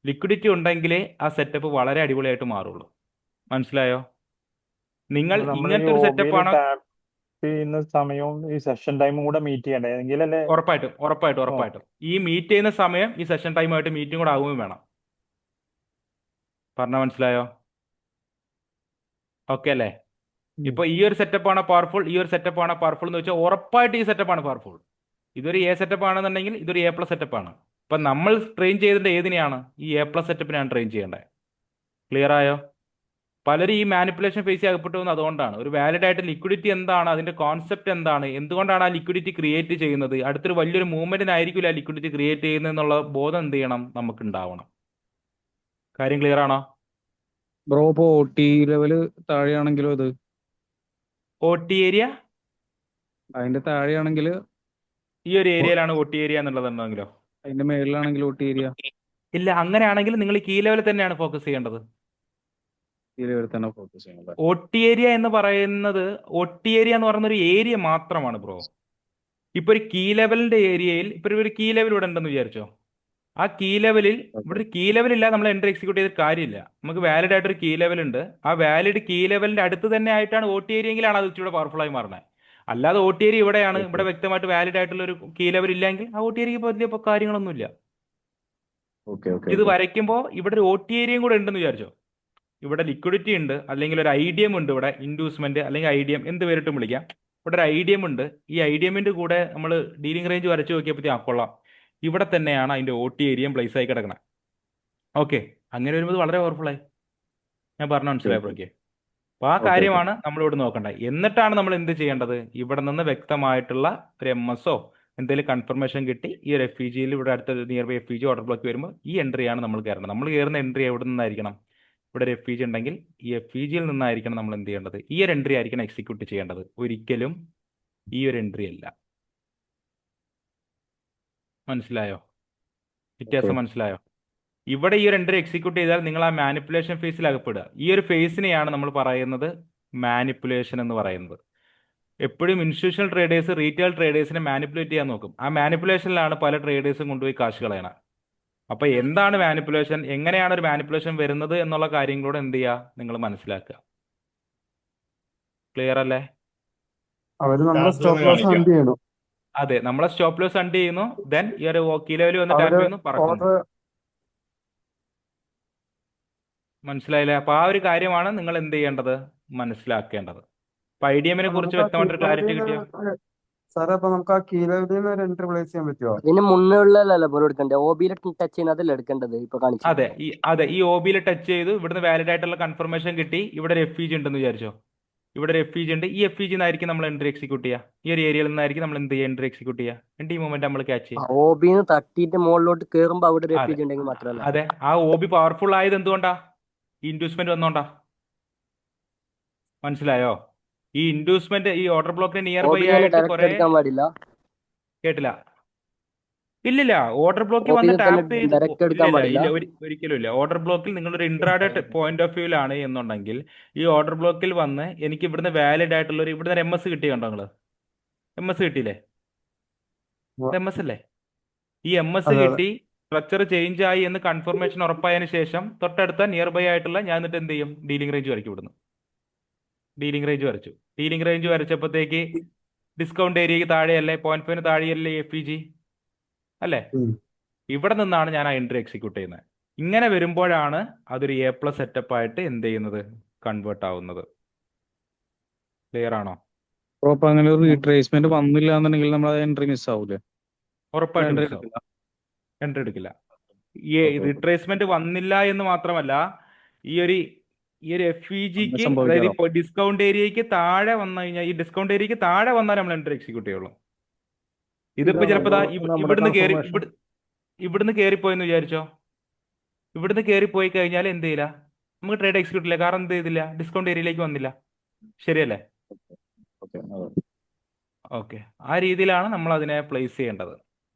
ലിക്വിഡിറ്റി ഉണ്ടെങ്കിലേ ആ സെറ്റപ്പ് വളരെ അടിപൊളിയായിട്ട് മാറുള്ളൂ. മനസ്സിലായോ? നിങ്ങൾ ഇങ്ങനത്തെ ഒരു സെറ്റപ്പ് ആണ് ചെയ്യുന്ന സമയവും ഈ സെഷൻ ടൈമും കൂടെ മീറ്റ് ചെയ്യണ്ടേ? എങ്കിലല്ലേ? ഉറപ്പായിട്ടും ഉറപ്പായിട്ടും ഉറപ്പായിട്ടും ഈ മീറ്റ് ചെയ്യുന്ന സമയം ഈ സെഷൻ ടൈമായിട്ട് മീറ്റിംഗ് കൂടെ ആകുകയും വേണം. പറഞ്ഞ മനസ്സിലായോ? ഓക്കെ അല്ലേ? ഇപ്പൊ ഈ ഒരു സെറ്റപ്പ് ആണ് പവർഫുൾ, ഈ ഒരു സെറ്റപ്പ് ആണ് പവർഫുൾ എന്ന് വെച്ചാൽ ഉറപ്പായിട്ട് ഈ സെറ്റപ്പ് ആണ് പവർഫുൾ. ഇതൊരു A സെറ്റപ്പ് ആണെന്നുണ്ടെങ്കിൽ ഇതൊരു A+ സെറ്റപ്പ് ആണ്. അപ്പൊ നമ്മൾ ട്രെയിൻ ചെയ്തിട്ട് ഏതിനെയാണ്? ഈ A+ സെറ്റപ്പിനെയാണ് ട്രെയിൻ ചെയ്യേണ്ടത്. ക്ലിയർ ആയോ? പലരും ഈ മാനിപ്പുലേഷൻ ഫേസ് അകപ്പെട്ടു പോകുന്നത് അതുകൊണ്ടാണ്. ഒരു വാലിഡ് ആയിട്ട് ലിക്വിഡിറ്റി എന്താണ്, അതിന്റെ കോൺസെപ്റ്റ് എന്താണ്, എന്തുകൊണ്ടാണ് ആ ലിക്വിഡിറ്റി ക്രിയേറ്റ് ചെയ്യുന്നത്, അടുത്തൊരു വലിയൊരു മൂവ്മെന്റിനായിരിക്കില്ല ആ ലിക്വിഡിറ്റി ക്രിയേറ്റ് ചെയ്യുന്നത് എന്നുള്ള ബോധം എന്ത് ചെയ്യണം? നമുക്ക് ഉണ്ടാവണം. കാര്യം ക്ലിയർ ആണോ? ബ്രോ ഇപ്പോ OT ലെവല് താഴെയാണെങ്കിലോ ഇത് OT ഏരിയ അതിന്റെ താഴെയാണെങ്കിൽ ഈ ഒരു ഏരിയയിലാണ് OT ഏരിയ എന്നുള്ളതുണ്ടെങ്കിലോ? അതിന്റെ മേളിലാണെങ്കിൽ OT ഏരിയ ഇല്ല, അങ്ങനെയാണെങ്കിൽ നിങ്ങൾ കീ ലെവലിൽ തന്നെയാണ് ഫോക്കസ് ചെയ്യേണ്ടത്. ഈ ലെവലിൽ തന്നെ ഫോക്കസ് ചെയ്യണം അല്ലേ? ഒട്ടി ഏരിയ എന്ന് പറയുന്നത് ഒരു ഏരിയ മാത്രമാണ് ബ്രോ. ഇപ്പൊ ഒരു കീ ലെവലിന്റെ ഏരിയയിൽ ഇപ്പൊ ഒരു കീ ലെവൽ ഇവിടെ ഉണ്ടെന്ന് വിചാരിച്ചോ. ആ കീ ലെവലിൽ ഇവിടെ ഒരു കീ ലെവൽ ഇല്ല, നമ്മൾ എൻട്രി എക്സിക്യൂട്ട് ചെയ്തിട്ട് കാര്യമില്ല. നമുക്ക് വാലിഡ് ആയിട്ടൊരു കീ ലെവൽ ഉണ്ട്. ആ വാലിഡ് കീ ലെവലിന്റെ അടുത്ത് തന്നെ ആയിട്ടാണ് ഒട്ടി ഏരിയെങ്കിലാണ് അത് ഇച്ചിരി പവർഫുൾ ആയി മാറുന്നത്. അല്ലാതെ ഒട്ടി ഏരിയ ഇവിടെയാണ്, ഇവിടെ വ്യക്തമായിട്ട് വാലിഡ് ആയിട്ടുള്ള ഒരു കീ ലെവൽ ഇല്ലെങ്കിൽ ആ ഒട്ടി ഏരിയക്ക് വലിയ കാര്യങ്ങളൊന്നുമില്ല. ഓക്കെ ഓക്കെ ഇത് വരയ്ക്കുമ്പോൾ ഇവിടെ ഒരു ഒട്ടി ഏരിയയും കൂടെ ഉണ്ടെന്ന് വിചാരിച്ചോ. ഇവിടെ ലിക്വിഡിറ്റി ഉണ്ട്, അല്ലെങ്കിൽ ഒരു ഐഡിയം ഉണ്ട്, ഇവിടെ ഇൻഡ്യൂസ്മെന്റ് അല്ലെങ്കിൽ ഐഡിയം എന്ത് പേരിട്ടും വിളിക്കാം. ഇവിടെ ഒരു ഐഡിയം ഉണ്ട്. ഈ ഐഡിയമിന്റെ കൂടെ നമ്മൾ ഡീലിംഗ് റേഞ്ച് വരച്ച് നോക്കിയപ്പോഴത്തേ കൊള്ളാം, ഇവിടെ തന്നെയാണ് അതിന്റെ ഒട്ടി ഏരിയയും പ്ലേസ് ആയി കിടക്കണം. ഓക്കെ, അങ്ങനെ വരുമ്പോൾ വളരെ പവർഫുൾ ആയി. ഞാൻ പറഞ്ഞു മനസ്സിലായപ്പോൾ ഓക്കെ. അപ്പോൾ ആ കാര്യമാണ് നമ്മളിവിടെ നോക്കേണ്ടത്. എന്നിട്ടാണ് നമ്മൾ എന്ത് ചെയ്യേണ്ടത്, ഇവിടെ നിന്ന് വ്യക്തമായിട്ടുള്ള ഒരു MS എന്തെങ്കിലും കൺഫർമേഷൻ കിട്ടി ഈ ഒരു FEGയിൽ ഇവിടെ അടുത്ത nearby FEG order block വരുമ്പോൾ ഈ എൻട്രിയാണ് നമ്മൾ കയറേണ്ടത്. നമ്മൾ കയറുന്ന എൻട്രി എവിടെ നിന്നായിരിക്കണം, ഇവിടെ ഒരു FEG ഉണ്ടെങ്കിൽ ഈ FEGയിൽ നിന്നായിരിക്കണം നമ്മൾ എന്ത് ചെയ്യേണ്ടത്, ഈ ഒരു എൻട്രി ആയിരിക്കണം എക്സിക്യൂട്ട് ചെയ്യേണ്ടത്, ഒരിക്കലും ഈ ഒരു എൻട്രി അല്ല. മനസ്സിലായോ? വ്യത്യാസം മനസ്സിലായോ? ഇവിടെ ഈ ഒരു എൻട്രി എക്സിക്യൂട്ട് ചെയ്താൽ നിങ്ങൾ ആ മാനിപ്പുലേഷൻ ഫേസിൽ അകപ്പെടുക. ഈ ഒരു ഫേസിനെയാണ് നമ്മൾ പറയുന്നത് മാനിപ്പുലേഷൻ എന്ന് പറയുന്നത്. എപ്പോഴും ഇൻസ്റ്റിറ്റ്യൂഷണൽ ട്രേഡേഴ്സ് റീറ്റെയിൽ ട്രേഡേഴ്സിനെ മാനിപ്പുലേറ്റ് ചെയ്യാൻ നോക്കും. ആ മാനിപ്പുലേഷനിലാണ് പല ട്രേഡേഴ്സും കൊണ്ടുപോയി കാശ് കളയണം. അപ്പൊ എന്താണ് മാനിപ്പുലേഷൻ, എങ്ങനെയാണ് ഒരു മാനിപ്പുലേഷൻ വരുന്നത് എന്നുള്ള കാര്യങ്ങളോട് എന്ത് ചെയ്യുക, നിങ്ങൾ മനസ്സിലാക്കുക. ക്ലിയർ അല്ലേ? അവര് നമ്മളെ സ്റ്റോപ്പ് ലോസ് ഹണ്ട് ചെയ്യണം. അതെ, നമ്മളെ സ്റ്റോപ്പ് ലോസ് ഹണ്ട് ചെയ്യുന്നു. ദെൻ ഈ ഒരു കീ ലെവൽ വന്ന് ടാപ്പ് അവര് ചെയ്യുന്നു, പറക്കുന്നു. ഓർഡർ മനസ്സിലായില്ലേ? അപ്പൊ ആ ഒരു കാര്യമാണ് നിങ്ങൾ എന്ത് ചെയ്യേണ്ടത്, മനസ്സിലാക്കേണ്ടത്. അപ്പൊ IDM-നെ കുറിച്ച് നമുക്ക് ആ കീ വ്യക്തമായിട്ടൊരു ക്ലാരിറ്റി ലെവലിൽ കിട്ടിയോ? സാറേ, അപ്പൊ നമുക്ക് ആ കീ ലെവലിൽ നിന്ന് ഒരു എൻട്രി പ്ലേസ് ചെയ്യാൻ പറ്റുമോ? അതിന് മുന്നേ ഉള്ളതല്ല ബ്രോ എടുക്കണ്ടേ, OB-യിൽ ടച്ച് ചെയ്യുന്നതല്ല എടുക്കേണ്ടത് ഇപ്പൊ അതെ, കാണിച്ചത്. ഈ OB-യിൽ ടച്ച് ചെയ്തു, ഇവിടുന്ന് വാലിഡ് ആയിട്ടുള്ള കൺഫർമേഷൻ കിട്ടി, ഇവിടെ ഒരു FEG ഉണ്ടെന്ന് വിചാരിച്ചോ. ഇവിടെ ഒരു FEG ഉണ്ട്. ഈ FEG നിന്നായിരിക്കും നമ്മൾ എൻട്രി എക്സിക്യൂട്ട് ചെയ്യുക. ഈ ഒരു ഏരിയയിൽ നിന്നായിരിക്കും നമ്മൾ എന്ത് ചെയ്യുക, എൻട്രി എക്സിക്യൂട്ട് ചെയ്യുക. എന്നിട്ട് ഈ മൂവ്മെന്റ് നമ്മൾ ക്യാച്ച് ചെയ്യും. OB-ന്ന് തട്ടിയിട്ട് മുകളിലോട്ട് കേറുമ്പോ അവിടെ ഒരു അതെ FEG ഉണ്ടെങ്കിൽ മാത്രമല്ല. അതെ, ആ OB പവർഫുൾ ആയത് എന്തുകൊണ്ടാ, ഈ ഇൻഡ്യൂസ്മെന്റ് വന്നോണ്ടാ. മനസ്സിലായോ? ഈ ഇൻഡ്യൂസ്മെന്റ് ഈ ഓർഡർ ബ്ലോക്കിന് നിയർ ബൈ OB-ന്ന് ആയിട്ട് ഡയറക്റ്റ് കുറെ, എടുക്കാൻ പാടില്ല. കേട്ടില്ല? ഇല്ലില്ല, ഓർഡർ ബ്ലോക്കിൽ വന്ന് OB-ന്ന് തന്നെ ടാപ്പ് ചെയ്ത് ഡയറക്റ്റ് എടുക്കാൻ പാടില്ല. ഒരിക്കലും ഇല്ല. ഓർഡർ ബ്ലോക്കിൽ നിങ്ങളൊരു ഇൻട്രാഡേ പോയിന്റ് ഓഫ് വ്യൂലാണ് എന്നുണ്ടെങ്കിൽ ഈ ഓർഡർ ബ്ലോക്കിൽ വന്ന് എനിക്ക് ഇവിടുന്ന് വാലിഡ് ആയിട്ടുള്ള ഒരു ഇവിടുന്ന് MS കിട്ടി, കണ്ടോ നിങ്ങള്? MS കിട്ടിയില്ലേ? MS അല്ലേ? ഈ MS അതെ അതെ. കിട്ടി, സ്ട്രക്ചർ ചേഞ്ച് ആയി എന്ന് കൺഫർമേഷൻ ഉറപ്പായതിനു ശേഷം തൊട്ടടുത്ത നിയർ ബൈ ആയിട്ടുള്ള ഞാൻ എന്നിട്ട് എന്ത് ചെയ്യും, ഡീലിംഗ് റേഞ്ച് വരയ്ക്കും. ഇവിടുന്ന് ഡീലിംഗ് റേഞ്ച് വരച്ചു. ഡീലിംഗ് റേഞ്ച് വരച്ചപ്പോഴത്തേക്ക് ഡിസ്കൗണ്ട് ഏരിയക്ക് താഴെയല്ലേ, 0.5 താഴെയല്ലേ FEG അല്ലേ? ഇവിടെ നിന്നാണ് ഞാൻ ആ എൻട്രി എക്സിക്യൂട്ട് ചെയ്യുന്നത്. ഇങ്ങനെ വരുമ്പോഴാണ് അതൊരു A+ സെറ്റപ്പ് ആയിട്ട് എന്ത് ചെയ്യുന്നത്, കൺവേർട്ട് ആവുന്നത്. ക്ലിയർ ആണോ? അപ്പൊ അങ്ങനെ ഒരു റീട്രേസ്മെന്റ് വന്നില്ല എന്നുണ്ടെങ്കിൽ നമ്മൾ എൻട്രി മിസ് ആവൂലേ? ഉറപ്പായിട്ടും എൻട്രി മിസ് ആവും, എടുക്കില്ല. എൻട്രി എടുക്കില്ല. ഈ ഓക്കെ ഓക്കെ. റിട്രേസ്മെന്റ് വന്നില്ല എന്ന് മാത്രമല്ല, ഈ ഒരു FEGക്ക്, അങ്ങനെ അതായത് സംഭവിക്കാറോ? ഇപ്പോൾ ഡിസ്കൗണ്ട് ഏരിയക്ക് താഴെ വന്നു കഴിഞ്ഞാൽ, ഈ ഡിസ്കൗണ്ട് ഏരിയക്ക് താഴെ വന്നാൽ നമ്മൾ എൻട്രി എക്സിക്യൂട്ട് ചെയ്യുള്ളൂ. ഇതിപ്പോ ചിലപ്പോ നമ്മുടെ ഇവിടുന്ന് കയറി കൺഫർമേഷൻ ഇവിടുന്ന് കയറിപ്പോയെന്ന് വിചാരിച്ചോ. ഇവിടുന്ന് കയറിപ്പോയി കഴിഞ്ഞാൽ എന്ത് ചെയ്യില്ല, നമുക്ക് ട്രേഡ് എക്സിക്യൂട്ട് ഇല്ല. കാരണം എന്ത് ചെയ്തില്ല, ഡിസ്കൗണ്ട് ഏരിയയിലേക്ക് വന്നില്ല. ശരിയല്ലേ? ഓക്കെ അതെ. ഓക്കെ, ആ രീതിയിലാണ് നമ്മൾ അതിനെ പ്ലേസ് ചെയ്യേണ്ടത്.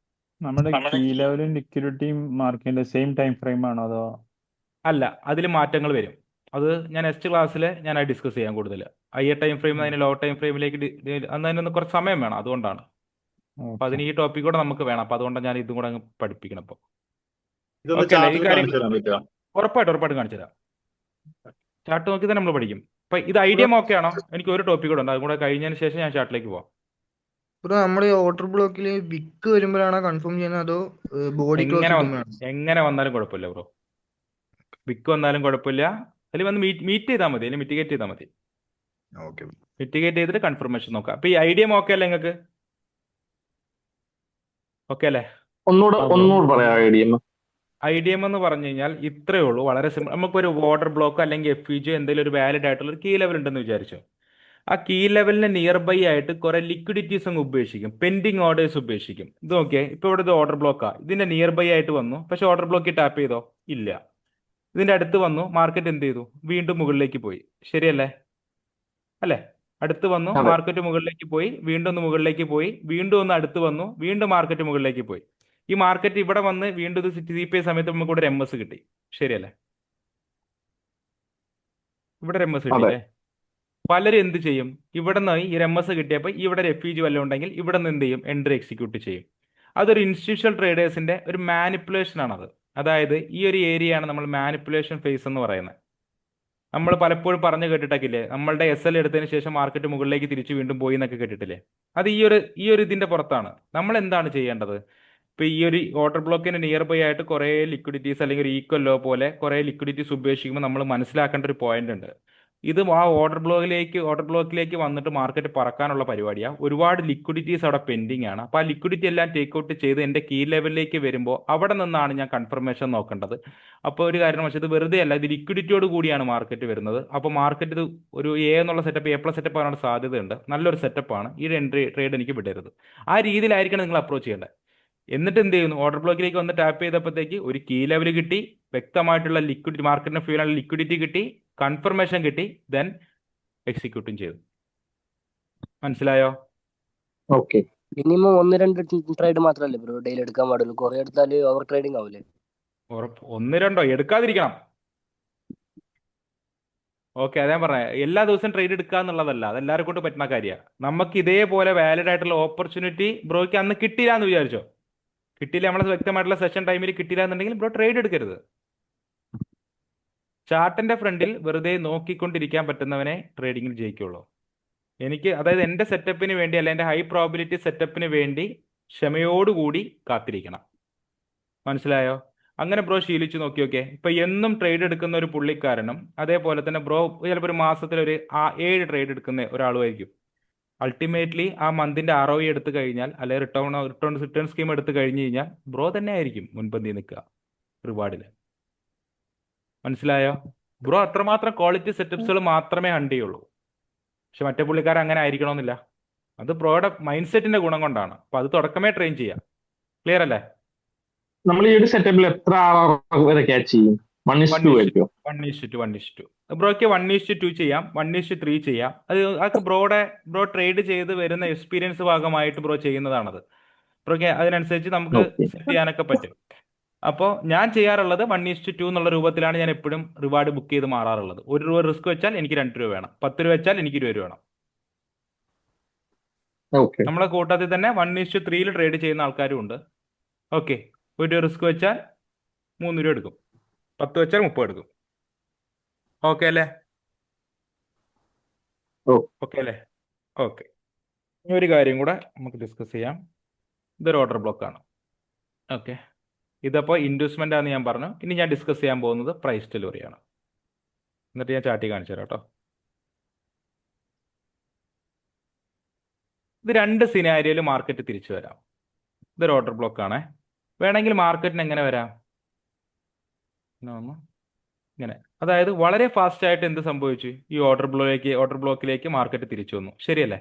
നമ്മുടെ കീ ലെവലും ലിക്വിഡിറ്റിയും മാർക്കിന്റെ സെയിം ടൈം ഫ്രെയിം ആണോ അതോ? അല്ല, അതിൽ മാറ്റങ്ങൾ വരും. അത് ഞാൻ നെക്സ്റ്റ് ക്ലാസ്സിൽ ഞാൻ ഡിസ്കസ് ചെയ്യാൻ കൂടുതൽ. ഹയർ ടൈം ഫ്രെയിം അതിന് ലോ ടൈം ഫ്രെയിമിലേക്ക് അതിനൊന്ന് കുറച്ച് സമയം വേണം, അതുകൊണ്ടാണ്. അപ്പൊ ഓക്കെ. അതിന് ഈ ടോപ്പിക് കൂടെ നമുക്ക് വേണം. അപ്പൊ അതുകൊണ്ടാണ് ഞാൻ ഇതും കൂടെ അങ്ങ് പഠിപ്പിക്കണം. അപ്പോൾ ഇതൊന്ന് ഓക്കെ അല്ലേ? ഈ ചാർട്ടിൽ കാര്യം കാണിച്ചു തരാൻ പറ്റുമോ? ഉറപ്പായിട്ടും കാണിച്ചു തരാം. ചാർട്ട് നോക്കി തന്നെ നമ്മൾ പഠിക്കും. അപ്പൊ ഇത് ഐഡിയം ഓക്കെ ആണോ? എനിക്ക് ഒരു ടോപ്പിക് കൂടെ ഉണ്ട്, അതും കൂടെ കഴിഞ്ഞതിന് ശേഷം ഞാൻ ചാർട്ടിലേക്ക് പോവാം. ബ്രോ, നമ്മൾ ഈ ഓർഡർ ബ്ലോക്കിൽ വിക്ക് വരുമ്പോഴാണോ കൺഫേം ചെയ്യുന്നത്, അതോ ബോഡി ക്ലോസ് എങ്ങനെ കിട്ടുമ്പോഴാണോ? എങ്ങനെ വന്നാലും കുഴപ്പമില്ല ബ്രോ. വിക്ക് വന്നാലും കുഴപ്പമില്ല. അതിൽ വന്ന് മീറ്റ് ചെയ്താൽ മതി, അതിൽ മിറ്റിഗേറ്റ് ചെയ്താൽ മതി. ഓക്കെ. മിറ്റിഗേറ്റ് ചെയ്തിട്ട് കൺഫർമേഷൻ നോക്കാം. അപ്പൊ ഈ ഐഡിയം ഓക്കെ അല്ലേ നിങ്ങൾക്ക്? ഓക്കെ അല്ലേ? ഒന്നുകൂടെ പറയാം IDM. IDM എന്ന് പറഞ്ഞു കഴിഞ്ഞാൽ ഇത്രയേ ഉള്ളൂ, വളരെ സിമ്പിൾ. നമുക്കൊരു ഓർഡർ ബ്ലോക്ക് അല്ലെങ്കിൽ FEG എന്തെങ്കിലും ഒരു വാലിഡ് ആയിട്ടുള്ള ഒരു കീ ലെവൽ ഉണ്ടെന്ന് വിചാരിച്ചു. ആ കീ ലെവലിന് നിയർ ബൈ ആയിട്ട് കുറെ ലിക്വിഡിറ്റീസ് അങ്ങ് ഉപേക്ഷിക്കും, പെൻഡിങ് ഓർഡേഴ്സ് ഉപേക്ഷിക്കും. ഇത് നോക്കിയേ, ഇപ്പൊ ഇവിടെ ഇത് ഓർഡർ ബ്ലോക്കാ, ഇതിന്റെ നിയർ ബൈ ആയിട്ട് വന്നു, പക്ഷെ ഓർഡർ ബ്ലോക്കിൽ ടാപ്പ് ചെയ്തോ? ഇല്ല. ഇതിന്റെ അടുത്ത് വന്നു, മാർക്കറ്റ് എന്ത് ചെയ്തു, വീണ്ടും മുകളിലേക്ക് പോയി. ശരിയല്ലേ? അല്ലേ? അടുത്ത് വന്നു, അതെ. മാർക്കറ്റ് മുകളിലേക്ക് പോയി, വീണ്ടും ഒന്ന് മുകളിലേക്ക് പോയി, വീണ്ടും ഒന്ന് അടുത്ത് വന്നു, വീണ്ടും മാർക്കറ്റ് മുകളിലേക്ക് പോയി. ഈ മാർക്കറ്റ് ഇവിടെ വന്ന് വീണ്ടും ഇത് CP സമയത്ത് നമുക്ക് ഇവിടെ ഒരു MS കിട്ടി. ശരിയല്ലേ? ഇവിടെ ഒരു എം എസ് അതെ. കിട്ടിയില്ലേ? പലരും എന്ത് ചെയ്യും? ഇവിടെ നിന്ന് ഈ എം എസ് കിട്ടിയപ്പോൾ ഇവിടെ റെഫ്യൂജ് വല്ലതും ഉണ്ടെങ്കിൽ ഇവിടെ നിന്ന് എന്ത് ചെയ്യും? എൻട്രി എക്സിക്യൂട്ട് ചെയ്യും. അതൊരു ഇൻസ്റ്റിറ്റ്യൂഷണൽ ട്രേഡേഴ്സിന്റെ ഒരു മാനിപ്പുലേഷൻ ആണത്. അതായത് ഈ ഒരു ഏരിയയാണ് നമ്മൾ മാനിപ്പുലേഷൻ ഫേസ് എന്ന് പറയുന്നത്. നമ്മൾ പലപ്പോഴും പറഞ്ഞു കേട്ടിട്ടൊക്കില്ലേ, നമ്മളുടെ എസ് എൽ എടുത്തതിന് ശേഷം മാർക്കറ്റ് മുകളിലേക്ക് തിരിച്ചു വീണ്ടും പോയി എന്നൊക്കെ കേട്ടിട്ടില്ലേ? അത് ഈ ഒരു ഇതിന്റെ പുറത്താണ്. നമ്മൾ എന്താണ് ചെയ്യേണ്ടത്? ഇപ്പൊ ഈ ഒരു ഓർഡർ ബ്ലോക്കിന് നിയർ ബൈ ആയിട്ട് കുറേ ലിക്വിഡിറ്റീസ് അല്ലെങ്കിൽ ഒരു ഈക്വൽ ലോ പോലെ കുറേ ലിക്വിഡിറ്റീസ് ഉപേക്ഷിക്കുമ്പോൾ നമ്മൾ മനസ്സിലാക്കേണ്ട ഒരു പോയിന്റ് ഉണ്ട്. ഇത് ആ ഓർഡർ ബ്ലോക്കിലേക്ക് വന്നിട്ട് മാർക്കറ്റ് പറക്കാനുള്ള പരിപാടിയാണ്. ഒരുപാട് ലിക്വിഡിറ്റീസ് അവിടെ പെൻഡിങ് ആണ്. അപ്പോൾ ആ ലിക്വിഡിറ്റി എല്ലാം ടേക്ക് ഔട്ട് ചെയ്ത് എൻ്റെ കീ ലെവലിലേക്ക് വരുമ്പോൾ അവിടെ നിന്നാണ് ഞാൻ കൺഫർമേഷൻ നോക്കേണ്ടത്. അപ്പോൾ ഒരു കാര്യം പക്ഷേ ഇത് വെറുതെ അല്ല, ഇത് ലിക്വിഡിറ്റിയോട് കൂടിയാണ് മാർക്കറ്റ് വരുന്നത്. അപ്പോൾ മാർക്കറ്റ് ഇത് ഒരു എന്നുള്ള സെറ്റപ്പ്, A+ സെറ്റപ്പ് ആവാനുള്ള സാധ്യതയുണ്ട്. നല്ലൊരു സെറ്റപ്പാണ്. ഈ എൻട്രി ട്രേഡ് എനിക്ക് വിടരുത്. ആ രീതിയിലായിരിക്കണം നിങ്ങൾ അപ്രോച്ച് ചെയ്യേണ്ടത്. എന്നിട്ട് എന്ത് ചെയ്യുന്നു? ഓർഡർ ബ്ലോക്കിലേക്ക് വന്ന് ടാപ്പ് ചെയ്തപ്പോഴത്തേക്ക് ഒരു കീ ലെവൽ കിട്ടി, വ്യക്തമായിട്ടുള്ള ലിക്വിഡിറ്റി, മാർക്കറ്റിന് ഫ്യൂലുള്ള ലിക്വിഡിറ്റി കിട്ടി, കൺഫർമേഷൻ കിട്ടി, ദെൻ എക്സിക്യൂട്ടും ചെയ്തു. മനസ്സിലായോ? ഓക്കെ. മിനിമം 1-2 ട്രേഡ് മാത്രമല്ലേ ബ്രോ ഡെയിലി എടുക്കാൻ പാടുള്ളൂ? കുറെ എടുത്താല് ഓവർ ട്രേഡിംഗ് ആവൂലേ? ഉറപ്പ് 1-2 എടുക്കാതിരിക്കണം. ഓക്കെ, അതേ പറഞ്ഞത്. എല്ലാ ദിവസവും ട്രേഡ് എടുക്കുക എന്നുള്ളതല്ല, അതെല്ലാവരും കൊണ്ട് പറ്റുന്ന കാര്യമാണ്. നമുക്ക് ഇതേപോലെ വാലിഡ് ആയിട്ടുള്ള ഓപ്പർച്യൂണിറ്റി ബ്രോയ്ക്ക് അന്ന് കിട്ടില്ല എന്ന് വിചാരിച്ചോ? കിട്ടിയില്ല, നമ്മളെ വ്യക്തമായിട്ടുള്ള സെഷൻ ടൈമിൽ കിട്ടില്ല എന്നുണ്ടെങ്കിൽ ബ്രോ ട്രേഡ് എടുക്കരുത്. ചാർട്ടിന്റെ ഫ്രണ്ടിൽ വെറുതെ നോക്കിക്കൊണ്ടിരിക്കാൻ പറ്റുന്നവനെ ട്രേഡിങ്ങിൽ ജയിക്കുള്ളൂ. അതായത് എൻ്റെ സെറ്റപ്പിന് വേണ്ടി അല്ല, എൻ്റെ ഹൈ പ്രോബിലിറ്റി സെറ്റപ്പിന് വേണ്ടി ക്ഷമയോടുകൂടി കാത്തിരിക്കണം. മനസ്സിലായോ? അങ്ങനെ ബ്രോ ശീലിച്ചു നോക്കി. ഓക്കെ, ഇപ്പൊ എന്നും ട്രേഡ് എടുക്കുന്ന ഒരു പുള്ളിക്കാരനും അതേപോലെ തന്നെ ബ്രോ ചിലപ്പോൾ ഒരു മാസത്തിൽ ഒരു 7 ട്രേഡ് എടുക്കുന്ന ഒരാളുമായിരിക്കും. അൾട്ടിമേറ്റ്ലി ആ മന്തിന്റെ ROE എടുത്തു കഴിഞ്ഞാൽ, അല്ലെങ്കിൽ റിട്ടേൺ സ്കീം എടുത്തു കഴിഞ്ഞു കഴിഞ്ഞാൽ ബ്രോ തന്നെ ആയിരിക്കും മുൻപന്തി നിൽക്കുക റിവാർഡിൽ. മനസ്സിലായോ? ബ്രോ അത്രമാത്രം ക്വാളിറ്റി സെറ്റപ്സുകൾ മാത്രമേ ഹണ്ട് ചെയ്യുള്ളൂ. പക്ഷെ മറ്റേ പുള്ളിക്കാരൻ അങ്ങനെ ആയിരിക്കണമെന്നില്ല. അത് ബ്രോയുടെ മൈൻഡ് സെറ്റിന്റെ ഗുണം കൊണ്ടാണ്. അപ്പൊ അത് തുടക്കമേ ട്രെയിൻ ചെയ്യാം. ക്ലിയർ അല്ലേ? നമ്മൾ ഈ ഒരു സെറ്റപ്പിൽ എത്ര ആളെ വരെ ക്യാച്ച് ചെയ്യും? 1:2 ആയിരിക്കും. 1:2 ബ്രോയ്ക്ക് 1:2 ചെയ്യാം, 1:3 ചെയ്യാം. അതൊക്കെ ബ്രോ ട്രേഡ് ചെയ്ത് വരുന്ന എക്സ്പീരിയൻസ് ഭാഗമായിട്ട് ബ്രോ ചെയ്യുന്നതാണത്. ബ്രോയ്ക്ക് അതിനനുസരിച്ച് നമുക്ക് സെറ്റ് ചെയ്യാനൊക്കെ പറ്റും. അപ്പോൾ ഞാൻ ചെയ്യാറുള്ളത് 1:2 എന്നുള്ള രൂപത്തിലാണ് ഞാൻ എപ്പോഴും റിവാർഡ് ബുക്ക് ചെയ്ത് മാറാറുള്ളത്. 1 രൂപ റിസ്ക് വെച്ചാൽ എനിക്ക് 2 രൂപ വേണം, 10 രൂപ വെച്ചാൽ എനിക്ക് 20 രൂപ വേണം. നമ്മളെ കൂട്ടത്തിൽ തന്നെ 1:3 ട്രേഡ് ചെയ്യുന്ന ആൾക്കാരും ഉണ്ട്. ഓക്കെ, 1 രൂപ റിസ്ക് വെച്ചാൽ 3 രൂപ എടുക്കും, 10 വെച്ചാൽ 30 എടുക്കും. ഓക്കെ അല്ലേ? ഓക്കെ അല്ലേ? ഓക്കെ, ഇനി ഒരു കാര്യം കൂടെ നമുക്ക് ഡിസ്കസ് ചെയ്യാം. ഇതൊരു ഓർഡർ ബ്ലോക്കാണ്. ഓക്കെ, ഇതപ്പോൾ ഇൻവെസ്റ്റ്മെന്റ് ആണെന്ന് ഞാൻ പറഞ്ഞു. ഇനി ഞാൻ ഡിസ്കസ് ചെയ്യാൻ പോകുന്നത് പ്രൈസ് ഡെലിവറിയാണ്. എന്നിട്ട് ഞാൻ ചാർട്ടി കാണിച്ചു തരാം കേട്ടോ. ഇത് 2 സിനാരിയോയിൽ മാർക്കറ്റ് തിരിച്ചു വരാം. ഇതൊരു ഓർഡർ ബ്ലോക്കാണ്. വേണമെങ്കിൽ മാർക്കറ്റിന് എങ്ങനെ വരാം? ഇങ്ങനെ. അതായത് വളരെ ഫാസ്റ്റ് ആയിട്ട് എന്ത് സംഭവിച്ചു? ഈ ഓർഡർ ബ്ലോക്കിലേക്ക് മാർക്കറ്റ് തിരിച്ചു വന്നു. ശരിയല്ലേ?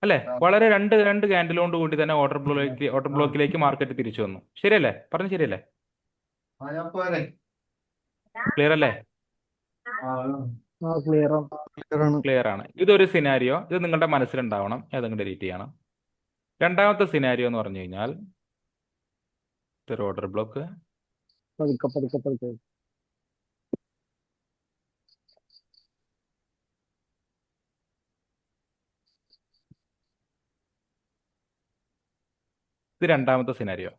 അല്ലേ? വളരെ രണ്ട് ക്യാൻഡിലോണ്ട് കൂടി തന്നെ ഓർഡർ ബ്ലോക്കിലേക്ക് മാർക്കറ്റ് തിരിച്ചു വന്നു. ശരിയല്ലേ? പറഞ്ഞു ശരിയല്ലേ? ക്ലിയർ അല്ലേ? ക്ലിയർ ആണ്. ഇതൊരു സിനാരിയോ. ഇത് നിങ്ങളുടെ മനസ്സിലുണ്ടാവണം. ഏതെങ്കിലും ഡിലീറ്റ് ചെയ്യണം. രണ്ടാമത്തെ സിനാരിയോ എന്ന് പറഞ്ഞു കഴിഞ്ഞാൽ ഇതൊരു ഓർഡർ ബ്ലോക്ക്. ഇത് രണ്ടാമത്തെ സിനാരിയോ.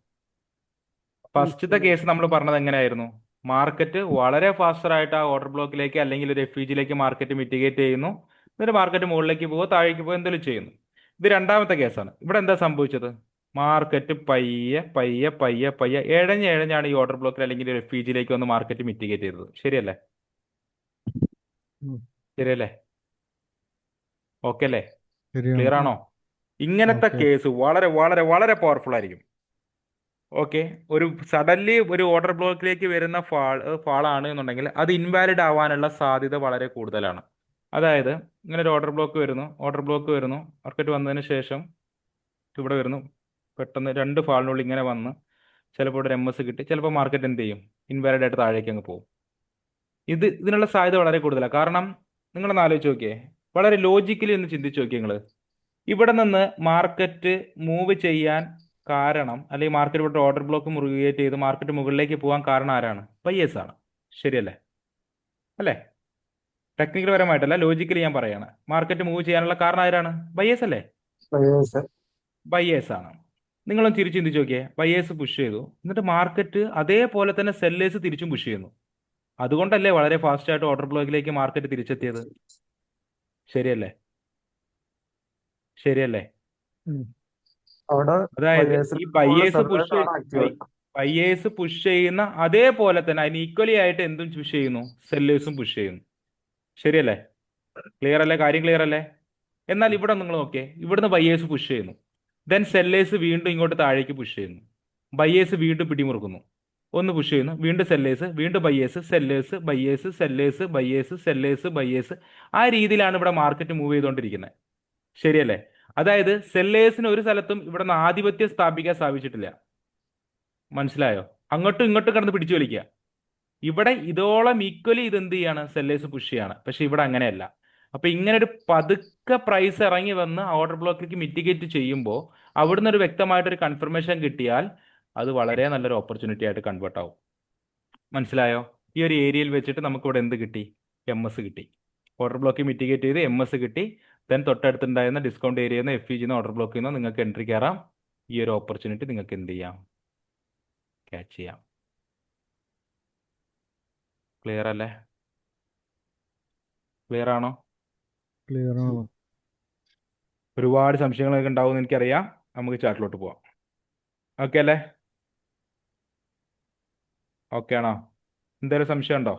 ഫസ്റ്റത്തെ കേസ് നമ്മൾ പറഞ്ഞത് എങ്ങനെയായിരുന്നു? മാർക്കറ്റ് വളരെ ഫാസ്റ്റർ ആയിട്ട് ആ ഓർഡർ ബ്ലോക്കിലേക്ക് അല്ലെങ്കിൽ ഒരു FEGയിലേക്ക് മാർക്കറ്റ് മിറ്റിഗേറ്റ് ചെയ്യുന്നു. എന്നിട്ട് മാർക്കറ്റ് മുകളിലേക്ക് പോകുക, താഴേക്ക് പോകുക, എന്തെങ്കിലും ചെയ്യുന്നു. ഇത് രണ്ടാമത്തെ കേസാണ്. ഇവിടെ എന്താ സംഭവിച്ചത്? മാർക്കറ്റ് പയ്യെ എഴഞ്ഞാണ് ഈ ഓർഡർ ബ്ലോക്കിൽ അല്ലെങ്കിൽ ഒരു FEGയിലേക്ക് വന്ന് മാർക്കറ്റ് മിറ്റിഗേറ്റ് ചെയ്തത്. ശരിയല്ലേ? ഓക്കെ അല്ലേ? ക്ലിയർ ആണോ? ഇങ്ങനത്തെ കേസ് വളരെ വളരെ വളരെ പവർഫുൾ ആയിരിക്കും. ഓക്കെ, ഒരു സഡൻലി ഒരു ഓർഡർ ബ്ലോക്കിലേക്ക് വരുന്ന ഫാളാണ് എന്നുണ്ടെങ്കിൽ അത് ഇൻവാലിഡ് ആവാനുള്ള സാധ്യത വളരെ കൂടുതലാണ്. അതായത് ഇങ്ങനെ ഒരു ഓർഡർ ബ്ലോക്ക് വരുന്നു, മാർക്കറ്റ് വന്നതിന് ശേഷം ഇവിടെ വരുന്നു, പെട്ടെന്ന് 2 ഫാളിനുള്ളിൽ ഇങ്ങനെ വന്ന് ചിലപ്പോൾ ഒരു MS കിട്ടി, ചിലപ്പോൾ മാർക്കറ്റ് എന്ത് ചെയ്യും? ഇൻവാലിഡ് ആയിട്ട് താഴേക്ക് അങ്ങ് പോകും. ഇതിനുള്ള സാധ്യത വളരെ കൂടുതലാണ്. കാരണം നിങ്ങളൊന്ന് ആലോചിച്ച് നോക്കിയേ, വളരെ ലോജിക്കലി ഒന്ന് ചിന്തിച്ച് നോക്കിയേ നിങ്ങൾ. ഇവിടെ നിന്ന് മാർക്കറ്റ് മൂവ് ചെയ്യാൻ കാരണം, അല്ലെങ്കിൽ മാർക്കറ്റ് ഇവിടെ ഓർഡർ ബ്ലോക്ക് ക്രിയേറ്റ് ചെയ്ത് മാർക്കറ്റ് മുകളിലേക്ക് പോകാൻ കാരണം ആരാണ്? ബയേഴ്സ് ആണ്. ശരിയല്ലേ? അല്ലേ? ടെക്നിക്കൽ പരമായിട്ടല്ല, ലോജിക്കലി ഞാൻ പറയാണ്. മാർക്കറ്റ് മൂവ് ചെയ്യാനുള്ള കാരണം ആരാണ്? ബയേഴ്സ് അല്ലേ? ബയേഴ്സ് ആണ്. നിങ്ങളൊന്ന് തിരിച്ചു ചിന്തിച്ച് നോക്കിയേ. ബയേഴ്സ് പുഷ് ചെയ്തു, എന്നിട്ട് മാർക്കറ്റ് അതേപോലെ തന്നെ സെല്ലേഴ്സ് തിരിച്ചും പുഷ് ചെയ്യുന്നു. അതുകൊണ്ടല്ലേ വളരെ ഫാസ്റ്റ് ആയിട്ട് ഓർഡർ ബ്ലോക്കിലേക്ക് മാർക്കറ്റ് തിരിച്ചെത്തിയത്. ശരിയല്ലേ? ശരിയല്ലേ? അവിടെ അതായത് buyers ഈ കൂടുതൽ ബയേഴ്സ് sellers ആണ് active. ബയേഴ്സ് പുഷ് ചെയ്യുന്ന അതേപോലെ തന്നെ അതിന് ഈക്വലി ആയിട്ട് എന്തും പുഷ് ചെയ്യുന്നു, സെല്ലേഴ്സും പുഷ് ചെയ്യുന്നു. ശരിയല്ലേ? ക്ലിയർ അല്ലേ? കാര്യം ക്ലിയർ അല്ലേ? എന്നാൽ ഇവിടെ നിങ്ങൾ നോക്കിയേ, ഇവിടുന്ന് ബയേഴ്സ് പുഷ് ചെയ്യുന്നു, ദെൻ സെല്ലേഴ്സ് വീണ്ടും ഇങ്ങോട്ട് താഴേക്ക് പുഷ് ചെയ്യുന്നു, ബയേഴ്സ് വീണ്ടും പിടിമുറുക്കുന്നു, ഒന്ന് പുഷ് ചെയ്യുന്നു, വീണ്ടും സെല്ലേഴ്സ്, വീണ്ടും buyers, sellers, buyers, sellers, buyers, sellers, buyers. ആ രീതിയിലാണ് ഇവിടെ മാർക്കറ്റ് മൂവ് ചെയ്തുകൊണ്ടിരിക്കുന്നത്. ശരിയല്ലേ? അതായത് സെല്ലേഴ്സിന് ഒരു സ്ഥലത്തും ഇവിടെ നിന്ന് ആധിപത്യം സ്ഥാപിക്കാൻ സാധിച്ചിട്ടില്ല. മനസ്സിലായോ? അങ്ങോട്ടും ഇങ്ങോട്ടും കിടന്ന് പിടിച്ചു വലിക്കുക. ഇവിടെ ഇതോളം ഈക്വലി ഇത് എന്ത് ചെയ്യാണ്? സെല്ലേഴ്സ് പുഷ് ചെയ്യാണ്. പക്ഷെ ഇവിടെ അങ്ങനെയല്ല. അപ്പൊ ഇങ്ങനെ ഒരു പതുക്കെ പ്രൈസ് ഇറങ്ങി വന്ന് ഓർഡർ ബ്ലോക്കിലേക്ക് മിറ്റിഗേറ്റ് ചെയ്യുമ്പോൾ അവിടുന്ന് ഒരു വ്യക്തമായിട്ടൊരു കൺഫർമേഷൻ കിട്ടിയാൽ അത് വളരെ നല്ലൊരു ഓപ്പർച്യൂണിറ്റി ആയിട്ട് കൺവേർട്ട് ആവും. മനസ്സിലായോ? ഈ ഒരു ഏരിയയിൽ വെച്ചിട്ട് നമുക്ക് ഇവിടെ എന്ത് കിട്ടി? MS കിട്ടി. ഓർഡർ ബ്ലോക്ക് മിറ്റിഗേറ്റ് ചെയ്ത് MS കിട്ടി. ദെൻ തൊട്ടടുത്തുണ്ടായിരുന്ന ഡിസ്കൗണ്ട് ഏരിയയിൽ നിന്ന് FEG ഓർഡർ ബ്ലോക്കിൽ നിന്ന് നിങ്ങൾക്ക് എൻട്രി കയറാം. ഈ ഒരു ഓപ്പർച്യൂണിറ്റി നിങ്ങൾക്ക് എന്ത് ചെയ്യാം? ക്യാച്ച് ചെയ്യാം. ക്ലിയർ അല്ലേ? ക്ലിയർ ആണോ? ക്ലിയർ ആണ്. ഒരുപാട് സംശയങ്ങളൊക്കെ ഉണ്ടാവുമെന്ന് എനിക്കറിയാം. നമുക്ക് ചാറ്റിലോട്ട് പോവാം. ഓക്കെ അല്ലേ? ഓക്കെ ആണോ? എന്തെങ്കിലും സംശയം ഉണ്ടോ?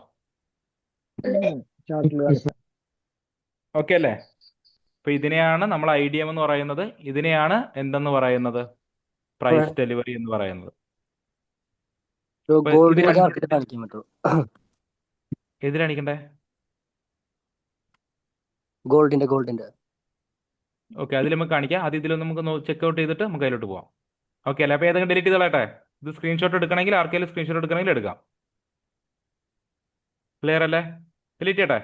ഓക്കെ അല്ലേ? അപ്പൊ ഇതിനെയാണ് നമ്മൾ IDM എന്ന് പറയുന്നത്. ഇതിനെയാണ് എന്തെന്ന് പറയുന്നത്? പ്രൈസ് ഡെലിവറി എന്ന് പറയുന്നത്. അപ്പൊ ഇത് ഗോൾഡിന്റെ രണ്ട് മാർക്കറ്റ് കാണിക്കാൻ പറ്റുമോ? എതിരണിക്കണ്ടേ? ഗോൾഡിന്റെ ഓക്കെ, അതിൽ നമുക്ക് കാണിക്കാം. അത് ഇതിലൊന്ന് നമുക്ക് ചെക്ക്ഔട്ട് ചെയ്തിട്ട് നമുക്ക് അതിലോട്ട് പോവാം. ഓക്കെ അല്ലേ? അപ്പൊ ഏതെങ്കിലും ഡിലീറ്റ് ചെയ്തോളട്ടെ. ഇത് സ്ക്രീൻഷോട്ട് എടുക്കണമെങ്കിൽ ആർക്കെങ്കിലും സ്ക്രീൻഷോട്ട് എടുക്കണമെങ്കിൽ എടുക്കാം. ക്ലിയർ അല്ലേ? ഡിലീറ്റ് ചെയ്യട്ടെ.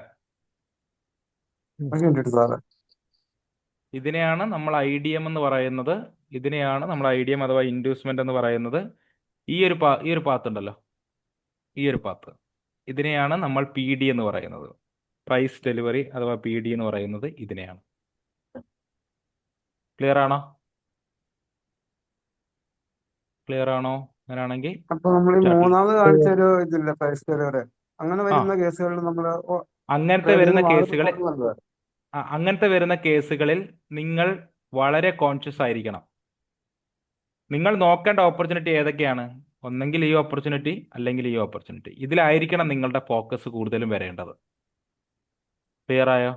ഇതിനെയാണ് നമ്മൾ IDM എന്ന് പറയുന്നത്. ഇതിനെയാണ് നമ്മൾ IDM അഥവാ ഇൻഡ്യൂസ്മെന്റ് എന്ന് പറയുന്നത്. ഈ ഒരു പാത്ത് ഉണ്ടല്ലോ, ഈ ഒരു പാത്ത്, ഇതിനെയാണ് നമ്മൾ PD എന്ന് പറയുന്നത്. പ്രൈസ് ഡെലിവറി അഥവാ PD എന്ന് പറയുന്നത് ഇതിനെയാണ്. ക്ലിയർ ആണോ? ക്ലിയർ ആണോ? അങ്ങനെയാണെങ്കിൽ അപ്പൊ നമ്മൾ ഈ മൂന്നാമത് കാണിച്ച ഒരു ഇതില്ല പ്രൈസ് ഡെലിവറി, അങ്ങനെ വരുന്ന കേസുകളിൽ നമ്മൾ അങ്ങനത്തെ വരുന്ന കേസുകളിൽ നിങ്ങൾ വളരെ കോൺഷ്യസ് ആയിരിക്കണം. നിങ്ങൾ നോക്കേണ്ട ഓപ്പർച്യൂണിറ്റി ഏതൊക്കെയാണ്? ഒന്നെങ്കിൽ ഈ ഓപ്പർച്യൂണിറ്റി, അല്ലെങ്കിൽ ഈ ഓപ്പർച്യൂണിറ്റി. ഇതിലായിരിക്കണം നിങ്ങളുടെ ഫോക്കസ് കൂടുതലും വരേണ്ടത്. ക്ലിയർ ആയോ?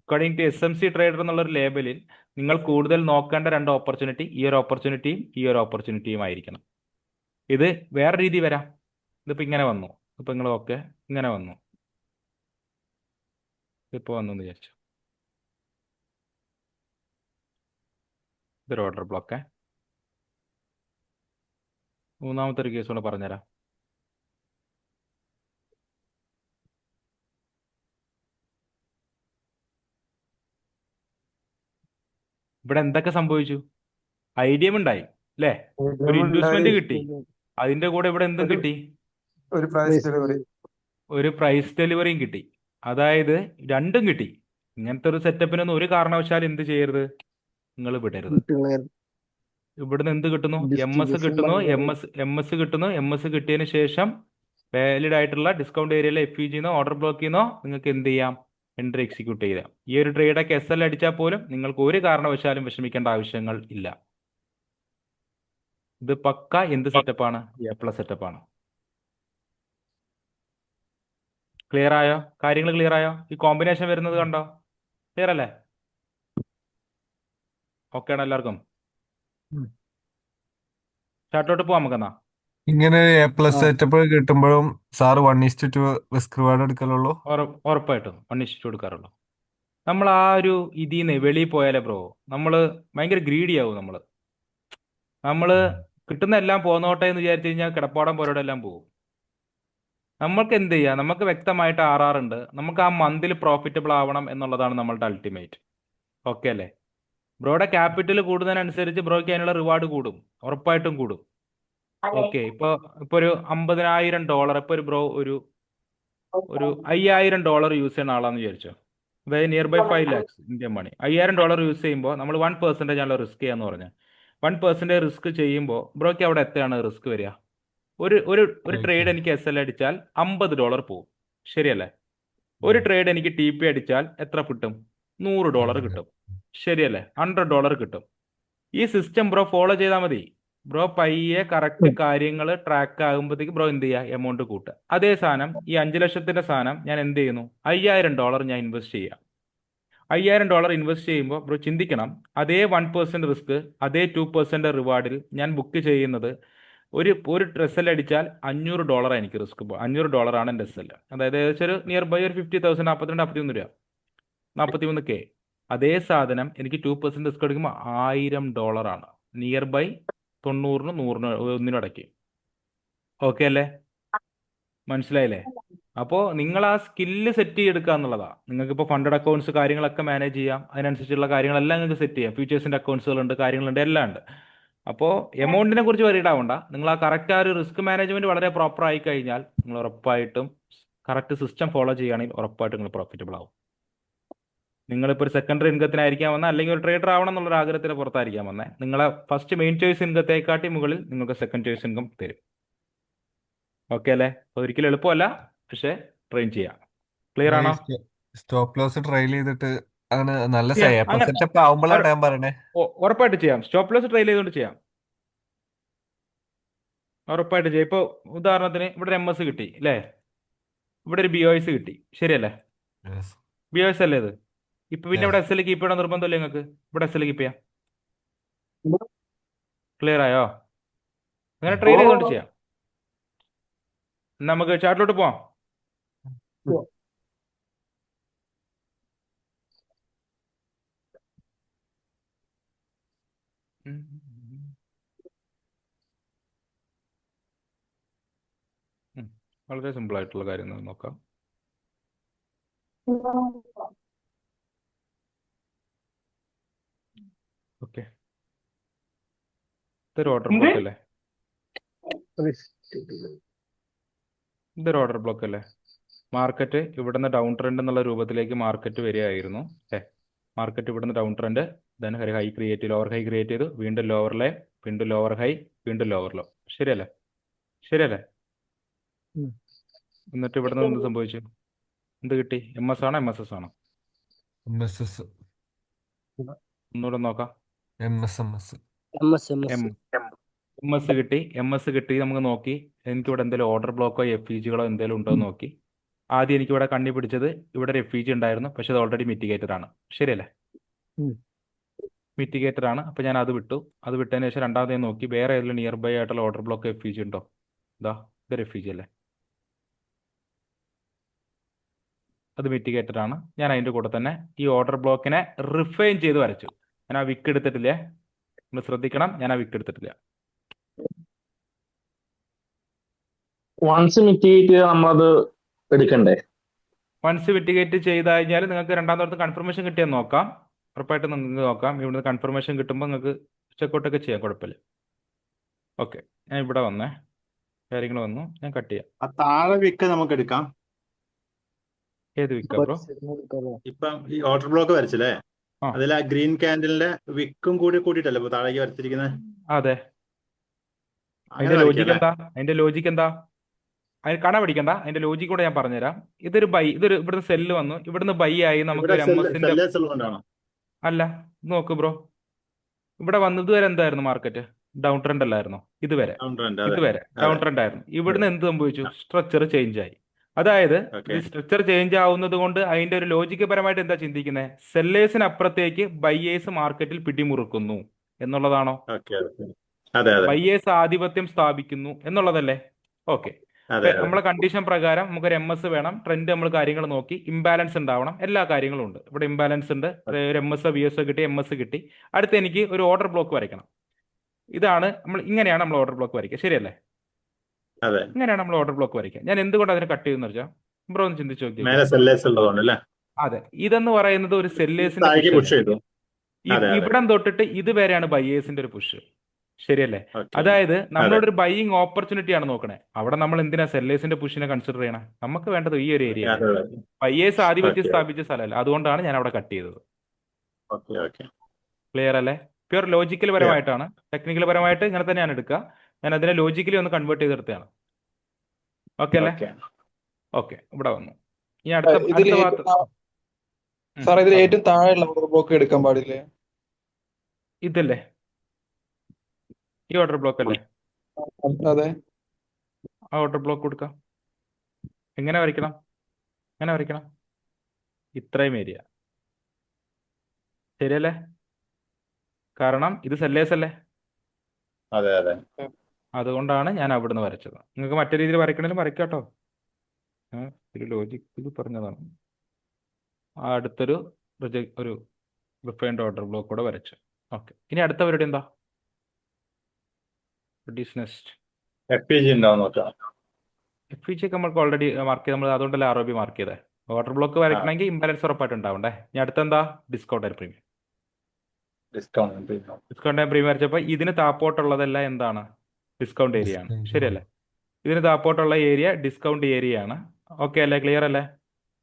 അക്കോർഡിംഗ് ടു SMC ട്രേഡർ എന്നുള്ളൊരു ലേബലിൽ നിങ്ങൾ കൂടുതൽ നോക്കേണ്ട രണ്ട് ഓപ്പർച്യൂണിറ്റി ഈ ഒരു ഓപ്പർച്യൂണിറ്റിയും ഈ ഒരു ഓപ്പർച്യൂണിറ്റിയും ആയിരിക്കണം. ഇത് വേറെ രീതി വരാം. ഇതിപ്പോൾ ഇങ്ങനെ വന്നു, ഇപ്പം നിങ്ങൾ ഓക്കെ ഇങ്ങനെ വന്നു, ഇതിപ്പോൾ വന്നു എന്ന് വിചാരിച്ചു. ഇതൊരു ഓർഡർ ബ്ലോക്ക്. മൂന്നാമത്തെ ഒരു കേസ് കൂടെ പറഞ്ഞുതരാം. ഇവിടെ എന്തൊക്കെ സംഭവിച്ചു? IDM ഉണ്ടായി അല്ലേ? ഒരു ഇൻവെസ്റ്റ്മെന്റ് കിട്ടി. അതിന്റെ കൂടെ ഇവിടെ എന്തും കിട്ടി? ഒരു പ്രൈസ് ഡെലിവറിയും കിട്ടി. അതായത് രണ്ടും കിട്ടി. ഇങ്ങനത്തെ ഒരു സെറ്റപ്പിനൊന്നും ഒരു കാരണവശാലും എന്ത് ചെയ്യരുത്? നിങ്ങൾ വിടരുത്. ഇവിടുന്ന് എന്ത് കിട്ടുന്നു? MS കിട്ടുന്നു. MS കിട്ടുന്നു. MS കിട്ടിയതിന് ശേഷം വാലിഡ് ആയിട്ടുള്ള ഡിസ്കൗണ്ട് ഏരിയയിലെ FEG ഓർഡർ ബ്ലോക്കിൽ നിന്നോ നിങ്ങൾക്ക് എന്ത് ചെയ്യാം? എൻട്രി എക്സിക്യൂട്ട് ചെയ്യാം. ഈ ഒരു ട്രേഡൊക്കെ SL അടിച്ചാൽ പോലും നിങ്ങൾക്ക് ഒരു കാരണവശാലും വിഷമിക്കേണ്ട ആവശ്യങ്ങൾ ഇല്ല. ഇത് പക്ക എന്ത് സെറ്റപ്പാണ്? A+ സെറ്റപ്പാണ്. ക്ലിയർ ആയോ? കാര്യങ്ങൾ ക്ലിയർ ആയോ? ഈ കോമ്പിനേഷൻ വരുന്നത് കണ്ടോ? ക്ലിയർ അല്ലേ? ഓക്കെ ആണോ എല്ലാവർക്കും? ചാർട്ടോട്ട് പോവാം നമുക്കെന്നാ. ഇങ്ങനെ A+ സെറ്റപ്പ് കിട്ടുമ്പോഴും സാറ് 1:2 റിസ്ക് റിവാർഡ് എടുക്കലുള്ളൂ? ഉറപ്പായിട്ടും 1:2 എടുക്കാറുള്ളൂ. നമ്മൾ ആ ഒരു ഇതിന്ന് വെളിയിൽ പോയാലേ ബ്രോ നമ്മൾ ഭയങ്കര ഗ്രീഡി ആവും. നമ്മൾ കിട്ടുന്ന എല്ലാം പോന്നോട്ടെ എന്ന് വിചാരിച്ചു കഴിഞ്ഞാൽ കിടപ്പാടം പോരോടെ എല്ലാം പോകും. നമ്മൾക്ക് എന്ത് ചെയ്യാം? നമുക്ക് വ്യക്തമായിട്ട് RR ഉണ്ട്. നമുക്ക് ആ മന്തിൽ പ്രോഫിറ്റബിൾ ആവണം എന്നുള്ളതാണ് നമ്മളുടെ അൾട്ടിമേറ്റ്. ഓക്കെ അല്ലേ? ബ്രോയുടെ ക്യാപിറ്റൽ കൂടുന്നതിനനുസരിച്ച് ബ്രോയ്ക്ക് അതിനുള്ള റിവാർഡ് കൂടും, ഉറപ്പായിട്ടും കൂടും. ഓക്കെ, ഇപ്പൊ ഒരു $50,000 ഇപ്പൊ ഒരു ബ്രോ ഒരു ഒരു $5000 യൂസ് ചെയ്യുന്ന ആളാന്ന് വിചാരിച്ചോ, അതായത് nearby 5 lakhs Indian money. $5000 use ചെയ്യുമ്പോൾ നമ്മൾ 1% ആണല്ലോ റിസ്ക് ചെയ്യാന്ന് പറഞ്ഞാൽ. 1% റിസ്ക് ചെയ്യുമ്പോൾ ബ്രോയ്ക്ക് അവിടെ എത്രയാണ് റിസ്ക് വരിക? ഒരു ട്രേഡ് എനിക്ക് SL അടിച്ചാൽ $50 പോകും, ശരിയല്ലേ? ഒരു ട്രേഡ് എനിക്ക് TP അടിച്ചാൽ എത്ര കിട്ടും? $100 കിട്ടും, ശരിയല്ലേ? $100 കിട്ടും. ഈ സിസ്റ്റം ബ്രോ ഫോളോ ചെയ്താൽ മതി. ബ്രോ പയ്യെ കറക്റ്റ് കാര്യങ്ങൾ ട്രാക്ക് ആകുമ്പോഴത്തേക്ക് ബ്രോ എന്ത് ചെയ്യുക? എമൗണ്ട് കൂട്ടുക. അതേ സാധനം ഈ 5 ലക്ഷത്തിന്റെ സാധനം ഞാൻ എന്ത് ചെയ്യുന്നു? $5000 ഞാൻ ഇൻവെസ്റ്റ് ചെയ്യാം. $5000 ഇൻവെസ്റ്റ് ചെയ്യുമ്പോൾ ബ്രോ ചിന്തിക്കണം, അതേ 1% റിസ്ക്, അതേ 2% റിവാർഡിൽ ഞാൻ ബുക്ക് ചെയ്യുന്നത് ഒരു SL അടിച്ചാൽ $500 എനിക്ക് റിസ്ക്. $500 ആണ് എൻ്റെ SL. അതായത് ഏകദേശം ഒരു നിയർ ബൈ ഒരു 50,000, 42, 41 രൂപ, 43K. അതേ സാധനം എനിക്ക് 2% റിസ്ക് എടുക്കുമ്പോൾ $1000 ആണ്. നിയർ ബൈ 90-നും 100-നും ഇടയ്ക്ക്. ഓക്കെ അല്ലേ? മനസ്സിലായില്ലേ? അപ്പോൾ നിങ്ങൾ ആ സ്കില്ല് സെറ്റ് ചെയ്തെടുക്കുക എന്നുള്ളതാണ്. നിങ്ങൾക്ക് ഇപ്പോൾ ഫണ്ടഡ് അക്കൗണ്ട്സ് കാര്യങ്ങളൊക്കെ മാനേജ് ചെയ്യാം. അതിനനുസരിച്ചുള്ള കാര്യങ്ങളെല്ലാം നിങ്ങൾക്ക് സെറ്റ് ചെയ്യാം. ഫ്യൂച്ചേഴ്സിൻ്റെ അക്കൗണ്ട്സുകളുണ്ട്, കാര്യങ്ങളുണ്ട്, എല്ലാം ഉണ്ട്. അപ്പോൾ എമൗണ്ടിനെ കുറിച്ച് വറീഡ് ആവണ്ട. നിങ്ങൾ ആ കറക്റ്റ് ആ ഒരു റിസ്ക് മാനേജ്മെന്റ് വളരെ പ്രോപ്പർ ആയി കഴിഞ്ഞാൽ നിങ്ങൾ ഉറപ്പായിട്ടും കറക്റ്റ് സിസ്റ്റം ഫോളോ ചെയ്യുകയാണെങ്കിൽ ഉറപ്പായിട്ടും നിങ്ങൾ പ്രോഫിറ്റബിൾ ആവും. നിങ്ങളിപ്പോൾ ഒരു സെക്കൻഡറി ഇൻകത്തിനായിരിക്കാൻ വന്നാൽ, അല്ലെങ്കിൽ ഒരു ട്രേഡർ ആവണം എന്നുള്ള ആഗ്രഹത്തിന് പുറത്തായിരിക്കാൻ വന്നേ, നിങ്ങളെ ഫസ്റ്റ് മെയിൻ ചോയ്സ് ഇൻകത്തേക്കാട്ടി മുകളിൽ നിങ്ങൾക്ക് സെക്കൻഡ് ചോയ്സ് ഇൻകം തരും. ഓക്കെ അല്ലേ? ഒരിക്കലും എളുപ്പമല്ല, പക്ഷേ ട്രെയിൻ ചെയ്യാം. ക്ലിയർ ആണോ? സ്റ്റോപ്പ് ലോസ് ട്രയൽ ചെയ്തിട്ട് അങ്ങനെ നല്ല അങ്ങനെ സെറ്റപ്പ് ആവുമ്പോഴാണ് ഞാൻ പറയണേ. ഉറപ്പായിട്ട് ചെയ്യാം. സ്റ്റോപ്പ് ലോസ് ട്രെയിൽ ചെയ്തുകൊണ്ട് ചെയ്യാം, ഉറപ്പായിട്ട് ചെയ്യാം. ഇപ്പോൾ ഉദാഹരണത്തിന് ഇവിടെ ഒരു MS കിട്ടി അല്ലേ? ഇവിടെ ഒരു BOS കിട്ടി, ശരിയല്ലേ? BOS അല്ലേ ഇത്? ഇപ്പൊ പിന്നെ ഇവിടെ SL കീപ്പ് ചെയ്യണം നിർബന്ധമല്ലേ നിങ്ങൾക്ക്? ഇവിടെ SL കീപ്പ് ചെയ്യാം. ക്ലിയർ ആയോ? അങ്ങനെ ട്രെയിൽ ചെയ്തുകൊണ്ട് ചെയ്യാം. നമുക്ക് ചാർട്ടിലോട്ട് പോവാം. വളരെ സിമ്പിൾ ആയിട്ടുള്ള കാര്യം നോക്കാം. ഓക്കെ, ഇതൊരു ഓർഡർ ബ്ലോക്ക് അല്ലേ? ഇതൊരു ഓർഡർ ബ്ലോക്ക് അല്ലേ? മാർക്കറ്റ് ഇവിടുന്ന് ഡൗൺ ട്രെൻഡ് എന്നുള്ള രൂപത്തിലേക്ക് മാർക്കറ്റ് വരികയായിരുന്നു അല്ലേ? മാർക്കറ്റ് ഇവിടുന്ന് ഡൗൺ ട്രെൻഡ്, ദെൻ ഒരു ഹൈ ക്രിയേറ്റ് ചെയ്തു, ലോവർ ഹൈ ക്രിയേറ്റ് ചെയ്തു, വീണ്ടും ലോവർ ലൈൻ, വീണ്ടും ലോവർ ഹൈ, വീണ്ടും ലോവർ ലോ, ശരിയല്ലേ? ശരിയല്ലേ? എന്നിട്ട് ഇവിടുന്ന് എന്ത് സംഭവിച്ചു? എന്ത് കിട്ടി? MS ആണോ MSS ആണോ? ഒന്നുകൂടെ നോക്കാം. MS കിട്ടി. MS കിട്ടി. നമുക്ക് നോക്കി എനിക്കിവിടെ എന്തെങ്കിലും ഓർഡർ ബ്ലോക്കോ FEGകളോ എന്തെങ്കിലും ഉണ്ടോ എന്ന് നോക്കി. ആദ്യം എനിക്കിവിടെ കണ്ണി പിടിച്ചത് ഇവിടെ ഒരു FEG ഉണ്ടായിരുന്നു, പക്ഷെ അത് ഓൾറെഡി മിറ്റിഗേറ്റഡ് ആണ്, ശരിയല്ലേ? മിറ്റിഗേറ്റഡ് ആണ്. അപ്പോൾ ഞാൻ അത് വിട്ടു. അത് വിട്ടതിന് ശേഷം രണ്ടാമത് ഞാൻ നോക്കി വേറെ ഏതെങ്കിലും നിയർ ബൈ ആയിട്ടുള്ള ഓർഡർ ബ്ലോക്ക് FEG ഉണ്ടോ? ഇതാ ഇതൊരു FEG അല്ലേ? അത് മിറ്റിഗേറ്റഡ് ആണ്. ഞാൻ അതിൻ്റെ കൂടെ തന്നെ ഈ ഓർഡർ ബ്ലോക്കിനെ റിഫൈൻ ചെയ്ത് വരച്ചു. ഞാൻ ആ വിക്ക് എടുത്തിട്ടില്ലേ? നിങ്ങൾ ശ്രദ്ധിക്കണം, ഞാൻ ആ വിക്ക് എടുത്തിട്ടില്ല. വൺസ് മിറ്റിഗേറ്റ് ചെയ്ത് നമ്മളത് എടുക്കണ്ടേ? വൺസ് മിറ്റിഗേറ്റ് ചെയ്ത് കഴിഞ്ഞാൽ നിങ്ങൾക്ക് രണ്ടാമത്തെ കൺഫർമേഷൻ കിട്ടിയെന്ന് നോക്കാം. ഉറപ്പായിട്ടും നിങ്ങൾക്ക് നോക്കാം. ഇവിടുന്ന് കൺഫർമേഷൻ കിട്ടുമ്പോൾ നിങ്ങൾക്ക് ചെക്കൗട്ടൊക്കെ ചെയ്യാം, കുഴപ്പമില്ല. ഓക്കെ, ഞാൻ ഇവിടെ വന്നേ, കാര്യങ്ങൾ വന്നു, ഞാൻ കട്ട് ചെയ്യാം. ആ താഴെ വിക്ക് നമുക്ക് എടുക്കാം. ഏത് വിക്കാ ബ്രോ? ഇപ്പം ഈ ഓർഡർ ബ്ലോക്ക് വരച്ചില്ലേ, ആ അതിൽ ആ ഗ്രീൻ ക്യാൻഡലിന്റെ വിക്കും കൂടി കൂട്ടിയിട്ടല്ലേ ഇപ്പൊ താഴേക്ക് വരച്ചിരിക്കുന്നത്? അതെ. അങ്ങനെ അതിന്റെ ലോജിക്ക് വരയ്ക്കല്ലേ? എന്താ? അതിന്റെ ലോജിക്ക് എന്താ? അതിന് കണ പിടിക്കണ്ട, അതിന്റെ ലോജിക്ക് കൂടെ ഞാൻ പറഞ്ഞുതരാം. ഇതൊരു ഇവിടുന്ന് സെല്ല് വന്നു, ഇവിടുന്ന് ബൈ ആയി. നമുക്ക് ഇവിടെ ഒരു MS-ന്റെ സെല്ലേഴ്സ് ഉള്ളതുകൊണ്ടാണോ? അല്ല, നോക്ക് ബ്രോ, ഇവിടെ വന്നത് വരെ എന്തായിരുന്നു മാർക്കറ്റ്? ഡൗൺ ട്രെൻഡ് അല്ലായിരുന്നു? ഇതുവരെ അതെ ഡൗൺ അതെ ട്രെൻഡ് ആയിരുന്നു. ഇവിടുന്ന് അതെ എന്ത് സംഭവിച്ചു? സ്ട്രക്ചർ ചേഞ്ച് ആയി. അതായത് ഓക്കെ ഈ സ്ട്രക്ചർ ചേഞ്ച് ആവുന്നത് കൊണ്ട് അതിന്റെ ഒരു ലോജിക്ക് പരമായിട്ട് എന്താ ചിന്തിക്കുന്നത്? സെല്ലേഴ്സിന് അപ്പുറത്തേക്ക് ബൈയേഴ്സ് മാർക്കറ്റിൽ പിടിമുറുക്കുന്നു എന്നുള്ളതാണോ? ഓക്കെ അതെ അതെ ബൈയേഴ്സ് ആധിപത്യം സ്ഥാപിക്കുന്നു എന്നുള്ളതല്ലേ? ഓക്കെ, അതെ അതെ നമ്മളെ കണ്ടീഷൻ പ്രകാരം നമുക്കൊരു MS വേണം. ട്രെൻഡ് നമ്മൾ കാര്യങ്ങൾ നോക്കി, ഇംബാലൻസ് ഉണ്ടാവണം, എല്ലാ കാര്യങ്ങളും ഉണ്ട്. ഇവിടെ ഇംബാലൻസ് ഉണ്ട്. ഒരു MS VS കിട്ടി, MS കിട്ടി. അടുത്ത് എനിക്ക് ഒരു ഓർഡർ ബ്ലോക്ക് വരയ്ക്കണം. ഇതാണ് ഇങ്ങനെയാണ് നമ്മൾ ഓർഡർ ബ്ലോക്ക് വരയ്ക്കുക, ശരിയല്ലേ? അതെ ഇങ്ങനെയാണ് നമ്മൾ ഓർഡർ ബ്ലോക്ക് വരയ്ക്കുക. ഞാൻ എന്തുകൊണ്ട് അതിനെ കട്ട് ചെയ്യുന്ന വെച്ചാൽ ബ്രോ ഒന്ന് ചിന്തിച്ച് നോക്കി. മേലെ സെല്ലേഴ്സ് ഉള്ളതുകൊണ്ട് അല്ലേ? അതെ, ഇതെന്ന് പറയുന്നത് ഒരു സെല്ലേഴ്സിന്റെ താഴേക്ക് പുഷ് പുഷ് അല്ലേ? ചെയ്തു. അതെ അതെ ഇവിടം തൊട്ടിട്ട് ഇതുവരെയാണ് ബൈയേഴ്സിന്റെ ഒരു പുഷ്, ശരിയല്ലേ? ഓക്കെ. അതായത് അതെ. നമ്മളോട് ഒരു ബൈയിങ് ഓപ്പർച്യൂണിറ്റി ആണ് നോക്കണേ. അവിടെ നമ്മൾ എന്തിനാ സെല്ലേഴ്സിന്റെ പുഷിനെ കൺസിഡർ ചെയ്യണേ? നമുക്ക് വേണ്ടത് ഈ ഒരു ഏരിയ അതെ, അല്ലേ. അതെ. ബയേഴ്സ് ആധിപത്യം ഓക്കെ, സ്ഥാപിച്ച സ്ഥലമല്ല. അതുകൊണ്ടാണ് ഞാൻ അവിടെ കട്ട് ചെയ്തത്. Okay, okay. ക്ലിയർ അല്ലേ? Pure logical clear. പരമായിട്ടാണ്. ടെക്നിക്കൽ പരമായിട്ട് ഇങ്ങനെ തന്നെയാണ് എടുക്കുക. ഞാൻ അതിനെ ലോജിക്കലി ഒന്ന് കൺവേർട്ട് ചെയ്തെടുത്തതാണ്. ഓക്കെ അല്ലേ? ഓക്കെ. ഓക്കെ, ഇവിടെ വന്നു. ഇനി അടുത്ത ഇതിൽ അടുത്ത ഏറ്റവും ഭാഗത്ത് സാർ ഇതിൽ പറഞ്ഞു. ഏറ്റവും താഴെയുള്ള ഓർഡർ ബ്ലോക്ക് എടുക്കാൻ പാടില്ലേ? ഇതല്ലേ ഈ ഓർഡർ ബ്ലോക്ക് അല്ലേ? അതെ. ആ ഓർഡർ ബ്ലോക്ക് കൊടുക്കാം. എങ്ങനെ വരയ്ക്കണം? എങ്ങനെ വരയ്ക്കണം? ഇത്രയും ഏരിയ ശരിയല്ലേ? കാരണം ഇത് സെല്ലേഴ്സ് അല്ലേ. അതെ, അതെ. അതുകൊണ്ടാണ് ഞാൻ അവിടുന്ന് വരച്ചത്. നിങ്ങൾക്ക് മറ്റേ രീതിയിൽ വരയ്ക്കണമെങ്കിലും വരയ്ക്കാട്ടോ. ഒരു ലോജിക് ഇത് പറഞ്ഞതാണ്. ആ അടുത്തൊരു ഒരു റിഫൈൻഡ് ഓർഡർ ബ്ലോക്ക് കൂടെ വരച്ചു. ഓക്കെ, ഇനി അടുത്ത പരിപാടി എന്താ? നെക്സ്റ്റ് FPG ഉണ്ടാവും നോക്കാം. FPG ഒക്കെ നമ്മൾക്ക് ഓൾറെഡി മാർക്ക് ചെയ്ത്, നമ്മൾ അതുകൊണ്ടല്ലേ ROB മാർക്ക് ചെയ്തേ. ഓർഡർ ബ്ലോക്ക് ആ, വരയ്ക്കണമെങ്കിൽ ഇംബാലൻസ് ഉറപ്പായിട്ട് ഉണ്ടാവണ്ടേ. ഇനി അടുത്തെന്താ? Discount and premium. ഡിസ്കൗണ്ട് ഉണ്ടാവും. ഡിസ്കൗണ്ട് ആൻഡ് പ്രീമിയം വരച്ചപ്പോൾ ഇതിന് താപ്പോട്ടുള്ളതെല്ലാം എന്താണ്? ഡിസ്കൗണ്ട് ഏരിയ ആണ്. ശരിയല്ലേ? ഇതിന് താപ്പോട്ടുള്ള ഏരിയ ഡിസ്കൗണ്ട് ഏരിയ ആണ്. ഓക്കെ അല്ലേ? ക്ലിയർ അല്ലേ?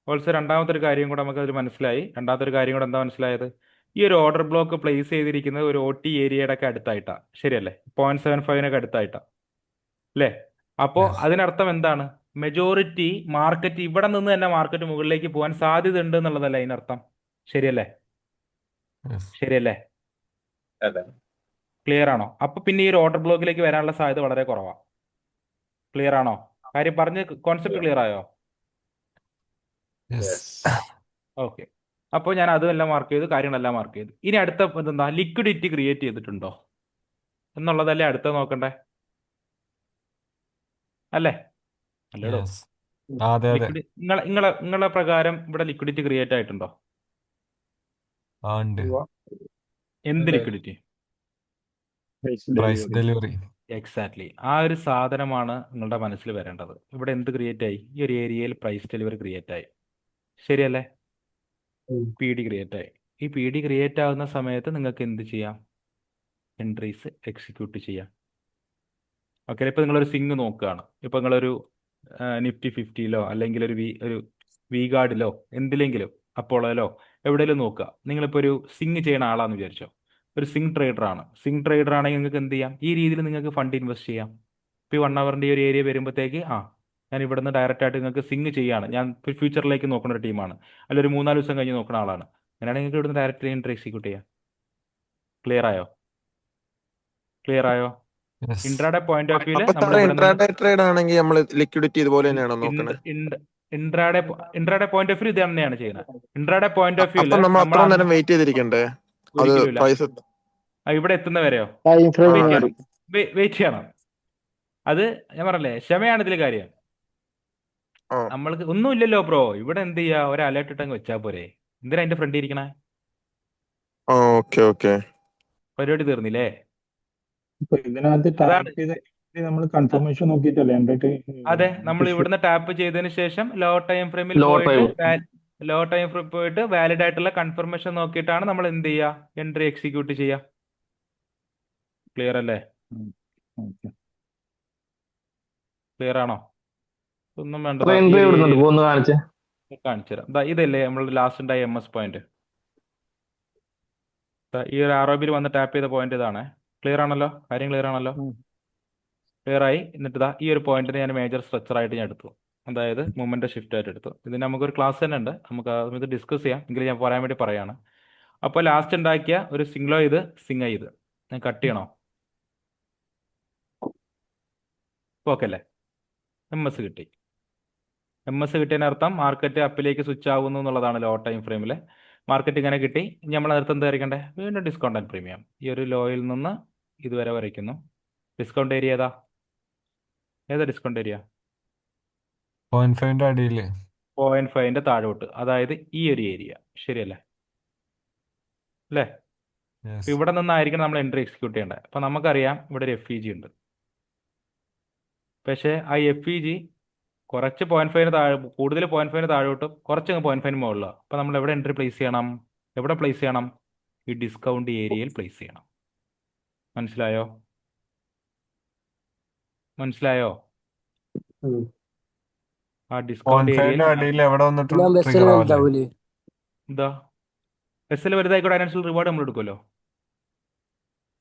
ഓൾസോ രണ്ടാമത്തെ ഒരു കാര്യം കൂടെ നമുക്ക് അതിൽ മനസ്സിലായി. രണ്ടാമത്തെ ഒരു കാര്യം കൂടെ എന്താ മനസ്സിലായത്? ഈ ഒരു ഓർഡർ ബ്ലോക്ക് പ്ലേസ് ചെയ്തിരിക്കുന്നത് ഒരു OT ഏരിയയുടെ ഒക്കെ അടുത്തായിട്ടാണ്. ശരിയല്ലേ? 0.75 അടുത്തായിട്ടാണ് അല്ലേ? അപ്പോൾ അതിനർത്ഥം എന്താണ്? മെജോറിറ്റി മാർക്കറ്റ് ഇവിടെ നിന്ന് തന്നെ മാർക്കറ്റ് മുകളിലേക്ക് പോകാൻ സാധ്യത ഉണ്ട് എന്നുള്ളതല്ല അതിനർത്ഥം. ശരിയല്ലേ? ശരിയല്ലേ? അതെ. ക്ലിയർ ആണോ? അപ്പൊ പിന്നെ ഈ ഒരു ഓർഡർ ബ്ലോക്കിലേക്ക് വരാനുള്ള സാധ്യത വളരെ കുറവാണ്. ക്ലിയർ ആണോ? കാര്യം പറഞ്ഞ് കോൺസെപ്റ്റ് ക്ലിയർ ആയോ? യെസ്. ഓക്കെ, അപ്പോൾ ഞാൻ അതുമെല്ലാം മാർക്ക് ചെയ്തു, കാര്യങ്ങളെല്ലാം മാർക്ക് ചെയ്തു. ഇനി അടുത്ത എന്താ? ലിക്വിഡിറ്റി ക്രിയേറ്റ് ചെയ്തിട്ടുണ്ടോ എന്നുള്ളതല്ലേ അടുത്ത നോക്കണ്ടേ? അല്ലേ? അല്ലേടോ? അതെ, അതെ. നിങ്ങളെ പ്രകാരം ഇവിടെ ലിക്വിഡിറ്റി ക്രിയേറ്റ് ആയിട്ടുണ്ടോ? ഉണ്ട്. എന്ത് ലിക്വിഡിറ്റി? Price delivery. എക്സാക്ട്ലി. ആ ഒരു സാധനമാണ് നിങ്ങളുടെ മനസ്സിൽ വരേണ്ടത്. ഇവിടെ എന്ത് ക്രിയേറ്റ് ആയി? ഈ ഒരു ഏരിയയിൽ പ്രൈസ് ഡെലിവറി ക്രിയേറ്റ് ആയി. ശരിയല്ലേ? PD ക്രിയേറ്റ് ആയി. ഈ PD ക്രിയേറ്റ് ആകുന്ന സമയത്ത് നിങ്ങൾക്ക് എന്ത് ചെയ്യാം? എൻട്രീസ് എക്സിക്യൂട്ട് ചെയ്യാം. ഓക്കെ, ഇപ്പോൾ നിങ്ങളൊരു സിങ് നോക്കുകയാണ്. ഇപ്പോൾ നിങ്ങളൊരു നിഫ്റ്റി 50-ലോ അല്ലെങ്കിൽ ഒരു വി ഗാർഡിലോ എന്തിലെങ്കിലും അപ്പോളോ എവിടെയെങ്കിലും നോക്കുക. നിങ്ങളിപ്പോൾ ഒരു സിങ് ചെയ്യുന്ന ആളാന്ന് വിചാരിച്ചോ. ഒരു സിങ് ട്രേഡറാണ്. സിങ് ട്രേഡർ ആണെങ്കിൽ നിങ്ങൾക്ക് എന്ത് ചെയ്യാം? ഈ രീതിയിൽ നിങ്ങൾക്ക് ഫണ്ട് ഇൻവെസ്റ്റ് ചെയ്യാം. ഇപ്പോൾ ഈ 1 അവറിൻ്റെ ഈ ഒരു ഏരിയ വരുമ്പോഴത്തേക്ക് ഞാൻ ഇവിടുന്ന് ഡയറക്റ്റ് ആയിട്ട് നിങ്ങൾക്ക് സിങ് ചെയ്യാണ്. ഞാൻ ഫ്യൂച്ചറിലേക്ക് നോക്കുന്ന ഒരു ടീമാണ്, അല്ല ഒരു 3-4 ദിവസം കഴിഞ്ഞ് നോക്കുന്ന ആളാണ്. അങ്ങനെയാണെങ്കിൽ നിങ്ങൾക്ക് ഇവിടുന്ന് ഡയറക്റ്റ് എൻട്രി എക്സിക്യൂട്ട് ചെയ്യാം. ക്ലിയർ ആയോ? ക്ലിയർ ആയോ? ഇൻട്രാഡേ പോയിന്റ് ഓഫ് വ്യൂല് അപ്പൊ നമ്മൾ സാറേ ഇവിടെ ഇൻട്രാഡേ ട്രേഡ് ആണെങ്കിൽ നമ്മൾ ലിക്വിഡിറ്റി ഇതുപോലെ തന്നെയാണോ നോക്കണേ? ഇൻട്രാഡേ പോയിന്റ് ഓഫ് വ്യൂ ഇത് തന്നെയാണ് ചെയ്യുന്നത്. ഇൻട്രാഡേ പോയിന്റ് ഓഫ് അപ്പൊ വ്യൂല് നമ്മൾ അത്ര നേരം വെയിറ്റ് ചെയ്തിരിക്കണ്ടേ? അത് ഒരിക്കലും ഇല്ല. പ്രൈസ് ഇവിടെ എത്തുന്ന വരെയോ ടൈം ഫ്രെയിം വെയിറ്റ് മാറി. ചെയ്യണം. വെയിറ്റ് ചെയ്യണം. അത് ഞാൻ പറഞ്ഞല്ലേ, ക്ഷമയാണ് ഇതിൽ കാര്യം. നമ്മൾക്ക് ഒന്നുമില്ലല്ലോ ബ്രോ. ഇവിടെ എന്ത് ചെയ്യാ? ഒരു അലേർട്ട് ഇട്ടങ്ങ് വെച്ചാൽ പോരെ. എന്തിനാ അതിന്റെ ഫ്രണ്ട് ഇരിക്കണേ? Okay okay. പരിപാടി തീർന്നില്ലേ? ഇപ്പൊ ഇതിനകത്ത് അതാണ്. ടാപ്പ് ചെയ്ത് നമ്മൾ കൺഫർമേഷൻ നോക്കിയിട്ടല്ലേ എന്നിട്ട് അതെ, നമ്മൾ ഇവിടുന്ന് ടാപ്പ് ചെയ്തതിന് ശേഷം ലോ ടൈം ഫ്രെയിമിൽ പോയിട്ട് വാലിഡ് ആയിട്ടുള്ള കൺഫർമേഷൻ നോക്കിയിട്ടാണ് നമ്മൾ എന്ത് ചെയ്യുക? എൻട്രി എക്സിക്യൂട്ട് ചെയ്യുക. ക്ലിയർ അല്ലേ? ക്ലിയർ ആണോ? ഒന്നും വേണ്ട. കാണിച്ചു തരാം. ഇതല്ലേ നമ്മൾ ലാസ്റ്റ് ഉണ്ടായ MS പോയിന്റ്. ഈ ഒരു ROBയിൽ വന്ന് ടാപ്പ് ചെയ്ത പോയിന്റ് ഇതാണ്. ക്ലിയർ ആണല്ലോ? കാര്യം ക്ലിയർ ആണല്ലോ? ക്ലിയർ ആയി. എന്നിട്ട് ഈ ഒരു പോയിന്റിന് ഞാൻ മേജർ സ്ട്രക്ചർ ആയിട്ട് ഞാൻ എടുത്തു. അതായത് മൂവ്മെന്റ് ഷിഫ്റ്റ് ആയിട്ട് എടുത്തു. ഇതിന് നമുക്കൊരു ക്ലാസ് തന്നെ ഉണ്ട്, നമുക്ക് ഇത് ഡിസ്കസ് ചെയ്യാം. എങ്കിലും ഞാൻ പറയാൻ വേണ്ടി പറയാണ്. അപ്പോൾ ലാസ്റ്റ് ഉണ്ടാക്കിയ ഒരു സിംഗ്ലോ ഇത് സിംഗ് ചെയ്ത് ഞാൻ കട്ട് ചെയ്യണോ? ഓക്കെ അല്ലേ? MS കിട്ടി. MS കിട്ടിയതിനർത്ഥം മാർക്കറ്റ് അപ്പിലേക്ക് സ്വിച്ച് ആവുന്നു എന്നുള്ളതാണ് ലോ ടൈം ഫ്രെയിമിൽ. മാർക്കറ്റ് ഇങ്ങനെ കിട്ടി. നമ്മൾ അടുത്ത് എന്ത് വരയ്ക്കണ്ടേ? വീണ്ടും ഡിസ്കൗണ്ട് ആൻഡ് പ്രീമിയം. ഈ ഒരു ലോയിൽ നിന്ന് ഇതുവരെ വരയ്ക്കുന്നു. ഡിസ്കൗണ്ട് ഏരിയ ഏതാ ഡിസ്കൗണ്ട് ഏരിയ? 0.5 അടിയില് 0.5 താഴോട്ട്, അതായത് ഈ ഒരു ഏരിയ. ശരിയല്ലേ? അല്ലേ? ഇവിടെ നിന്നായിരിക്കണം നമ്മൾ എൻട്രി എക്സിക്യൂട്ട് ചെയ്യേണ്ടത്. അപ്പം നമുക്കറിയാം ഇവിടെ ഒരു FEG ഉണ്ട്. പക്ഷേ ആ FEG കുറച്ച് 0.5 താഴെ, കൂടുതൽ 0.5 താഴോട്ടും കുറച്ച് 0.5 മുകളിലാണ്. അപ്പം നമ്മൾ എവിടെ എൻട്രി പ്ലേസ് ചെയ്യണം? എവിടെ പ്ലേസ് ചെയ്യണം? ഈ ഡിസ്കൗണ്ട് ഏരിയയിൽ പ്ലേസ് ചെയ്യണം. മനസ്സിലായോ? മനസ്സിലായോ? ഉം. ആ ഡിസ്കൗണ്ട് ഏരിയയിൽ 0.5ന്റെ അടിയിൽ എവിടെ വന്നിട്ടും ഞാൻ ബസ്സിൽ ട്രിഗർ ആവല്ലേ? വലുതാവൂലേ? എന്താ എസ് എൽ വലുതായിക്കോട്ടെ, അതിനനുസരിച്ച് റിവാർഡ് നമ്മൾ എടുക്കുമല്ലോ.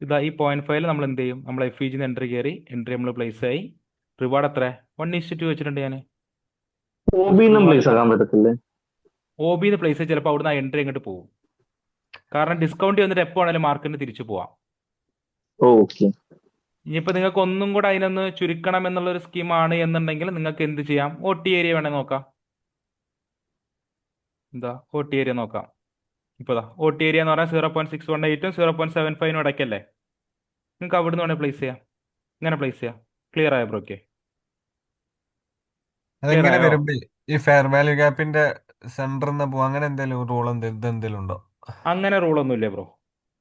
ഇതാ ഈ 0.5 നമ്മൾ എന്ത് ചെയ്യും? നമ്മൾ FEGന്ന് എൻട്രി കയറി, എൻട്രി നമ്മൾ പ്ലേസ് ആയി. റിവാർഡ് എത്ര? 1:2 വെച്ചിട്ടുണ്ട് ഞാൻ. OB-ന്നും റിവാർഡ് പ്ലേസ് ആക്കാൻ പറ്റത്തില്ലേ? OBന്ന് പ്ലേസ് ആയി ചിലപ്പോൾ അവിടുന്ന് ആ എൻട്രി അങ്ങോട്ട് പോകും. കാരണം ഡിസ്കൗണ്ട് വന്നിട്ട് എപ്പോൾ വേണമെങ്കിലും മാർക്കറ്റിന് തിരിച്ചു പോവാം. ഓക്കെ. ഇനിയിപ്പോൾ നിങ്ങൾക്ക് ഒന്നും കൂടെ അതിനൊന്ന് ചുരുക്കണം എന്നുള്ളൊരു സ്കീമാണ് എന്നുണ്ടെങ്കിൽ നിങ്ങൾക്ക് എന്ത് ചെയ്യാം? OT ഏരിയ വേണേൽ നോക്കാം. എന്താ OT ഏരിയ നോക്കാം. ഇപ്പോൾ OT ഏരിയ എന്ന് പറഞ്ഞാൽ 0.618ഉം 0.75നും ഇടയ്ക്കല്ലേ? നിങ്ങൾക്ക് അവിടുന്ന് വേണേൽ പ്ലേസ് ചെയ്യാം. ഇങ്ങനെ പ്ലേസ് ചെയ്യാം. ക്ലിയർ ആയോ ബ്രോക്കെ? ക്ലിയർ അതെങ്ങനെ ആയോ? വരുമ്പോ ഈ ഫെയർ വാല്യൂ ഗ്യാപ്പിന്റെ സെന്ററിൽ പോവാ, അങ്ങനെ എന്തെങ്കിലും റൂൾ എന്തെങ്കിലും ഉണ്ടോ? അങ്ങനെ റൂളൊന്നുമില്ല ബ്രോ.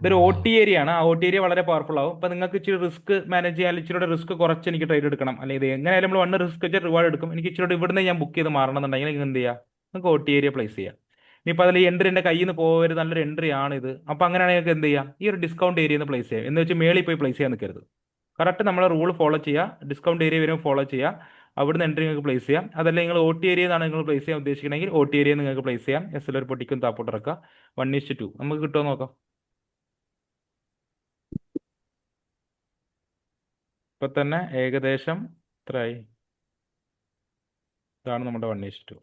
ഇതൊരു OT ഏരിയ ആണ്. ആ OT ഏരിയ വളരെ പവർഫുൾ ആവും. അപ്പോൾ നിങ്ങൾക്ക് ഇച്ചിരി റിസ്ക് മാനേജ് ചെയ്യാൻ ഇച്ചിരി റിസ്ക് കുറച്ച് എനിക്ക് ട്രേഡ് എടുക്കണം, അല്ലെങ്കിൽ ഇത് എങ്ങനെയായാലും നമ്മൾ 1 റിസ്ക് വെച്ച് റിവാർഡ് എടുക്കും. എനിക്ക് ഇച്ചിരി ഇവിടുന്ന് ഞാൻ ബുക്ക് ചെയ്ത് മാറണമെന്നുണ്ടെങ്കിൽ നിങ്ങൾക്ക് എന്ത് ചെയ്യാം? നിങ്ങൾക്ക് OT ഏരിയ പ്ലേസ് ചെയ്യാം. ഇനിയിപ്പോൾ അതിൽ എൻട്രി എൻ്റെ കയ്യിൽ നിന്ന് പോകരുത്, നല്ലൊരു എൻട്രി ആണിത്. അപ്പോൾ അങ്ങനെയാണെങ്കിൽ നിങ്ങൾക്ക് എന്ത് ചെയ്യാം? ഈ ഒരു ഡിസ്കൗണ്ട് ഏരിയയിൽ നിന്ന് പ്ലേസ് ചെയ്യാം. എന്ന് വെച്ച് മേളിൽ പോയി പ്ലേസ് ചെയ്യാൻ നിൽക്കരുത്. കറക്റ്റ് നമ്മളെ റൂൾ ഫോളോ ചെയ്യുക. ഡിസ്കൗണ്ട് ഏരിയ വരുമ്പോൾ ഫോളോ ചെയ്യുക. അവിടുന്ന് എൻട്രി നിങ്ങൾക്ക് പ്ലേസ് ചെയ്യാം. അതല്ല നിങ്ങൾ OT ഏരിയ എന്നാണ് നിങ്ങൾ പ്ലേസ് ചെയ്യാൻ ഉദ്ദേശിക്കണമെങ്കിൽ OT ഏരിയ നിങ്ങൾക്ക് പ്ലേസ് ചെയ്യാം. SL ഒരു പൊട്ടിക്കും താപ്പോട്ട് ഇറക്കുക. 1:2 നമുക്ക് കിട്ടുമോ നോക്കാം. ഇപ്പൊ തന്നെ ഏകദേശം എത്രയായി? ഇതാണ് നമ്മുടെ 1:2.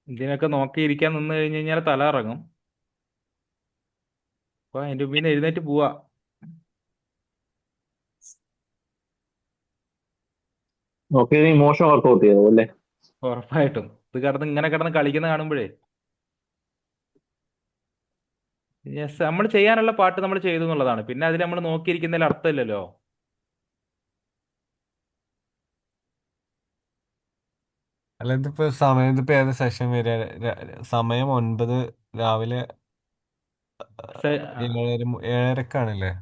ഇതിനൊക്കെ നോക്കിയിരിക്കാൻ നിന്ന് കഴിഞ്ഞ് കഴിഞ്ഞാൽ തല ഇറങ്ങും. അപ്പൊ അതിന്റെ മുമ്പിൽ നിന്ന് എഴുന്നേറ്റ് പോവാ. ഓക്കെ, ഇമോഷൻ വർക്ക്ഔട്ട് ചെയ്തോ അല്ലേ? ഉറപ്പായിട്ടും ഇത് ഇങ്ങനെ കിടന്ന് കളിക്കുന്ന കാണുമ്പോഴേ യെസ്, നമ്മൾ ചെയ്യാനുള്ള പാട്ട് നമ്മൾ ചെയ്തു എന്നുള്ളതാണ്. പിന്നെ അതിൽ നമ്മൾ നോക്കിയിരിക്കുന്നതിൽ അർത്ഥമില്ലല്ലോ. അല്ല, ഇതിപ്പോ ഏത് സെഷൻ വരിക? സമയം 9 രാവിലെ സെ- 7:30ക്കാണല്ലേ?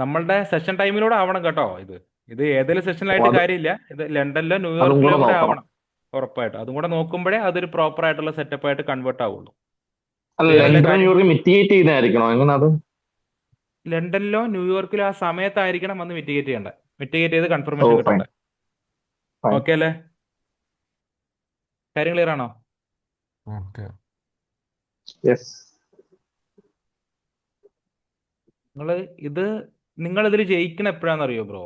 നമ്മളുടെ സെഷൻ ടൈമിലൂടെ ആവണം കേട്ടോ. ഇത് ഏതെങ്കിലും ഓ, സെഷനിലായിട്ട് അത് കാര്യമില്ല. ഇത് ലണ്ടനിലോ അതും ന്യൂയോർക്കിലോ കൂടെ കൂടെ നോക്കണം. ആവണം. ഉറപ്പായിട്ടും അതും കൂടെ നോക്കുമ്പോഴേ അതൊരു പ്രോപ്പർ ആയിട്ടുള്ള സെറ്റപ്പ് ആയിട്ട് കൺവേർട്ട് ആവുള്ളൂ. അല്ല, വേറെ എല്ലാ ലണ്ടനും കാര്യം ന്യൂയോർക്കും മിറ്റിഗേറ്റ് ചെയ്തായിരിക്കണോ? എങ്ങനെ അത്? ലണ്ടനിലോ ന്യൂയോർക്കിലോ ആ സമയത്തായിരിക്കണം വന്ന് മിറ്റിഗേറ്റ് ചെയ്യേണ്ടത്. മിറ്റിഗേറ്റ് ചെയ്ത് ഓ, കൺഫർമേഷൻ ഫൈൻ കിട്ടണ്ടേ. ഫൈൻ. ഓക്കെ അല്ലേ? കാര്യം ക്ലിയർ ആണോ? ഓക്കെ. യെസ്. ഇത് നിങ്ങൾ ഇതിൽ ജയിക്കണ എപ്പോഴാണെന്നറിയോ ബ്രോ?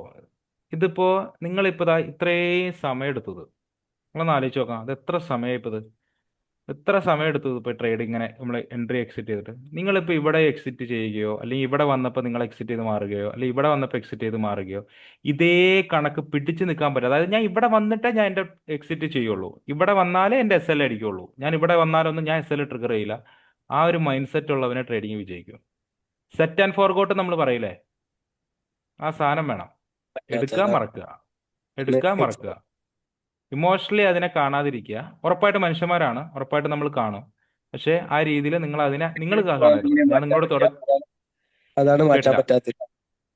ഇതിപ്പോ നിങ്ങളിപ്പോ ഇത്രയും സമയം എടുത്തത് നിങ്ങളൊന്ന് ആലോചിച്ച് നോക്കാം. അത് എത്ര സമയം ഇപ്പത് എത്ര സമയം എടുത്തത് ഇപ്പോൾ ട്രേഡ് ഇങ്ങനെ നമ്മൾ എൻട്രി എക്സിറ്റ് ചെയ്തിട്ട്? നിങ്ങളിപ്പോൾ ഇവിടെ എക്സിറ്റ് ചെയ്യുകയോ അല്ലെങ്കിൽ ഇവിടെ വന്നപ്പോൾ നിങ്ങൾ എക്സിറ്റ് ചെയ്ത് മാറുകയോ അല്ലെങ്കിൽ ഇവിടെ വന്നപ്പോൾ എക്സിറ്റ് ചെയ്ത് മാറുകയോ ഇതേ കണക്ക് പിടിച്ച് നിൽക്കാൻ പറ്റും. അതായത് ഞാൻ ഇവിടെ വന്നിട്ടേ ഞാൻ എൻ്റെ എക്സിറ്റ് ചെയ്യുള്ളൂ, ഇവിടെ വന്നാലേ എൻ്റെ SL അടിക്കുള്ളൂ, ഞാൻ ഇവിടെ വന്നാലൊന്നും ഞാൻ SL ട്രിഗർ ചെയ്യില്ല. ആ ഒരു മൈൻഡ് സെറ്റ് ഉള്ളവനെ ട്രേഡിങ് വിജയിക്കും. സെറ്റ് ആൻഡ് ഫോർഗോട്ട് നമ്മൾ പറയില്ലേ, ആ സാധനം വേണം. എടുക്കുക മറക്കുക, എടുക്കുക മറക്കുക. ഇമോഷണലി അതിനെ കാണാതിരിക്കുക. ഉറപ്പായിട്ട് മനുഷ്യന്മാരാണ്, ഉറപ്പായിട്ട് നമ്മൾ കാണും. പക്ഷേ ആ രീതിയിൽ നിങ്ങൾ നിങ്ങൾ കാണരുത്. ഞാൻ നിങ്ങളോട് അതാണ് മാറ്റാൻ കേട്ടില്ല. പറ്റാത്തത്.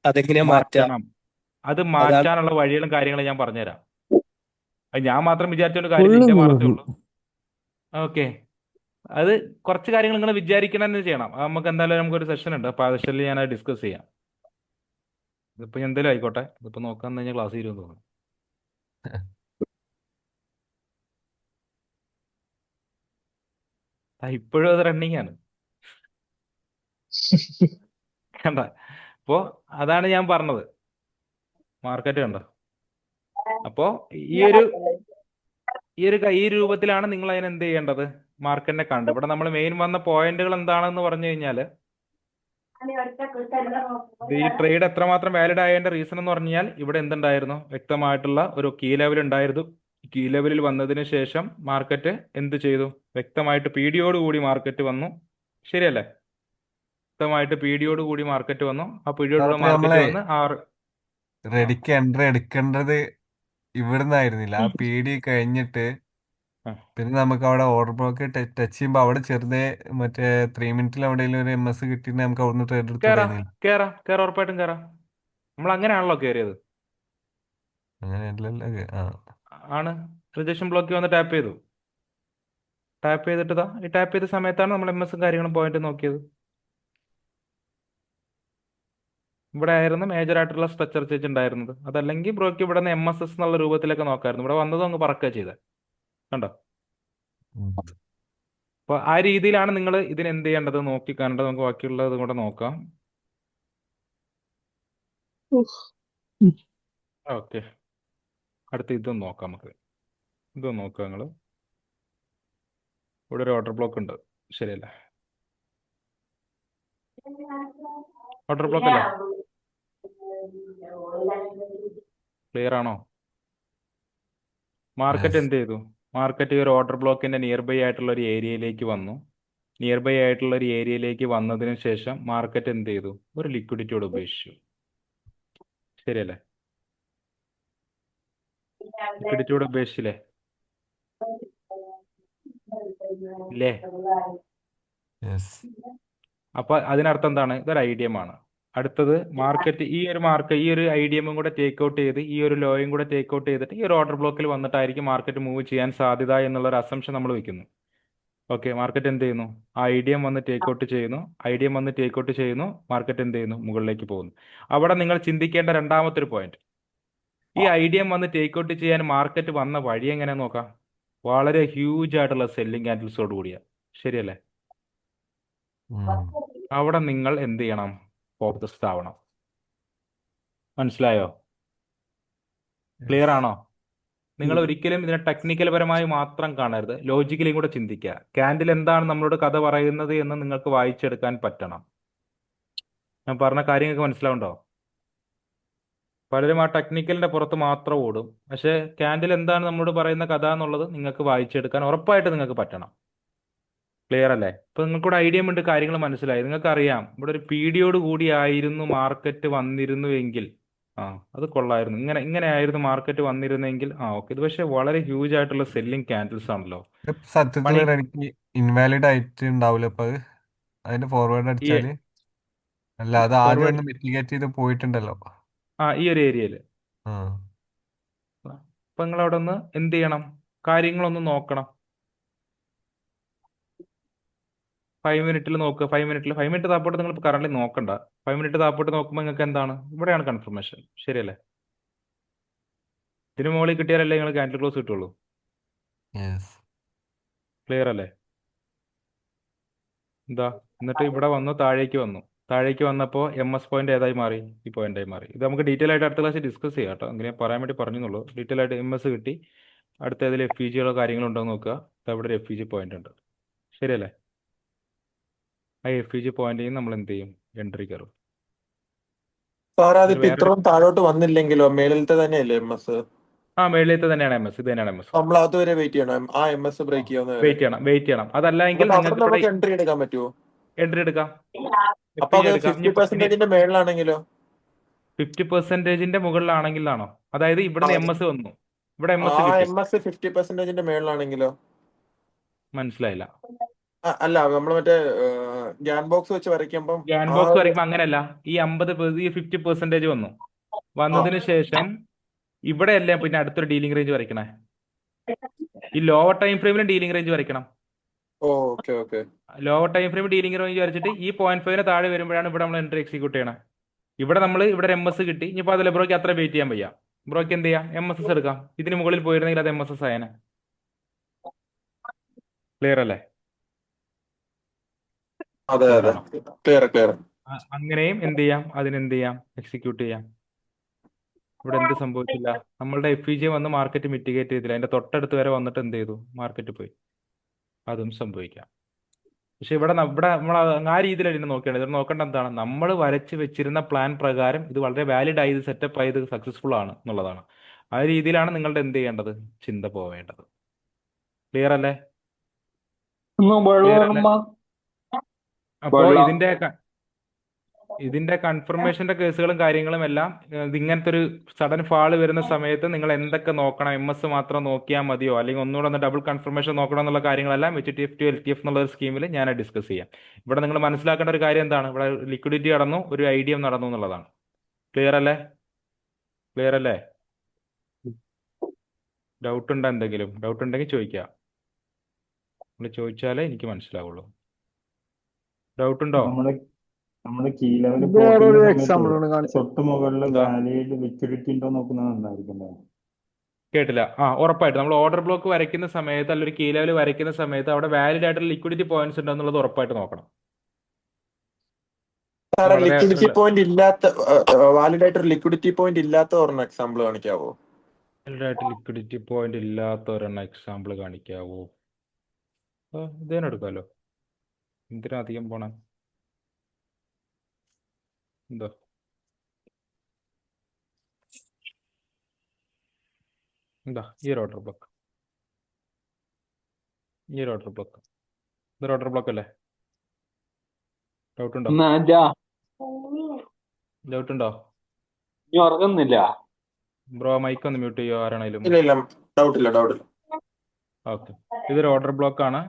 അതെങ്ങനെയാ മാറ്റാ? മാറ്റണം. അത് അതാണ് മാറ്റാനുള്ള വഴികളും കാര്യങ്ങളും ഞാൻ പറഞ്ഞുതരാം. അത് ഞാൻ മാത്രം വിചാരിച്ചോണ്ട് കാര്യമില്ല, എന്റെ മാറത്തേ ഉള്ളൂ. ഓക്കെ, അത് കുറച്ച് കാര്യങ്ങൾ നിങ്ങൾ വിചാരിക്കണമെന്ന് ചെയ്യണം. അത് നമുക്ക് എന്തായാലും നമുക്കൊരു സെഷൻ ഉണ്ട്, അപ്പോൾ ആ സെഷനിൽ ഞാൻ അത് ഡിസ്കസ് ചെയ്യാം. ഇതിപ്പോൾ എന്തെങ്കിലും ആയിക്കോട്ടെ. ഇതിപ്പോൾ നോക്കാൻ കഴിഞ്ഞാൽ ക്ലാസ് തീരുമെന്ന് തോന്നുന്നു. ഇപ്പോഴും അത് റണ്ണിങ് ആണ്, കണ്ട. അപ്പോ അതാണ് ഞാൻ പറഞ്ഞത്, മാർക്കറ്റ് കണ്ടോ. അപ്പോ ഈ രൂപത്തിലാണ് നിങ്ങൾ അതിന് എന്ത് ചെയ്യേണ്ടത്? മാർക്കറ്റിനെ കണ്ട് ഇവിടെ നമ്മൾ മെയിൻ വന്ന പോയിന്റുകൾ എന്താണെന്ന് പറഞ്ഞു കഴിഞ്ഞാൽ, ഈ ട്രേഡ് എത്രമാത്രം വാലിഡ് ആയതിന്റെ റീസൺ എന്ന് പറഞ്ഞാൽ ഇവിടെ എന്തുണ്ടായിരുന്നു? വ്യക്തമായിട്ടുള്ള ഒരു കീ ലെവൽ ഉണ്ടായിരുന്നു. കീ ലെവലിൽ വന്നതിന് ശേഷം മാർക്കറ്റ് എന്ത് ചെയ്തു? വ്യക്തമായിട്ട് പീഡിയോട് കൂടി മാർക്കറ്റ് വന്നു, ശരിയല്ലേ? വ്യക്തമായിട്ട് പീഡിയോട് കൂടി മാർക്കറ്റ് വന്നു. ആ പീഡിയോട് മാർക്കറ്റ് നമ്മളെ വന്ന് റെഡിക്ക് എൻട്രി എടുക്കേണ്ടത് ഇവിടുന്നായിരുന്നില്ല. ആ PD കഴിഞ്ഞിട്ട് പിന്നെ നമുക്ക് അവിടെ ഓർഡർ ബ്ലോക്ക് ടച്ച് ചെയ്യുമ്പോൾ അവിടെ ചെറുതേ മറ്റേ 3 മിനിറ്റിൽ എവിടെയെങ്കിലും ഒരു MS കിട്ടിയിട്ട് നമുക്ക് അവിടുന്ന് ട്രേഡ് എടുത്തുണ്ടായിരുന്നില്ല. കേറാം, ഉറപ്പായിട്ടും കയറാം. നമ്മൾ അങ്ങനെയാണല്ലോ കയറിയത്. അങ്ങനെയല്ലല്ലോ ആ ആണ്. റിജക്ഷൻ ബ്ലോക്ക് വന്ന് ടാപ്പ് ചെയ്തു. ടാപ്പ് ചെയ്തിട്ട് ഈ ടാപ്പ് ചെയ്ത സമയത്താണ് നമ്മൾ MS കാര്യങ്ങളും പോയിന്റ് നോക്കിയത്. ഇവിടെ ആയിരുന്നു മേജർ ആയിട്ടുള്ള സ്ട്രക്ചർ ചേഞ്ച് ഉണ്ടായിരുന്നത്. അതല്ലെങ്കിൽ ബ്രോക്ക് ഇവിടെ നിന്ന് MSS എന്നുള്ള രൂപത്തിലൊക്കെ നോക്കായിരുന്നു. ഇവിടെ വന്നതും അങ്ങ് പറക്കുക ചെയ്തത്. കണ്ടോ? അപ്പോൾ ആ രീതിയിലാണ് നിങ്ങൾ ഇതിന് എന്ത് ചെയ്യേണ്ടത് നോക്കി കണ്ടത്. നമുക്ക് ബാക്കിയുള്ളത് കൂടെ നോക്കാം. ഓക്കെ, അടുത്ത് ഇതൊന്ന് നോക്കാം. നമുക്ക് ഇതൊന്ന് നോക്കാം. നിങ്ങൾ ഇവിടെ ഒരു ഓർഡർ ബ്ലോക്ക് ഉണ്ട്, ശരിയല്ലേ? ഓർഡർ ബ്ലോക്ക് അല്ലേ? ക്ലിയർ ആണോ? മാർക്കറ്റ് യെസ് എന്ത് ചെയ്തു? മാർക്കറ്റ് ഈ ഒരു ഓർഡർ ബ്ലോക്കിന്റെ നിയർ ബൈ ആയിട്ടുള്ള ഒരു ഏരിയയിലേക്ക് വന്നു. നിയർ ബൈ ആയിട്ടുള്ള ഒരു ഏരിയയിലേക്ക് വന്നതിന് ശേഷം മാർക്കറ്റ് എന്ത് ചെയ്തു? ഒരു ലിക്വിഡിറ്റിയോട് ഉപേക്ഷിച്ചു, ശരിയല്ലേ? ലിക്വിഡിറ്റിയോട് ഉപേക്ഷിച്ചില്ലേ? ഇല്ലേ? യെസ് അപ്പൊ അതിനർത്ഥം എന്താണ്? ഇതൊരു IDM ആണ്. അടുത്തത് മാർക്കറ്റ് ഈ ഒരു IDM കൂടെ ടേക്ക് ഔട്ട് ചെയ്ത് ഈ ഒരു ലോയും കൂടെ ടേക്ക് ഔട്ട് ചെയ്തിട്ട് ഈ ഒരു ഓർഡർ ബ്ലോക്കിൽ വന്നിട്ടായിരിക്കും മാർക്കറ്റ് മൂവ് ചെയ്യാൻ സാധ്യത എന്നുള്ള ഒരു അസംഷൻ നമ്മൾ വെക്കുന്നു. ഓക്കെ, മാർക്കറ്റ് എന്ത് ചെയ്യുന്നു? ആ IDM വന്ന് ടേക്ക് ഔട്ട് ചെയ്യുന്നു. മാർക്കറ്റ് എന്ത് ചെയ്യുന്നു? മുകളിലേക്ക് പോകുന്നു. അവിടെ നിങ്ങൾ ചിന്തിക്കേണ്ട രണ്ടാമത്തെ ഒരു പോയിന്റ്, ഈ IDM വന്ന് ടേക്ക് ഔട്ട് ചെയ്യാൻ മാർക്കറ്റ് വന്ന വഴി എങ്ങനെ നോക്കാം? വളരെ ഹ്യൂജ് ആയിട്ടുള്ള സെല്ലിംഗ് ക്യാൻഡിൽസോട് കൂടിയ, ശരിയല്ലേ? അവിടെ നിങ്ങൾ എന്ത് ചെയ്യണം? ഫോക്കസ്ഡ് ആവണം. മനസ്സിലായോ? ക്ലിയർ ആണോ? നിങ്ങൾ ഒരിക്കലും ഇതിനെ ടെക്നിക്കൽ പരമായി മാത്രം കാണരുത്, ലോജിക്കലിയും കൂടെ ചിന്തിക്കുക. ക്യാൻഡിൽ എന്താണ് നമ്മളോട് കഥ പറയുന്നത് എന്ന് നിങ്ങൾക്ക് വായിച്ചെടുക്കാൻ പറ്റണം. ഞാൻ പറഞ്ഞ കാര്യങ്ങൾക്ക് മനസ്സിലാവുണ്ടോ? പലരും ആ ടെക്നിക്കലിന്റെ പുറത്ത് മാത്രം ഓടും. പക്ഷേ ക്യാൻഡിൽ എന്താണ് നമ്മളോട് പറയുന്ന കഥ എന്നുള്ളത് നിങ്ങൾക്ക് വായിച്ചെടുക്കാൻ ഉറപ്പായിട്ട് നിങ്ങൾക്ക് പറ്റണം. ക്ലിയർ അല്ലേ? ഇപ്പൊ നിങ്ങൾക്കൂടെ IDM ഉണ്ട്, കാര്യങ്ങൾ മനസ്സിലായി. നിങ്ങൾക്ക് അറിയാം ഇവിടെ ഒരു പീഡിയോട് കൂടി ആയിരുന്നു മാർക്കറ്റ് വന്നിരുന്നുവെങ്കിൽ അത് കൊള്ളായിരുന്നു. ഇങ്ങനെ ആയിരുന്നു മാർക്കറ്റ് വന്നിരുന്നെങ്കിൽ ഓക്കെ. ഇത് പക്ഷെ വളരെ ഹ്യൂജ് ആയിട്ടുള്ള സെല്ലിംഗ് ക്യാൻഡിൽസ് ആണല്ലോ. സത്യത്തിൽ എനിക്ക് ഇൻവാലിഡ് ആയിട്ട് ഉണ്ടാവില്ല അപ്പൊ അതിന്റെ ഫോർവേഡ് ഈ അടിച്ചാല്. അല്ല അത് ആദ്യം ഫോർവേഡ് ഒന്ന് മിറ്റിഗേറ്റ് ചെയ്ത് പോയിട്ടുണ്ടല്ലോ. ഈ ഒരു ഏരിയയിൽ ആ അപ്പൊ നിങ്ങൾ അവിടെ ഒന്ന് എന്ത് ചെയ്യണം? കാര്യങ്ങളൊന്ന് നോക്കണം. 5 മിനിറ്റിൽ നോക്കുക. 5 മിനിറ്റ് താപ്പോട്ട് നിങ്ങൾ കറന്റ് നോക്കണ്ട. 5 മിനിറ്റ് താപ്പോട്ട് നോക്കുമ്പോൾ നിങ്ങൾക്ക് എന്താണ്? ഇവിടെയാണ് കൺഫർമേഷൻ, ശരിയല്ലേ? ഇതിന് മുകളിൽ കിട്ടിയാലല്ലേ നിങ്ങൾ ക്യാൻഡിൽ ക്ലോസ് കിട്ടുള്ളൂ. യെസ് ക്ലിയർ അല്ലേ? എന്താ എന്നിട്ട് ഇവിടെ വന്നു, താഴേക്ക് വന്നപ്പോൾ MS പോയിന്റ് ഏതായി മാറി? ഈ പോയിന്റായി മാറി. ഇത് നമുക്ക് ഡീറ്റെയിൽ ആയിട്ട് അടുത്ത ക്ലാസ്സിൽ ഡിസ്കസ് ചെയ്യാം കേട്ടോ. അങ്ങനെ പറയാൻ വേണ്ടി പറഞ്ഞുള്ളൂ. ഡീറ്റെയിൽ ആയിട്ട് MS കിട്ടി. അടുത്ത ഏതെങ്കിലും FEGകളോ കാര്യങ്ങളോ ഉണ്ടോ എന്ന് നോക്കുക. അവിടെ ഒരു FEG പോയിന്റ് ഉണ്ട്, ശരിയല്ലേ? ആ FEG പോയിന്റിൽ നമ്മൾ എന്ത് ചെയ്യും? എൻട്രി കയറും. സാർ ഇതിൽ അതിപ്പോ വേറെ ഇത്രയും താഴോട്ട് വന്നില്ലെങ്കിലോ മേളിലത്തെ തന്നെയല്ലേ MS? മേളിലത്തെ തന്നെയാണ് MS. ഇത് തന്നെയാണ് MS. നമ്മൾ അതുവരെ വെയിറ്റ് ചെയ്യണം, ആ MS ബ്രേക്ക് ചെയ്യുന്നവരെ. വെയിറ്റ് ചെയ്യണം. അതല്ല എങ്കിൽ എന്നിട്ട് അവിടെ നിങ്ങൾക്ക് ഇവിടെ നമുക്ക് എൻട്രി എടുക്കാൻ പറ്റുമോ? എൻട്രി എടുക്കാം, അപ്പൊ FEG അത് എടുക്കാം. 50%ന്റെ മേളിലാണെങ്കിലോ? 50%ന്റെ മുകളിലാണെങ്കിലാണോ? അതായത് ഇവിടുന്ന് MS വന്നു, ഇവിടെ MS ആ കിട്ടി. MS 50%ന്റെ മേളിലാണെങ്കിലോ? മനസ്സിലായില്ല. അല്ല നമ്മൾ മറ്റേ ഗ്യാൻ ബോക്സ് വെച്ച് വരയ്ക്കുമ്പം ഗ്യാൻ ആ ബോക്സ് ഒരു വരയ്ക്കുമ്പോൾ അങ്ങനെയല്ല. ഈ 50% വന്നതിന് ശേഷം ഇവിടെ അല്ലേ പിന്നെ അടുത്തൊരു ഡീലിംഗ് റേഞ്ച് വരയ്ക്കണേ. ഈ ലോവർ ടൈം ഫ്രെയിമിലും ഡീലിംഗ് റേഞ്ച് വരയ്ക്കണം. Okay lower time frame dealing range വരച്ചിട്ട് ഈ 0.5 താഴെ വരുമ്പോഴാണ് ഇവിടെ നമ്മൾ എൻട്രി എക്സിക്യൂട്ട് ചെയ്യണം. ഇവിടെ ഒരു MS കിട്ടി. ഇനിയിപ്പോൾ അതിൽ ബ്രോക്ക് അത്ര വെയിറ്റ് ചെയ്യാൻ വയ്യ. ബ്രോക്ക് എന്ത് ചെയ്യാം? MSS എടുക്കാം. ഇതിന് മുകളിൽ പോയിരുന്നെങ്കിൽ അത് MSS ആയനെ. ക്ലിയർ അല്ലേ? അതെ ക്ലിയർ അതെ ആണോ? ക്ലിയർ അങ്ങനെയും എന്ത് ചെയ്യാം? അതിനെന്ത് ചെയ്യാം? എക്സിക്യൂട്ട് ചെയ്യാം. ഇവിടെ എന്ത് സംഭവിച്ചില്ല? നമ്മളുടെ FEG വന്ന് മാർക്കറ്റ് മിറ്റിഗേറ്റ് ചെയ്തില്ല. അതിന്റെ തൊട്ടടുത്ത് വരെ വന്നിട്ട് എന്ത് ചെയ്തു? മാർക്കറ്റ് പോയി. അതും സംഭവിക്കാം. പക്ഷെ ഇവിടെ നമ്മൾ ആ രീതിയിലാണ് ഇതിനെ നോക്കേണ്ടത്. ഇത് നോക്കേണ്ട എന്താണ്? നമ്മൾ വരച്ച് വെച്ചിരുന്ന പ്ലാൻ പ്രകാരം ഇത് വളരെ വാലിഡ് ആയി, ഇത് സെറ്റപ്പ് ആയത് സക്സസ്ഫുൾ ആണ് എന്നുള്ളതാണ്. ആ രീതിയിലാണ് നിങ്ങളുടെ എന്ത് ചെയ്യേണ്ടത്? ചിന്ത പോവേണ്ടത്. ക്ലിയർ അല്ലേ? ക്ലിയർ അല്ലേ? അപ്പോൾ ഇതിന്റെ കൺഫർമേഷന്റെ കേസുകളും കാര്യങ്ങളും എല്ലാം ഇങ്ങനത്തെ ഒരു സഡൻ ഫാള് വരുന്ന സമയത്ത് നിങ്ങൾ എന്തൊക്കെ നോക്കണം? MS മാത്രം നോക്കിയാൽ മതിയോ, അല്ലെങ്കിൽ ഒന്നുകൂടെ ഒന്ന് ഡബിൾ കൺഫർമേഷൻ നോക്കണം എന്നുള്ള കാര്യങ്ങളെല്ലാം HTF to LTF എന്നുള്ള ഒരു സ്കീമിൽ ഞാൻ ഡിസ്കസ് ചെയ്യാം. ഇവിടെ നിങ്ങൾ മനസ്സിലാക്കേണ്ട ഒരു കാര്യം എന്താണ്? ഇവിടെ ലിക്വിഡിറ്റി നടന്നു, ഒരു IDM നടന്നു എന്നുള്ളതാണ്. ക്ലിയർ അല്ലേ? ഡൗട്ട് ഉണ്ടോ? എന്തെങ്കിലും ഡൗട്ട് ഉണ്ടെങ്കിൽ ചോദിക്കുക. നിങ്ങൾ ചോദിച്ചാലേ എനിക്ക് മനസ്സിലാവുള്ളൂ. ഡൗട്ട് ഉണ്ടോ? നമ്മുടെ കീ ലെവൽ ഇത് പ്ലോട്ട് വേറൊരു ചെയ്യുന്ന എക്സാമ്പിൾ സമയത്ത് ആണ് കാണിച്ചത്. തൊട്ട് മുകളിൽ എന്താ വാലിഡ് ലിക്വിഡിറ്റി ഉണ്ടോ നോക്കുന്നത് നന്നായിരിക്കും. കേട്ടില്ല? ഉറപ്പായിട്ട് നമ്മൾ ഓർഡർ ബ്ലോക്ക് വരയ്ക്കുന്ന സമയത്ത് അല്ലെങ്കിൽ കീ ലെവൽ വരയ്ക്കുന്ന സമയത്ത് അവിടെ വാലിഡ് ആയിട്ടുള്ള ലിക്വിഡിറ്റി പോയിന്റ്സ് ഉണ്ടോ എന്നുള്ളത് ഉറപ്പായിട്ട് നോക്കണം. സാറേ വളരെ ലിക്വിഡിറ്റി പോയിന്റ് ഇല്ലാത്ത വാലിഡ് ആയിട്ട് ഒരു ലിക്വിഡിറ്റി പോയിന്റ് ഇല്ലാത്ത ഒരെണ്ണം എക്സാമ്പിൾ കാണിക്കാവോ? വാലിഡ് ആയിട്ട് ലിക്വിഡിറ്റി പോയിന്റ് ഇല്ലാത്ത ഒരെണ്ണം എക്സാമ്പിൾ കാണിക്കാവോ? ഇതേനെ എടുക്കാമല്ലോ. എന്തിനാ അധികം പോണേ? എന്താ ഈ ഒരു ഓർഡർ ബ്ലോക്ക്, ഇതൊരു ഓർഡർ ബ്ലോക്ക് അല്ലേ? ഡൗട്ട് ഉണ്ടോ? ഡൗട്ട് ഉണ്ടോ? ഉറങ്ങുന്നില്ല. ബ്രോ മൈക്ക് ഒന്ന് മ്യൂട്ട് ചെയ്യോ ആരാണേലും? ഇല്ല ഡൗട്ടില്ല. ഓക്കെ, ഇതൊരു ഓർഡർ ബ്ലോക്ക് ആണ്.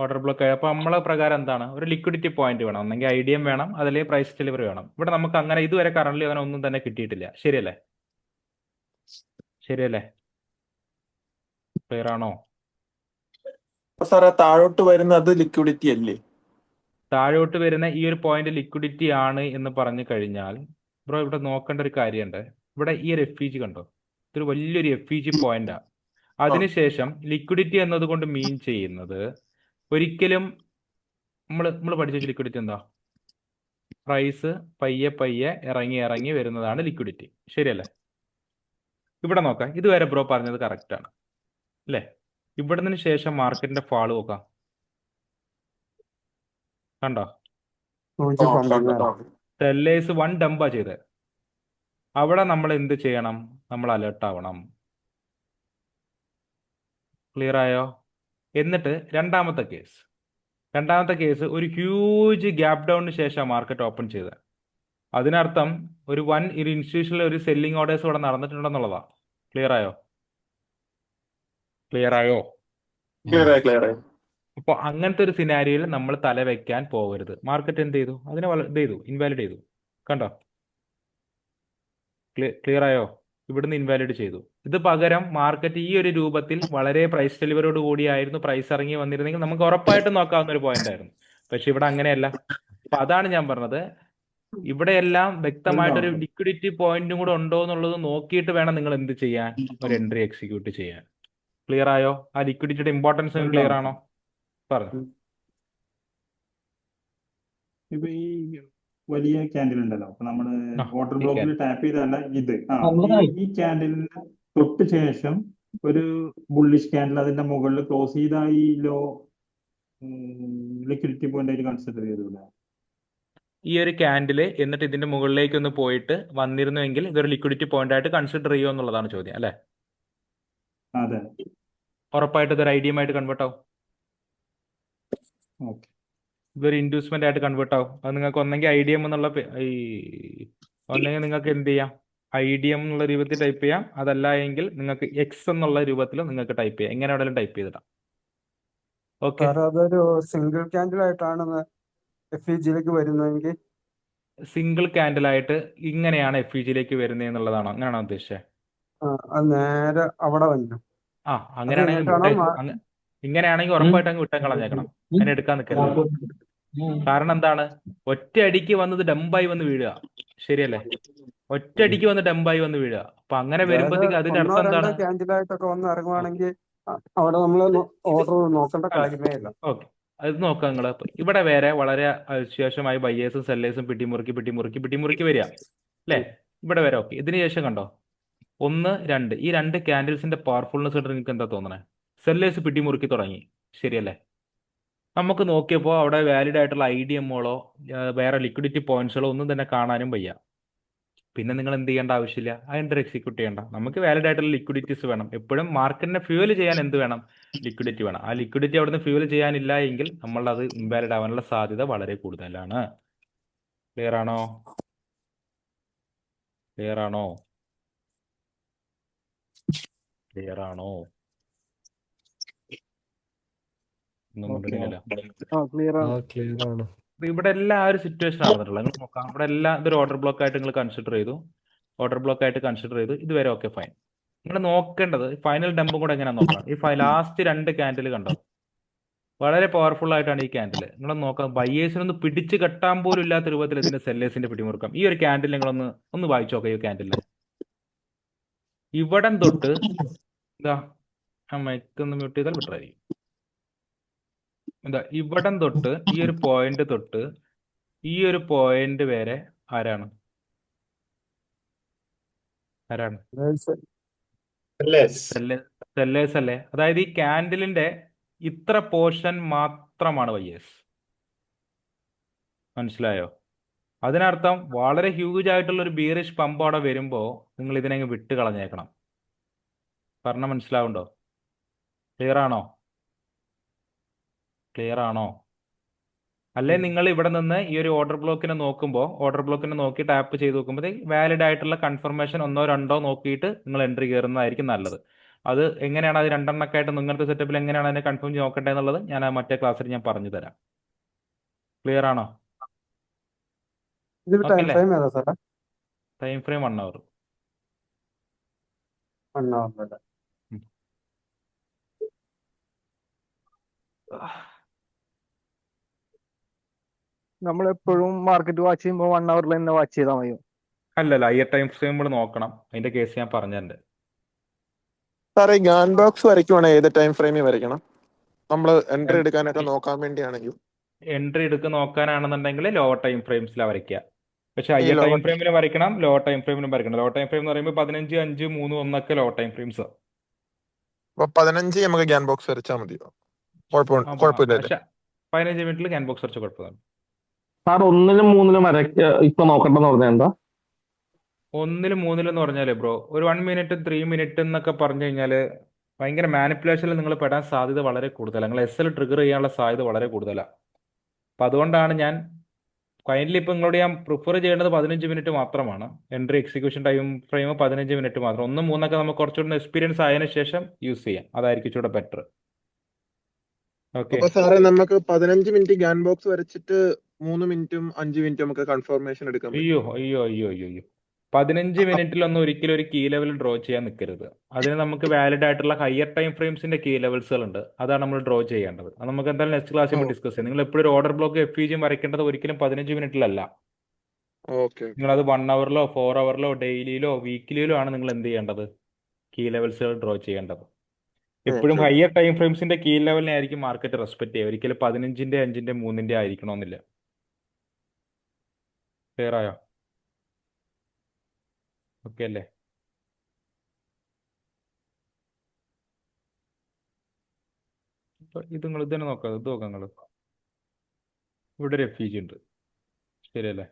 ഓർഡർ ബ്ലോക്ക് അപ്പോൾ നമ്മളെ പ്രകാരം എന്താണ്? ഒരു ലിക്വിഡിറ്റി പോയിന്റ് വേണം, ഒന്നെങ്കിൽ ഐഡിയം വേണം, അതല്ലെങ്കിൽ പ്രൈസ് ഡെലിവറി വേണം. ഇവിടെ നമുക്ക് അങ്ങനെ ഇതുവരെ കറന്റ് അങ്ങനെ ഒന്നും തന്നെ കിട്ടിയിട്ടില്ല. ശരിയല്ലേ? ക്ലിയർ ആണോ? സാറേ താഴോട്ട് വരുന്ന അത് ലിക്വിഡിറ്റി അല്ലേ? താഴോട്ട് വരുന്ന ഈ ഒരു പോയിന്റ് ലിക്വിഡിറ്റി ആണ് എന്ന് പറഞ്ഞു കഴിഞ്ഞാൽ ബ്രോ ഇവിടെ നോക്കേണ്ട ഒരു കാര്യമുണ്ട്. ഇവിടെ ഈ ഒരു FEG കണ്ടോ? ഇതൊരു വലിയൊരു FEG പോയിന്റാണ്. അതിനുശേഷം ലിക്വിഡിറ്റി എന്നതുകൊണ്ട് മീൻ ചെയ്യുന്നത് ഒരിക്കലും നമ്മൾ പഠിച്ച ലിക്വിഡിറ്റി എന്താ? പ്രൈസ് പയ്യെ ഇറങ്ങി വരുന്നതാണ് ലിക്വിഡിറ്റി. ശരിയല്ലേ? ഇവിടെ നോക്കാം, ഇതുവരെ ബ്രോ പറഞ്ഞത് കറക്റ്റ് ആണ് അല്ലേ? ഇവിടുന്ന് ശേഷം മാർക്കറ്റിന്റെ ഫാള് നോക്കാം. കണ്ടോ? സെല്ലേഴ്സ് 1 ഡംപാ ചെയ്ത്. അവിടെ നമ്മൾ എന്ത് ചെയ്യണം? നമ്മൾ അലേർട്ട് ആവണം. ക്ലിയർ ആയോ? എന്നിട്ട് രണ്ടാമത്തെ കേസ് ഒരു ഹ്യൂജ് ഗ്യാപ് ഡൗണിന് ശേഷം മാർക്കറ്റ് ഓപ്പൺ ചെയ്തത്. അതിനർത്ഥം ഒരു ഇൻസ്റ്റിറ്റ്യൂഷനിൽ ഒരു സെല്ലിംഗ് ഓർഡേഴ്സ് ഇവിടെ നടന്നിട്ടുണ്ടെന്നുള്ളതാണ്. ക്ലിയർ ആയോ? അപ്പോൾ അങ്ങനത്തെ ഒരു സിനാരിയോയിൽ നമ്മൾ തല വെക്കാൻ പോകരുത്. മാർക്കറ്റ് എന്ത് ചെയ്തു? അതിനെ ഇൻവാലിഡ് ചെയ്തു. കണ്ടോ? ക്ലിയർ ആയോ? ഇവിടുന്ന് ഇൻവാലിഡ് ചെയ്തു. ഇത് പകരം മാർക്കറ്റ് ഈ ഒരു രൂപത്തിൽ വളരെ പ്രൈസ് ഡെലിവറിയോട് കൂടിയായിരുന്നു പ്രൈസ് ഇറങ്ങി വന്നിരുന്നെങ്കിൽ നമുക്ക് ഉറപ്പായിട്ടും നോക്കാവുന്ന ഒരു പോയിന്റ് ആയിരുന്നു. പക്ഷെ ഇവിടെ അങ്ങനെയല്ല. അപ്പൊ അതാണ് ഞാൻ പറഞ്ഞത്, ഇവിടെയെല്ലാം വ്യക്തമായിട്ടൊരു ലിക്വിഡിറ്റി പോയിന്റും കൂടെ ഉണ്ടോ എന്നുള്ളത് നോക്കിയിട്ട് വേണം നിങ്ങൾ എന്ത് ചെയ്യാൻ? ഒരു എൻട്രി എക്സിക്യൂട്ട് ചെയ്യാൻ. ക്ലിയർ ആയോ? ആ ലിക്വിഡിറ്റിയുടെ ഇമ്പോർട്ടൻസ് ക്ലിയർ ആണോ? പറഞ്ഞു. ഇപ്പൊ ഈ വലിയ ക്യാൻഡിൽ ഉണ്ടല്ലോ, അപ്പൊ നമ്മള് ഓർഡർ ഈ ബ്ലോക്കിൽ ടാപ്പ് ചെയ്തല്ല ഇത് ഈ ക്യാൻഡിലിന് തൊട്ട് ശേഷം ഒരു ബുള്ളിഷ് ക്യാൻഡിൽ അതിന്റെ മുകളിൽ ക്ലോസ് ചെയ്ത ഈ ലോ ലിക്വിഡിറ്റി പോയിന്റ് ആയിട്ട് കൺസിഡർ ചെയ്തൂല? ഈ ഒരു ക്യാൻഡില് എന്നിട്ട് ഇതിന്റെ മുകളിലേക്ക് ഒന്ന് പോയിട്ട് വന്നിരുന്നുവെങ്കിൽ ഇതൊരു ലിക്വിഡിറ്റി പോയിന്റ് ആയിട്ട് കൺസിഡർ ചെയ്യുമോ എന്നുള്ളതാണ് ചോദ്യം അല്ലേ? അതെ, ഉറപ്പായിട്ട് ഇതൊരു ഐഡിയം ആയിട്ട് കൺവേർട്ട് ആവും. ഓക്കെ. ഇതൊരു ഇൻഡ്യൂസ്മെന്റ് ആയിട്ട് കൺവേർട്ട് ആവും. അത് നിങ്ങൾക്ക് ഒന്നെങ്കിൽ IDM എന്നുള്ള ഒന്നെങ്കിൽ നിങ്ങൾക്ക് എന്ത് ചെയ്യാം? IDM എന്നുള്ള രൂപത്തിൽ ടൈപ്പ് ചെയ്യാം. അതല്ല എങ്കിൽ നിങ്ങൾക്ക് X എന്നുള്ള രൂപത്തിൽ നിങ്ങൾക്ക് ടൈപ്പ് ചെയ്യാം. എങ്ങനെ വേണമെങ്കിലും ടൈപ്പ് ചെയ്തിടാം. ഓക്കെ, അതൊരു സിംഗിൾ ക്യാൻഡിൽ ആയിട്ടാണ് FEG-യിലേക്ക് വരുന്നതെങ്കിൽ സിംഗിൾ ക്യാൻഡിൽ ആയിട്ട് ഇങ്ങനെയാണ് FEG-യിലേക്ക് വരുന്നത് എന്നുള്ളതാണോ? അങ്ങനെയാണോ ഉദ്ദേശിച്ചത്? അത് നേരെ അവിടെ വന്നു. അങ്ങനെയാണെങ്കിൽ ഇങ്ങനെയാണെങ്കിൽ ഉറപ്പായിട്ട് അങ്ങ് വിട്ടാൻ കളഞ്ഞേക്കണം. അതിനെ എടുക്കാൻ നിൽക്കരുത്. കാരണം എന്താണ്? ഒറ്റയടിക്ക് വന്നത് ഡംബായി വന്ന് വീഴുക. ശരിയല്ലേ? ഒറ്റയടിക്ക് വന്ന് ഡംബായി വന്ന് വീഴുക. അപ്പൊ അങ്ങനെ വരുമ്പോഴത്തേക്ക് അതിന്റെ ഒന്നോ അർത്ഥം രണ്ടോ എന്താണ്? ക്യാൻഡിലായിട്ടൊക്കെ വന്ന് ഇറങ്ങുവാണെങ്കിൽ അവിടെ നമ്മൾ ഓർഡർ നോക്കേണ്ട കാര്യമേ ഇല്ല. ഓക്കെ, അത് നോക്കാം നിങ്ങൾ. ഇവിടെ വേറെ വളരെ ശേഷമായി ബയ്യേഴ്സും സെല്ലേഴ്സും പിട്ടിമുറുക്കി വരിക അല്ലേ? ഇവിടെ വരെ ഓക്കെ. ഇതിന് ശേഷം കണ്ടോ 1, 2 ഈ 2 ക്യാൻഡിൽസിന്റെ പവർഫുൾനെസ് കണ്ടിട്ട് നിങ്ങൾക്ക് എന്താ തോന്നണേ? സെല്ലേഴ്സ് പിടിമുറുക്കി തുടങ്ങി. ശരിയല്ലേ? നമുക്ക് നോക്കിയപ്പോൾ അവിടെ വാലിഡ് ആയിട്ടുള്ള IDM-കളോ വേറെ ലിക്വിഡിറ്റി പോയിന്റ്സുകളോ ഒന്നും തന്നെ കാണാനും വയ്യ. പിന്നെ നിങ്ങൾ എന്ത് ചെയ്യേണ്ട ആവശ്യമില്ല, ആ എൻട്രി എക്സിക്യൂട്ട് ചെയ്യേണ്ട. നമുക്ക് വാലിഡ് ആയിട്ടുള്ള ലിക്വിഡിറ്റീസ് വേണം. എപ്പോഴും മാർക്കറ്റിനെ ഫ്യൂവൽ ചെയ്യാൻ എന്ത് വേണം? ലിക്വിഡിറ്റി വേണം. ആ ലിക്വിഡിറ്റി അവിടുന്ന് ഫ്യൂവൽ ചെയ്യാനില്ല എങ്കിൽ നമ്മൾ അത് ഇൻവാലിഡ് ആവാനുള്ള സാധ്യത വളരെ കൂടുതലാണ്. ക്ലിയർ ആണോ? ഇവിടെ എല്ലാ ഒരു സിറ്റുവേഷൻ നടന്നിട്ടുള്ളത് നിങ്ങൾ നോക്കാം. ഇവിടെ എല്ലാം ഇതൊരു ഓർഡർ ബ്ലോക്ക് ആയിട്ട് നിങ്ങൾ കൺസിഡർ ചെയ്തു. ഇതുവരെ ഓക്കെ, ഫൈൻ. നിങ്ങൾ നോക്കേണ്ടത് ഫൈനൽ ഡംപും കൂടെ എങ്ങനെയാ നോക്കണം. ഈ ലാസ്റ്റ് 2 ക്യാൻഡിൽ കണ്ടോ, വളരെ പവർഫുൾ ആയിട്ടാണ് ഈ ക്യാൻഡിൽ. നിങ്ങൾ നോക്കാം, ബയ്യേഴ്സിനൊന്ന് പിടിച്ച് കെട്ടാൻ പോലും ഇല്ലാത്ത രൂപത്തിൽ ഇതിന്റെ സെല്ലേഴ്സിന്റെ പിടിമുറുക്കാം. ഈ ഒരു ക്യാൻഡിൽ നിങ്ങളൊന്ന് വായിച്ചു നോക്കാം. ഈ ക്യാൻഡിലിനെ ഇവിടം തൊട്ട് എന്താ, ആ മൈക്കൊന്ന് മ്യൂട്ട് ചെയ്താൽ ബെറ്ററായിരിക്കും. എന്താ, ഇവിടം തൊട്ട് ഈ ഒരു പോയിന്റ് തൊട്ട് ഈ ഒരു പോയിന്റ് വരെ ആരാണ് ആരാണ് സെല്ലേഴ്സ് അല്ലേ. അതായത് ഈ ക്യാൻഡിലിന്റെ ഇത്ര പോർഷൻ മാത്രമാണ് ബയ്യേഴ്സ്. മനസ്സിലായോ? അതിനർത്ഥം വളരെ ഹ്യൂജ് ആയിട്ടുള്ള ഒരു ബീറിഷ് പമ്പ് അവിടെ വരുമ്പോൾ നിങ്ങൾ ഇതിനെ വിട്ട് കളഞ്ഞേക്കണം. പറഞ്ഞ മനസ്സിലാവുണ്ടോ? ക്ലിയർ ആണോ? ക്ലിയർ ആണോ? അല്ലെ നിങ്ങൾ ഇവിടെ നിന്ന് ഈ ഒരു ഓർഡർ ബ്ലോക്കിനെ നോക്കി ടാപ്പ് ചെയ്ത് നോക്കുമ്പോൾ വാലിഡ് ആയിട്ടുള്ള കൺഫർമേഷൻ 1 or 2 നോക്കിയിട്ട് നിങ്ങൾ എൻട്രി കയറുന്നതായിരിക്കും നല്ലത്. അത് എങ്ങനെയാണ്, അത് 2 എണ്ണമൊക്കെ ആയിട്ട് നിങ്ങളുടെ സെറ്റപ്പിൽ എങ്ങനെയാണ് അതിനെ കൺഫേം നോക്കട്ടെ എന്നുള്ളത് ഞാൻ മറ്റേ ക്ലാസ്സിൽ ഞാൻ പറഞ്ഞു തരാം. ക്ലിയർ ആണോ? ഇതിൽ ടൈം ഓക്കെ ഫ്രെയിം ഏതാ സാറേ? Time frame 1 hour. 1 hour അല്ലേ? നമ്മളെപ്പോഴും മാർക്കറ്റ് വാച്ച് ചെയ്യുമ്പോൾ 1 hour തന്നെ വാച്ച് ചെയ്താൽ മതിയോ? അല്ലല്ല, ഈ ടൈം ഫ്രെയിം നോക്കണം. അതിന്റെ കേസ് ഞാൻ പറഞ്ഞിട്ടുണ്ട്. സാറേ ഗാൻ ബോക്സ് വരയ്ക്കുവാണെങ്കിൽ ഏത് ടൈം ഫ്രെയിമിൽ വരയ്ക്കണം? നമ്മൾ എൻട്രി എടുക്കാനൊക്കെ നോക്കാൻ വേണ്ടിയാണെങ്കിൽ എൻട്രി എടുക്ക് നോക്കാനാണെന്നുണ്ടെങ്കിൽ ലോ ടൈം ഫ്രെയിംസിലാണ് വരയ്ക്കുക. പക്ഷെ ഈ ഹയർ ലോ ടൈം ഫ്രെയിമിൽ വരയ്ക്കണം, ലോ ടൈം ഫ്രെയിമിലും വരയ്ക്കണം. ലോ ടൈം ഫ്രെയിം എന്ന് പറയുമ്പോൾ 15, 5, 3, 1 ഒക്കെ ലോ ടൈം ഫ്രെയിംസ്. അപ്പൊ 15 നമുക്ക് ഗ്യാൻ ബോക്സ് വരച്ചാൽ മതിയോ? കുഴപ്പമില്ലല്ലേ? പക്ഷെ 15 മിനിറ്റിൽ ക്യാൻ ബോക്സ് വരച്ച കുഴപ്പമില്ല. സാർ 1-ലും 3-ലും ഇപ്പൊ നോക്കണ്ടെന്ന് പറഞ്ഞാൽ എന്താ? 1-ലും 3-ലും എന്ന് പറഞ്ഞാലേ ബ്രോ, ഒരു 1 minute 3 minute എന്നൊക്കെ പറഞ്ഞു കഴിഞ്ഞാൽ ഭയങ്കര മാനിപ്പുലേഷനിൽ നിങ്ങൾ പെടാൻ സാധ്യത വളരെ കൂടുതലാണ്. നിങ്ങൾ SL ട്രിഗർ ചെയ്യാനുള്ള സാധ്യത വളരെ കൂടുതലാണ്. അപ്പം അതുകൊണ്ടാണ് ഞാൻ ഫൈനലി ഇപ്പം നിങ്ങളോട് ഞാൻ പ്രിഫർ ചെയ്യേണ്ടത് 15 മിനിറ്റ് മാത്രമാണ്. Entry execution time frame 15 minute മാത്രം. 1, 3 നമുക്ക് കുറച്ചുകൂടെ എക്സ്പീരിയൻസ് ആയതിനു ശേഷം യൂസ് ചെയ്യാം. അതായിരിക്കും ഇച്ചിരി ബെറ്റർ. ഓക്കെ. അപ്പൊ സാറേ നമുക്ക് 15 മിനിറ്റ് ഗ്യാൻ ബോക്സ് വരച്ചിട്ട് 3 മിനിറ്റും 5 മിനിറ്റും നമുക്ക് കൺഫർമേഷൻ എടുക്കാൻ പറ്റും. അയ്യോ 15 മിനിറ്റിലൊന്നും ഒരിക്കലും ഒരു കീ ലെവൽ ഡ്രോ ചെയ്യാൻ നിൽക്കരുത്. അതിന് നമുക്ക് വാലിഡ് ആയിട്ടുള്ള ഹയർ ടൈം ഫ്രെയിംസിന്റെ കീ ലെവൽസുകൾ ഉണ്ട്. അതാണ് നമ്മൾ ഡ്രോ ചെയ്യേണ്ടത്. അത് നമുക്ക് എന്തായാലും നെക്സ്റ്റ് ക്ലാസ്സിൽ ഡിസ്കസ് ചെയ്യാം. നിങ്ങൾ എപ്പോഴും ഒരു ഓർഡർ ബ്ലോക്ക് FEG വരയ്ക്കേണ്ടത് ഒരിക്കലും 15 മിനിറ്റിലല്ല. ഓക്കെ. നിങ്ങളത് 1 hourലോ 4 hourലോ ഡെയിലിയിലോ വീക്കിലിയിലോ ആണ് നിങ്ങൾ എന്ത് ചെയ്യേണ്ടത്, കീ ലെവൽസുകൾ ഡ്രോ ചെയ്യേണ്ടത്. എപ്പോഴും ഹയർ ടൈം ഫ്രെയിംസിന്റെ കീ ലെവലിനെ ആയിരിക്കും മാർക്കറ്റ് റെസ്പെക്ട് ചെയ്യുക. ഒരിക്കലും 15, 5, 3 ആയിരിക്കണമെന്നില്ല. ക്ലിയർ ആയോ? ഓക്കെ അല്ലേ? ഇത് നിങ്ങൾ ഇതന്നെ നോക്കാം. ഇത് നോക്കാം നിങ്ങൾ. ഇവിടെ ഒരു FEG ഉണ്ട്, ശരിയല്ലേ?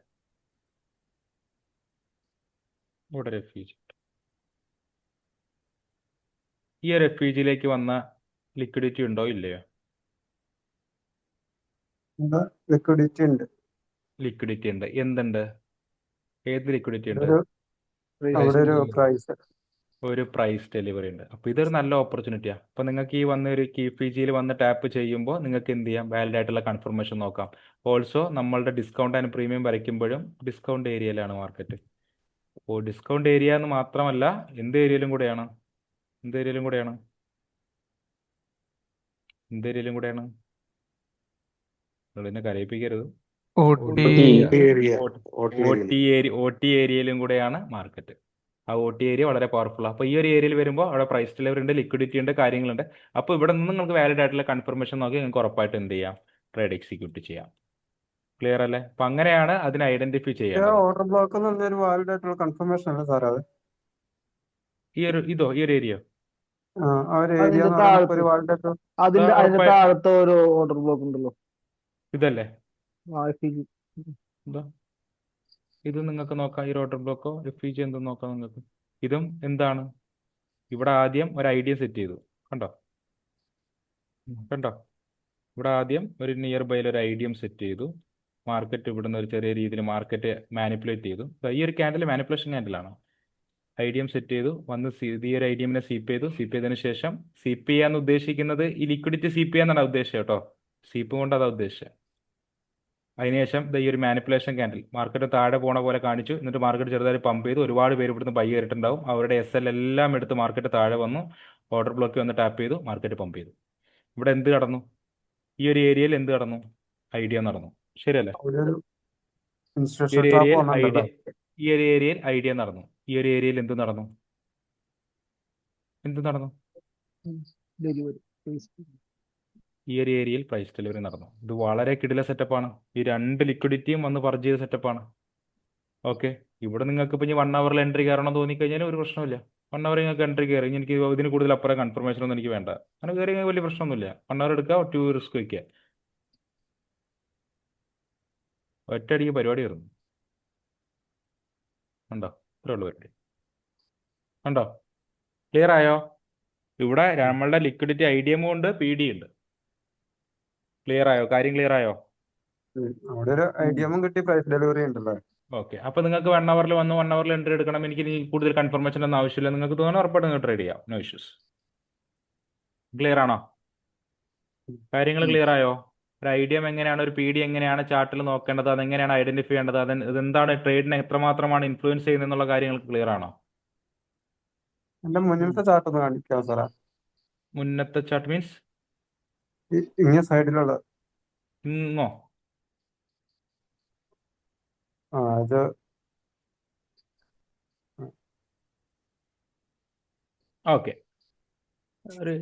ഇവിടെ ഒരു FEG ഉണ്ട്. ഈ ഒരു FEGയിലേക്ക് വന്ന ലിക്വിഡിറ്റി ഉണ്ടോ ഇല്ലയോ? ലിക്വിഡിറ്റി ഉണ്ട്. ലിക്വിഡിറ്റി ഉണ്ട്. എന്തുണ്ട്? ഏത് ലിക്വിഡിറ്റി ഉണ്ട്? അവിടെ ഒരു പ്രൈസ്, ഒരു പ്രൈസ് ഡെലിവറി ഉണ്ട്. അപ്പോൾ ഇതൊരു നല്ല ഓപ്പർച്യൂണിറ്റിയാണ്. അപ്പോൾ നിങ്ങൾക്ക് ഈ വന്ന ഒരു FEGയിൽ വന്ന് ടാപ്പ് ചെയ്യുമ്പോൾ നിങ്ങൾക്ക് എന്ത് ചെയ്യാം, വാലിഡ് ആയിട്ടുള്ള കൺഫർമേഷൻ നോക്കാം. ഓൾസോ നമ്മളുടെ ഡിസ്കൗണ്ട് ആൻഡ് പ്രീമിയം വരയ്ക്കുമ്പോഴും ഡിസ്കൗണ്ട് ഏരിയയിലാണ് മാർക്കറ്റ്. അപ്പോൾ ഡിസ്കൗണ്ട് ഏരിയ എന്ന് മാത്രമല്ല, എന്ത് ഏരിയയിലും കൂടെയാണ്. എന്ത് ഏരിയയിലും കൂടെയാണ്? എന്ത് ഏരിയയിലും കൂടെയാണ്? നിങ്ങളെന്നെ കരയിപ്പിക്കരുത്. OT ഏരിയയിലും കൂടെയാണ് മാർക്കറ്റ്. ആ OT ഏരിയ വളരെ പവർഫുൾ. അപ്പോൾ ഈ ഒരു ഏരിയയിൽ വരുമ്പോൾ അവിടെ പ്രൈസ് ഡെലിവറി ഉണ്ട്, ലിക്വിഡിറ്റി ഉണ്ട്, കാര്യങ്ങളുണ്ട്. അപ്പോൾ ഇവിടെ നിന്ന് നിങ്ങൾക്ക് വാലിഡ് ആയിട്ടുള്ള കൺഫർമേഷൻ നോക്കി നിങ്ങൾക്ക് ഉറപ്പായിട്ട് എന്ത് ചെയ്യാം, ട്രേഡ് എക്സിക്യൂട്ട് ചെയ്യാം. ക്ലിയർ അല്ലേ? അപ്പം അങ്ങനെയാണ് അതിനെ ഐഡന്റിഫൈ ചെയ്യേണ്ടത്. ഓർഡർ ബ്ലോക്ക് എന്നൊരു വാലിഡ് ആയിട്ടുള്ള കൺഫർമേഷൻ അല്ലേ സാർ അത്? ഈ ഒരു ഏരിയ ആ ഒരു ഏരിയ എന്ന് പറയുമ്പോൾ ഒരു വാലിഡ് ആയിട്ടുള്ള അതിന്റെ താഴത്തെ ഒരു ഓർഡർ ബ്ലോക്ക് ഉണ്ടല്ലോ, ഇതല്ലേ? എന്താ ഇത് നിങ്ങൾക്ക് നോക്കാം. ഈ ഓർഡർ ബ്ലോക്കോ FEG എന്തെന്ന് നോക്കാം നിങ്ങൾക്ക്. ഇതും എന്താണ്, ഇവിടെ ആദ്യം ഒരു ഐഡിയ സെറ്റ് ചെയ്തു. കണ്ടോ? ഇവിടെ ആദ്യം ഒരു നിയർ ബൈയിൽ ഒരു ഐഡിയം സെറ്റ് ചെയ്തു. മാർക്കറ്റ് ഇവിടുന്ന് ഒരു ചെറിയ രീതിയിൽ മാർക്കറ്റ് മാനിപ്പുലേറ്റ് ചെയ്തു. ഈ ഒരു ക്യാൻഡിൽ മാനിപ്പുലേഷൻ ക്യാൻഡിലാണ്. ഐഡിയം സെറ്റ് ചെയ്തു, വന്ന് ഈ ഒരു ഐഡിയമിനെ CP ചെയ്തതിനു ശേഷം CP ചെയ്യാന്ന് ഉദ്ദേശിക്കുന്നത് ഈ ലിക്വിഡിറ്റി CP ചെയ്യാന്നാണ് ഉദ്ദേശിച്ചത് കേട്ടോ. CP കൊണ്ട് അതാ ഉദ്ദേശിച്ചത്. അതിനുശേഷം ഈ ഒരു മാനിപ്പുലേഷൻ ക്യാൻഡിൽ മാർക്കറ്റ് താഴെ പോണ പോലെ കാണിച്ചു, എന്നിട്ട് മാർക്കറ്റ് ചെറുതായി പമ്പ് ചെയ്തു, ഒരുപാട് പേര് ഇവിടുന്ന് ബൈ കയറിയിട്ടുണ്ടാവും, അവരുടെ SL എല്ലാം എടുത്ത് മാർക്കറ്റ് താഴെ വന്നു, ഓർഡർ ബ്ലോക്ക് വന്ന് ടാപ്പ് ചെയ്തു, മാർക്കറ്റ് പമ്പ് ചെയ്തു. ഇവിടെ എന്ത് കടന്നു? ഈ ഒരു ഏരിയയിൽ എന്ത് കടന്നു? ഐഡിയ നടന്നു, ശരിയല്ലേ? അവിടെ ഒരു ഈ ഇൻസ്റ്റിറ്റ്യൂഷൻ ഒരു ട്രാപ്പ് ഏരിയയിൽ വന്നിട്ടുണ്ടല്ലോ. ഈ ഒരു ഏരിയയിൽ ഐഡിയ നടന്നു. ഈ ഒരു ഏരിയയിൽ എന്ത് നടന്നു? എന്ത് നടന്നു? ഈ ഒരു ഏരിയയിൽ പ്രൈസ് ഡെലിവറി നടന്നു. ഇത് വളരെ കിടില സെറ്റപ്പാണ്. ഈ രണ്ട് ലിക്വിഡിറ്റിയും വന്ന് പർജ് ചെയ്ത സെറ്റപ്പാണ്. ഓക്കെ, ഇവിടെ നിങ്ങൾക്ക് ഇപ്പം ഇനി 1 അവറിൽ എൻട്രി കയറണം തോന്നിക്കഴിഞ്ഞാൽ ഒരു പ്രശ്നമില്ല. 1 അവർ നിങ്ങൾക്ക് എൻട്രി കയറി, എനിക്ക് ഇതിന് കൂടുതൽ അപ്പുറം കൺഫർമേഷൻ ഒന്നും എനിക്ക് വേണ്ട. അങ്ങനെ കയറി വലിയ പ്രശ്നമൊന്നുമില്ല. 1 അവർ എടുക്കുക, 2 റിസ്ക് വയ്ക്കുക, ഒറ്റയടിക്ക് പരിപാടി വരുന്നു. ഉണ്ടോ? ഇത്രേ ഉള്ളൂ പരിപാടി. ഉണ്ടോ? ക്ലിയർ ആയോ? ഇവിടെ നമ്മളുടെ ലിക്വിഡിറ്റി IDM ഉണ്ട്, PD ഉണ്ട്. ക്ലിയർ ആയോ? കാര്യം ക്ലിയർ ആയോ? അവിടെ ഒരു IDM കിട്ടി, പ്രൈസ് ഡെലിവറി ഉണ്ടല്ലോ. ഓക്കെ, അപ്പോൾ നിങ്ങൾക്ക് 1 അവറിൽ വന്ന് 1 അവറിൽ എൻട്രി എടുക്കണം, എനിക്ക് ഇനി കൂടുതൽ കൺഫർമേഷൻ ഒന്നും ആവശ്യമില്ല, നിങ്ങൾക്ക് തോന്നുന്നു ഉറപ്പായിട്ട് നിങ്ങൾ ട്രേഡ് ചെയ്യാം, നോ ഇഷ്യൂസ്. ക്ലിയർ ആണോ? കാര്യങ്ങൾ ക്ലിയർ ആയോ? ഒരു IDM എങ്ങനെയാണ്, ഒരു PD എങ്ങനെയാണ് ചാർട്ടിൽ നോക്കേണ്ടത്, അതെങ്ങനെയാണ് ഐഡന്റിഫൈ ചെയ്യേണ്ടത്, ഇതെന്താണ് ട്രേഡിനെ എത്രമാത്രമാണ് ഇൻഫ്ലുവൻസ് ചെയ്യുന്നത് എന്നുള്ള കാര്യങ്ങൾക്ക് ക്ലിയർ ആണോ? എന്റെ മുന്നിലത്തെ ചാർട്ട് ഒന്ന് കാണിക്കാം സാറേ. മുന്നത്തെ ചാർട്ട് മീൻസ് ഇങ്ങനെ സൈഡിലുള്ള ഇങ്ങോ? ഇത് ഓക്കെ,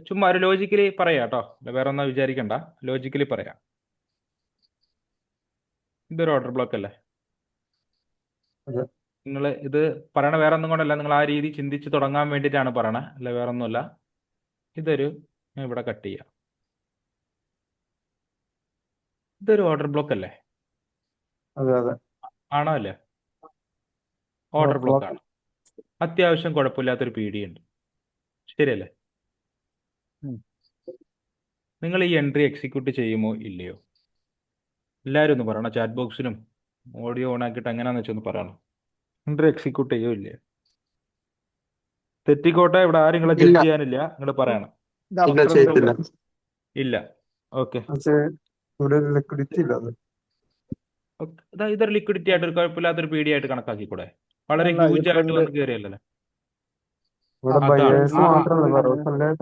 ചുമ്മാ ഒരു ലോജിക്കലി പറയാം കേട്ടോ, വേറെ ഒന്നും വിചാരിക്കണ്ട, ലോജിക്കലി പറയാം. ഇതൊരു ഓർഡർ ബ്ലോക്ക് അല്ലേ? നിങ്ങൾ ഇത് പറയണ വേറെ ഒന്നും കൊണ്ടല്ല, നിങ്ങൾ ആ രീതി ചിന്തിച്ച് തുടങ്ങാൻ വേണ്ടിയിട്ടാണ് പറയണത്, അല്ല വേറെ ഒന്നുമല്ല. ഇവിടെ കട്ട് ചെയ്യാം. ഇതൊരു ഓർഡർ ബ്ലോക്ക് അല്ലേ? ആണോ? അല്ലേ? ഓർഡർ ബ്ലോക്ക് ആണ്. അത്യാവശ്യം കുഴപ്പമില്ലാത്തൊരു PD ഉണ്ട്, ശരിയല്ലേ? നിങ്ങൾ ഈ എൻട്രി എക്സിക്യൂട്ട് ചെയ്യുമോ ഇല്ലയോ? എല്ലാവരും ഒന്ന് പറയണം, ചാറ്റ് ബോക്സിലും ഓഡിയോ ഓൺ ആക്കിയിട്ട് എങ്ങനെയാണെന്ന് വെച്ചൊന്ന് പറയണം. എൻട്രി എക്സിക്യൂട്ട് ചെയ്യോ ഇല്ലയോ? തെറ്റിക്കോട്ടെ, ഇവിടെ ആരും നിങ്ങളെ ജഡ്ജ് ചെയ്യാനില്ല, നിങ്ങൾ പറയണം. ഇല്ല. ഓക്കെ, ലിക്വിഡിറ്റി ഇല്ല. ഇതൊരു ലിക്വിഡിറ്റി ആയിട്ട്, ഒരു കുഴപ്പമില്ലാത്തൊരു PD ആയിട്ട് കണക്കാക്കിക്കൂടെ? വളരെ ഹ്യൂജ് ആയിട്ട് വന്ന് കയറിയല്ലേ? ഇവിടെ ബയേഴ്സ് മാത്രമല്ല,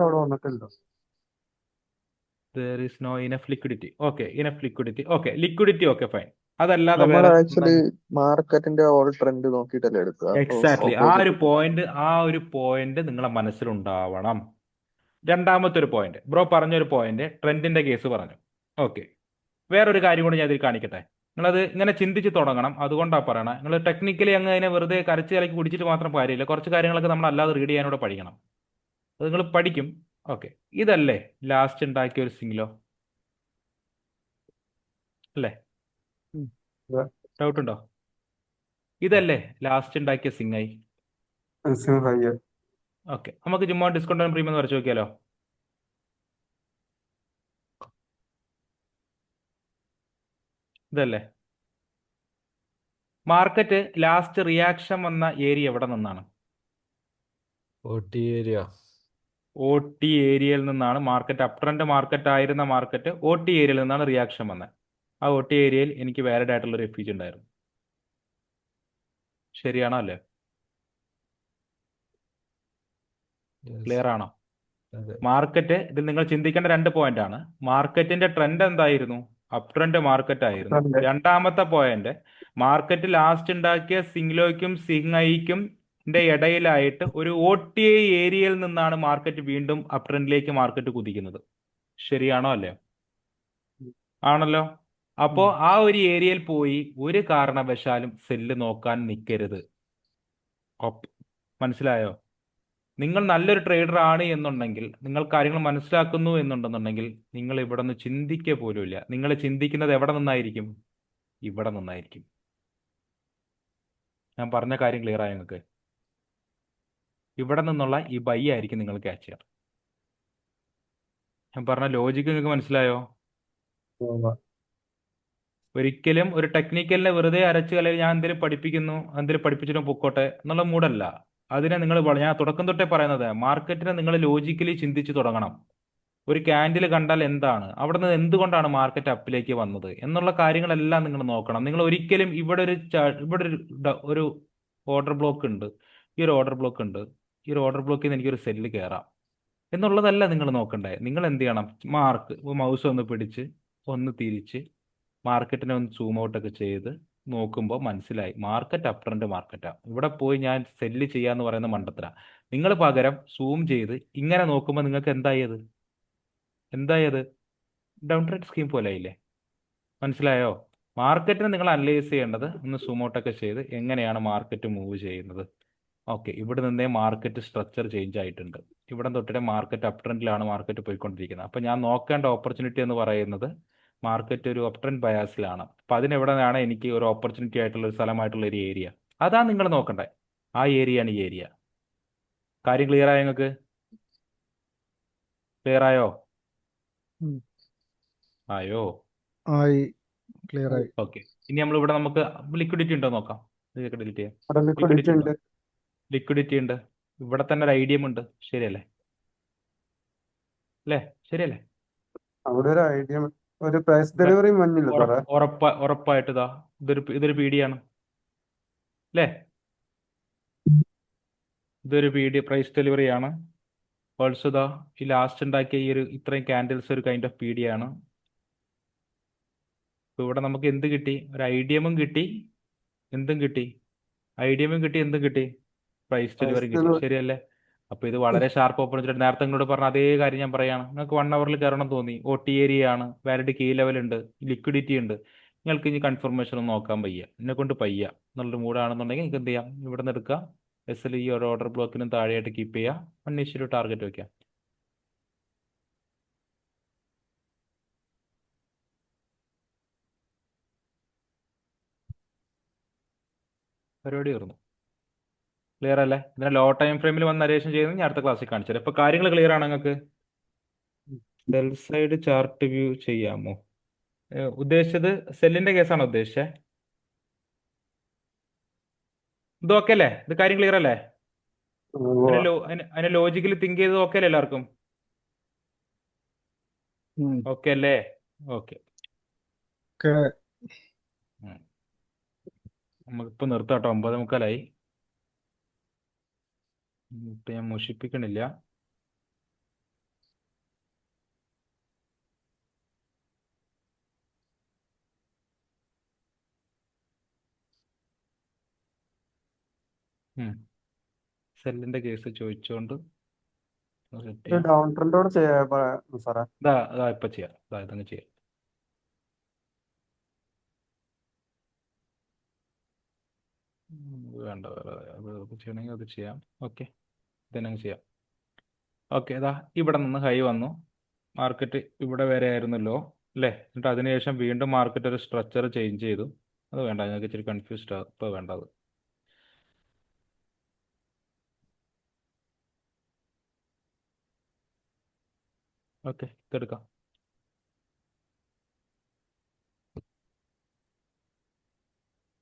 അവിടെ വന്നിട്ടില്ല. There is no enough liquidity. Okay, enough liquidity. Okay, liquidity okay, fine. അതല്ലാതെ നമ്മൾ വേറെ ആക്ച്വലി മാർക്കറ്റിന്റെ ഓൾ ട്രെൻഡ് നോക്കിയിട്ടല്ലേ എടുക്കുക. എക്സാക്ട്ലി ആ ഒരു പോയിന്റ് നിങ്ങളെ മനസ്സിലുണ്ടാവണം. രണ്ടാമത്തെ ഒരു പോയിന്റ്, ബ്രോ പറഞ്ഞൊരു പോയിന്റ്, ട്രെൻഡിന്റെ കേസ് പറഞ്ഞു. ഓക്കെ, വേറൊരു കാര്യം കൂടി ഞാൻ ഇതിൽ കാണിക്കട്ടെ. നിങ്ങളത് ഇങ്ങനെ ചിന്തിച്ച് തുടങ്ങണം, അതുകൊണ്ടാണ് പറയണത്. നിങ്ങൾ ടെക്നിക്കലി അങ്ങ് അതിനെ വെറുതെ കരച്ച് കലക്കി കുടിച്ചിട്ട് മാത്രം കാര്യമില്ല, കുറച്ച് കാര്യങ്ങളൊക്കെ നമ്മൾ അല്ലാതെ റീഡ് ചെയ്യാനൂടെ പഠിക്കണം. അത് നിങ്ങൾ പഠിക്കും. ഓക്കെ, ഇതല്ലേ ലാസ്റ്റ് ഉണ്ടാക്കിയ ഒരു സിംഗിലോ? അല്ലേ? ഡൗട്ട് ഉണ്ടോ? ഇതല്ലേ ലാസ്റ്റ് ഉണ്ടാക്കിയ സിംഗായി? ഓക്കെ, നമുക്ക് ചുമ്മാ ഡിസ്കൗണ്ട് ആൻഡ് പ്രീമിയം വരച്ച് നോക്കിയാലോ? ഇതല്ലേ മാർക്കറ്റ് ലാസ്റ്റ് റിയാക്ഷൻ വന്ന ഏരിയ എവിടെ നിന്നാണ്? OT ഏരിയയിൽ നിന്നാണ്. മാർക്കറ്റ് അപ് ട്രെൻഡ് മാർക്കറ്റ് ആയിരുന്ന മാർക്കറ്റ് OT ഏരിയയിൽ നിന്നാണ് റിയാക്ഷൻ വന്നത്. ആ OT ഏരിയയിൽ എനിക്ക് വാലിഡ് ആയിട്ടുള്ള ഒരു എഫീജ് ഉണ്ടായിരുന്നു. ശരിയാണോ? അല്ലേ? ക്ലിയർ ആണോ? മാർക്കറ്റ് ഇതിൽ നിങ്ങൾ ചിന്തിക്കേണ്ട 2 പോയിന്റ് ആണ്. മാർക്കറ്റിന്റെ ട്രെൻഡ് എന്തായിരുന്നു? അപ് ട്രെൻഡ് മാർക്കറ്റ് ആയിരുന്നു. രണ്ടാമത്തെ പോയിന്റ്, മാർക്കറ്റ് ലാസ്റ്റ് ഉണ്ടാക്കിയ സിംഗ്ലോയ്ക്കും സിംഗൈക്കും ഇടയിലായിട്ട് ഒരു OTI ഏരിയയിൽ നിന്നാണ് മാർക്കറ്റ് വീണ്ടും അപ് ട്രെൻഡിലേക്ക് മാർക്കറ്റ് കുതിക്കുന്നത്. ശരിയാണോ? അല്ലേ? ആണല്ലോ. അപ്പോ ആ ഒരു ഏരിയയിൽ പോയി ഒരു കാരണവശാലും സെല്ല് നോക്കാൻ നിൽക്കരുത്. മനസ്സിലായോ? നിങ്ങൾ നല്ലൊരു ട്രേഡർ ആണ് എന്നുണ്ടെങ്കിൽ, നിങ്ങൾ കാര്യങ്ങൾ മനസ്സിലാക്കുന്നു എന്നുണ്ടെന്നുണ്ടെങ്കിൽ, നിങ്ങൾ ഇവിടെ നിന്ന് ചിന്തിക്കുക പോലുമില്ല. നിങ്ങൾ ചിന്തിക്കുന്നത് എവിടെ നിന്നായിരിക്കും? ഇവിടെ നിന്നായിരിക്കും. ഞാൻ പറഞ്ഞ കാര്യം ക്ലിയർ ആയോ നിങ്ങൾക്ക്? ഇവിടെ നിന്നുള്ള ഈ ബൈ ആയിരിക്കും നിങ്ങൾ ക്യാച്ച് ചെയ്യാറ്. ഞാൻ പറഞ്ഞ ലോജിക്ക് നിങ്ങൾക്ക് മനസ്സിലായോ? ഒരിക്കലും ഒരു ടെക്നിക്കലിനെ വെറുതെ അരച്ച് കളയിൽ ഞാൻ എന്തെങ്കിലും പഠിപ്പിക്കുന്നു, എന്തെങ്കിലും പഠിപ്പിച്ചിട്ടും പൊക്കോട്ടെ എന്നുള്ള മൂടല്ല. അതിനെ നിങ്ങൾ ഞാൻ തുടക്കം തൊട്ടേ പറയുന്നത്, മാർക്കറ്റിനെ നിങ്ങൾ ലോജിക്കലി ചിന്തിച്ച് തുടങ്ങണം. ഒരു ക്യാൻഡിൽ കണ്ടാൽ എന്താണ്, അവിടെ നിന്ന് എന്തുകൊണ്ടാണ് മാർക്കറ്റ് അപ്പിലേക്ക് വന്നത് എന്നുള്ള കാര്യങ്ങളെല്ലാം നിങ്ങൾ നോക്കണം. നിങ്ങൾ ഒരിക്കലും ഇവിടെ ഒരു ഓർഡർ ബ്ലോക്ക് ഉണ്ട്, ഈ ഒരു ഓർഡർ ബ്ലോക്ക് ഉണ്ട്, ഈ ഒരു ഓർഡർ ബ്ലോക്കിൽ നിന്ന് എനിക്കൊരു സെല്ല് കയറാം എന്നുള്ളതല്ല നിങ്ങൾ നോക്കണ്ടേ. നിങ്ങൾ എന്ത് ചെയ്യണം, മൗസ് ഒന്ന് പിടിച്ച് ഒന്ന് തിരിച്ച് മാർക്കറ്റിനെ ഒന്ന് സൂം ഔട്ടൊക്കെ ചെയ്ത് നോക്കുമ്പോൾ മനസ്സിലായി മാർക്കറ്റ് അപ് ട്രെൻഡ് മാർക്കറ്റാണ്. ഇവിടെ പോയി ഞാൻ സെല്ല് ചെയ്യാന്ന് പറയുന്ന മണ്ടത്തര. നിങ്ങൾ പകരം സൂം ചെയ്ത് ഇങ്ങനെ നോക്കുമ്പോൾ നിങ്ങൾക്ക് എന്തായത് ഡൗൺ ട്രെൻഡ് സ്കീം പോലെ ആയില്ലേ? മനസ്സിലായോ? മാർക്കറ്റിനെ നിങ്ങൾ അനലൈസ് ചെയ്യേണ്ടത് ഒന്ന് സൂം ഔട്ടൊക്കെ ചെയ്ത് എങ്ങനെയാണ് മാർക്കറ്റ് മൂവ് ചെയ്യുന്നത്. ഓക്കെ, ഇവിടെ നിന്നേ മാർക്കറ്റ് സ്ട്രക്ചർ ചേഞ്ച് ആയിട്ടുണ്ട്. ഇവിടെ തൊട്ടിട്ട് മാർക്കറ്റ് അപ് ട്രെൻഡിലാണ് മാർക്കറ്റ് പോയിക്കൊണ്ടിരിക്കുന്നത്. അപ്പം ഞാൻ നോക്കേണ്ട ഓപ്പർച്യൂണിറ്റി എന്ന് പറയുന്നത് മാർക്കറ്റ് ഒരു അപ് ട്രെൻഡ് ബയാസിലാണ്. അപ്പം അതിനെവിടെയാണ് എനിക്ക് ഒരു ഓപ്പർച്യൂണിറ്റി ആയിട്ടുള്ള ഒരു സ്ഥലമായിട്ടുള്ള ഒരു ഏരിയ, അതാണ് നിങ്ങൾ നോക്കണ്ടേ. ആ ഏരിയയാണ് ഈ ഏരിയ. കാര്യം ക്ലിയർ ആയോ നിങ്ങൾക്ക്? ക്ലിയർ ആയോ? ആയോ? ആയി, ക്ലിയർ ആയി. ഓക്കെ, ഇനി നമ്മൾ ഇവിടെ നമുക്ക് ലിക്വിഡിറ്റി ഉണ്ടോ നോക്കാം. ഡിലീറ്റ് ചെയ്യാം. അവിടെ ലിക്വിഡിറ്റി ലിക്വിഡിറ്റി ഉണ്ട്. ഉണ്ടോ? ലിക്വിഡിറ്റി ഉണ്ട്. ഇവിടെ തന്നെ ഒരു ഐഡിയം ഉണ്ട്. ശരിയല്ലേ? ശരിയല്ലേ? അവിടെ ഒരു ഐഡിയ, ഒരു പ്രൈസ് ഡെലിവറി മഞ്ഞില്ല സാറേ. ഉറപ്പായിട്ട് ഇതാ ഇതൊരു പീഡിയാണ് അല്ലേ? ഇതൊരു പീഡി പ്രൈസ് ഡെലിവറി ആണ്. ഓൾസോ ഇതാ ഈ ലാസ്റ്റ് ഉണ്ടാക്കിയ ഈ ഒരു ഇത്രയും ക്യാൻഡിൽസ് ഒരു കൈൻഡ് ഓഫ് പീഡിയാണ്. ഇപ്പൊ ഇവിടെ നമുക്ക് എന്ത് കിട്ടി? ഒരു ഐഡിയമും കിട്ടി, എന്തും കിട്ടി, ഐഡിയമും കിട്ടി, എന്തും കിട്ടി, പ്രൈസ് ഡെലിവറി കിട്ടി. ശരിയല്ലേ? അപ്പൊ ഇത് വളരെ ഷാർപ്പ് ഓപ്പർച്യൂണിറ്റി. നേരത്തെ നിങ്ങളോട് പറഞ്ഞ അതേ കാര്യം ഞാൻ പറയാണ്. നിങ്ങൾക്ക് 1 hour കയറണം തോന്നി, OT ഏരിയ ആണ്, വാലിഡ് കീ ലെവൽ ഉണ്ട്, ലിക്വിഡിറ്റി ഉണ്ട്, നിങ്ങൾക്ക് ഇനി കൺഫർമേഷൻ ഒന്നും നോക്കാൻ വയ്യ, എന്നെ കൊണ്ട് പയ്യ എന്നുള്ളൊരു മൂഡാണെന്നുണ്ടെങ്കിൽ നിങ്ങൾക്ക് എന്ത് ചെയ്യാം, ഇവിടെ നിന്ന് എടുക്കാം, SL ഈ ഒരു ഓർഡർ ബ്ലോക്കിനും താഴെയായിട്ട് കീപ്പ് ചെയ്യാം, അന്വേഷിച്ചൊരു ടാർഗറ്റ് വെക്കാം. പരിപാടി തീർന്നു. ക്ലിയർ അല്ലേ? ഇതിനെ ലോ ടൈം ഫ്രെയിമിൽ വന്ന് നരേഷൻ ചെയ്യുന്നത് ഞാൻ അടുത്ത ക്ലാസ്സിൽ കാണിച്ചു തരാം. ഇപ്പൊ കാര്യങ്ങൾ ക്ലിയർ ആണ് നിങ്ങൾക്ക്? സെൽ സൈഡ് ചാർട്ട് വ്യൂ ചെയ്യാമോ? ഉദ്ദേശിച്ചത് സെല്ലിന്റെ കേസാണോ ഉദ്ദേശിച്ചത്? ഇത് ഓക്കെ അല്ലേ? ഇത് കാര്യം ക്ലിയർ അല്ലേ? അതിനെ ലോജിക്കലി തിങ്ക് ചെയ്ത് ഓക്കെ അല്ലേ എല്ലാവർക്കും? ഓക്കെ അല്ലേ? ഓക്കെ, നമുക്കിപ്പോ നിർത്താട്ടോ. 9:45. ഇപ്പൊ ഞാൻ മുഷിപ്പിക്കണില്ല. സെല്ലിന്റെ കേസ് ചോദിച്ചോണ്ട് സെറ്റ് ചെയ്യാം. ഡൗൺ ട്രെൻഡോട് ചെയ്യാം സാറേ. ഇതാ ഇപ്പൊ ചെയ്യാം. ഇതങ്ങ് ചെയ്യാം. വേണ്ട, വേറെ ചെയ്യണമെങ്കിൽ അത് ചെയ്യാം. ഓക്കെ, ഇതങ്ങ് ചെയ്യാം. ഓക്കെ, ഇതാ ഇവിടെ നിന്ന് ഹൈ വന്നു, മാർക്കറ്റ് ഇവിടെ വരെ ആയിരുന്നല്ലോ അല്ലേ? എന്നിട്ട് അതിനുശേഷം വീണ്ടും മാർക്കറ്റ് ഒരു സ്ട്രക്ചർ ചേഞ്ച് ചെയ്തു. അത് വേണ്ട, ഞങ്ങൾക്ക് ഇച്ചിരി കൺഫ്യൂസ്ഡ് ആണ് ഇപ്പോൾ വേണ്ടത്. ഓക്കെ, ഇതെടുക്കാം.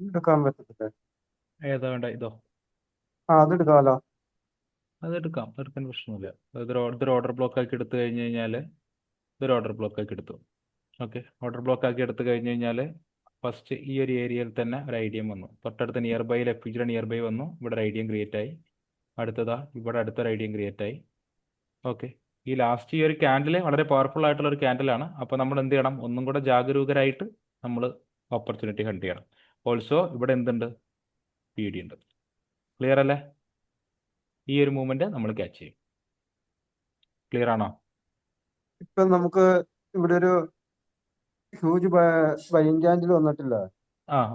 എടുക്കാൻ പറ്റത്തില്ലേ? ഏതാ വേണ്ട? ഇതോ? അതെടുക്കാമല്ലോ. അതെടുക്കാം, എടുക്കാൻ പ്രശ്നമില്ല. ഇതൊരു ഓർഡർ ബ്ലോക്ക് ആക്കി എടുത്തു കഴിഞ്ഞ് കഴിഞ്ഞാൽ ഇതൊരു ഓർഡർ ബ്ലോക്ക് ആക്കി എടുത്തു. ഓക്കെ, ഓർഡർ ബ്ലോക്ക് ആക്കി എടുത്തു കഴിഞ്ഞ് കഴിഞ്ഞാൽ ഫസ്റ്റ് ഈ ഒരു ഏരിയയിൽ തന്നെ ഒരു ഐഡിയം വന്നു. തൊട്ടടുത്ത് nearby, left nearby വന്നു, ഇവിടെ ഒരു ഐഡിയം ക്രിയേറ്റ് ആയി. അടുത്തതാ ഇവിടെ അടുത്തൊരു ഐഡിയം ക്രിയേറ്റ് ആയി. ഓക്കെ, ഈ ലാസ്റ്റ് ഈ ഒരു ക്യാൻഡിൽ വളരെ പവർഫുൾ ആയിട്ടുള്ള ഒരു ക്യാൻഡിലാണ്. അപ്പോൾ നമ്മൾ എന്ത് ചെയ്യണം, ഒന്നും കൂടെ ജാഗരൂകരായിട്ട് നമ്മൾ ഓപ്പർച്യൂണിറ്റി ഹണ്ട് ചെയ്യണം. ഓൾസോ ഇവിടെ എന്തുണ്ട്? PD ഉണ്ട്. ക്ലിയർ അല്ലേ? ഈ ഒരു മൂവ്മെന്റ് നമ്മൾ ക്യാച്ച് ചെയ്യും. ക്ലിയർ ആണോ? ഇപ്പൊ നമുക്ക് ഇവിടെ ഒരു ഹ്യൂജ് ബൈയിങ് ക്യാൻഡിൽ വന്നിട്ടില്ല.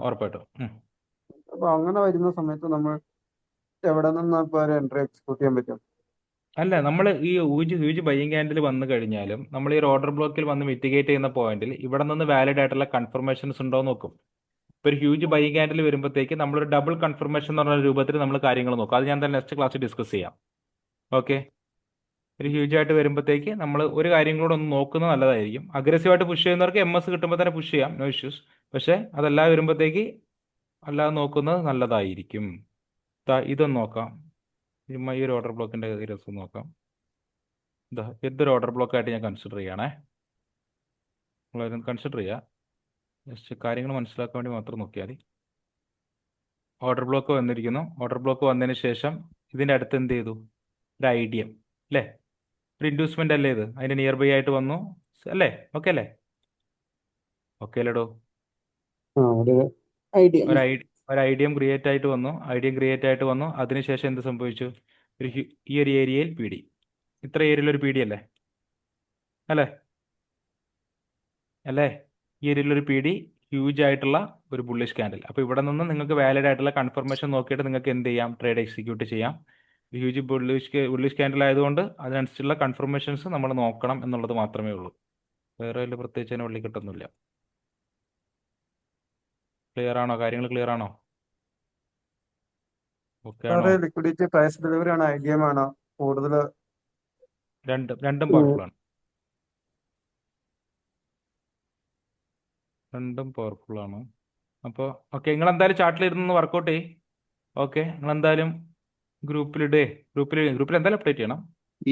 ഉറപ്പായിട്ടും. അപ്പൊ അങ്ങനെ വരുന്ന സമയത്ത് നമ്മൾ എവിടെ നിന്ന് ഇപ്പൊ ഒരു എൻട്രി എക്സിക്യൂട്ട് ചെയ്യാൻ പറ്റും? അല്ല, നമ്മൾ ഈ ഹ്യൂജ് ബൈയിങ് ക്യാൻഡിൽ വന്നു കഴിഞ്ഞാലും നമ്മൾ ഈ ഒരു ഓർഡർ ബ്ലോക്കിൽ വന്ന് മിറ്റിഗേറ്റ് ചെയ്യുന്ന പോയിന്റിൽ ഇവിടെ നിന്ന് വാലിഡ് ആയിട്ടുള്ള കൺഫർമേഷൻസ് ഉണ്ടോ എന്ന് നോക്കും. ഇപ്പൊ ഒരു ഹ്യൂജ് ബൈയിങ് ക്യാൻഡിൽ വരുമ്പോഴത്തേക്ക് നമ്മളൊരു ഡബിൾ കൺഫർമേഷൻ എന്ന് പറഞ്ഞ രൂപത്തിൽ നമ്മൾ കാര്യങ്ങൾ നോക്കും. അത് ഞാൻ തന്നെ നെക്സ്റ്റ് ക്ലാസ്സിൽ ഡിസ്കസ് ചെയ്യാം. ഓക്കെ, ഒരു ഹ്യൂജ് ആയിട്ട് വരുമ്പോഴത്തേക്ക് നമ്മൾ ഒരു കാര്യം കൂടെ ഒന്ന് നോക്കുന്നത് നല്ലതായിരിക്കും. അഗ്രസീവായിട്ട് പുഷ് ചെയ്യുന്നവർക്ക് MS കിട്ടുമ്പോൾ തന്നെ പുഷ് ചെയ്യാം, നോ ഇഷ്യൂസ്. പക്ഷെ അതല്ലാതെ വരുമ്പോഴത്തേക്ക് അല്ലാതെ നോക്കുന്നത് നല്ലതായിരിക്കും. ഇതൊന്ന് നോക്കാം, ഈ ഒരു ഓർഡർ ബ്ലോക്കിന്റെ രസം നോക്കാം. ഇതൊരു ഓർഡർ ബ്ലോക്ക് ആയിട്ട് ഞാൻ കൺസിഡർ ചെയ്യണേ. നിങ്ങളതൊന്ന് കൺസിഡർ ചെയ്യുക. ജസ്റ്റ് കാര്യങ്ങൾ മനസ്സിലാക്കാൻ വേണ്ടി മാത്രം നോക്കിയാൽ മതി. ഓർഡർ ബ്ലോക്ക് വന്നിരിക്കുന്നു. ഓർഡർ ബ്ലോക്ക് വന്നതിന് ശേഷം ഇതിൻ്റെ അടുത്ത് എന്ത് ചെയ്തു? ഒരു ഐഡിയം അല്ലേ, ഒരു ഇൻഡ്യൂസ്മെൻ്റ് അല്ലേ ഇത്? അതിൻ്റെ നിയർ ബൈ ആയിട്ട് വന്നു അല്ലേ? ഓക്കെ അല്ലേ? ഓക്കെ അല്ലേടോ? ഒരു ഐഡിയ ഒരു ഐഡിയം ക്രിയേറ്റ് ആയിട്ട് വന്നു. അതിനുശേഷം എന്ത് സംഭവിച്ചു? ഈ ഒരു ഏരിയയിൽ പി ഡി, ഇത്ര ഏരിയയിൽ ഒരു പി ഡി അല്ലേ ഈ ഏരിയയിലൊരു പി ഡി ഹ്യൂജ് ആയിട്ടുള്ള ഒരു ബുള്ളിഷ് ക്യാൻഡിൽ. അപ്പോൾ ഇവിടെ നിന്ന് നിങ്ങൾക്ക് വാലിഡ് ആയിട്ടുള്ള കൺഫർമേഷൻ നോക്കിയിട്ട് നിങ്ങൾക്ക് എന്ത് ചെയ്യാം? ട്രേഡ് എക്സിക്യൂട്ട് ചെയ്യാം. ഹ്യൂജ് ബുള്ളിഷ് ക്യാൻഡിൽ ആയതുകൊണ്ട് അതിനനുസരിച്ചുള്ള കൺഫർമേഷൻസ് നമ്മൾ നോക്കണം എന്നുള്ളത് മാത്രമേ ഉള്ളൂ. വേറെ വലിയ പ്രത്യേകിച്ച് അതിനെ ഉള്ളിൽ കിട്ടുന്നില്ല. ക്ലിയർ ആണോ? കാര്യങ്ങൾ ക്ലിയർ ആണോ? ഓക്കെ ആണോ? സാറേ ലിക്വിഡിറ്റി പ്രൈസ് ഡെലിവറി ആണ് ഐഡിയം ആണോ കൂടുതൽ? രണ്ടും പവർഫുൾ ആണ്. രണ്ടും പവർഫുൾ ആണ്. അപ്പോൾ ഓക്കെ, നിങ്ങൾ എന്തായാലും ചാർട്ടിൽ ഇരുന്ന് വർക്കൗട്ട് ചെയ്യും. ഓക്കെ, നിങ്ങൾ എന്തായാലും ഗ്രൂപ്പിൽ എന്തായാലും അപ്ഡേറ്റ് ചെയ്യണം.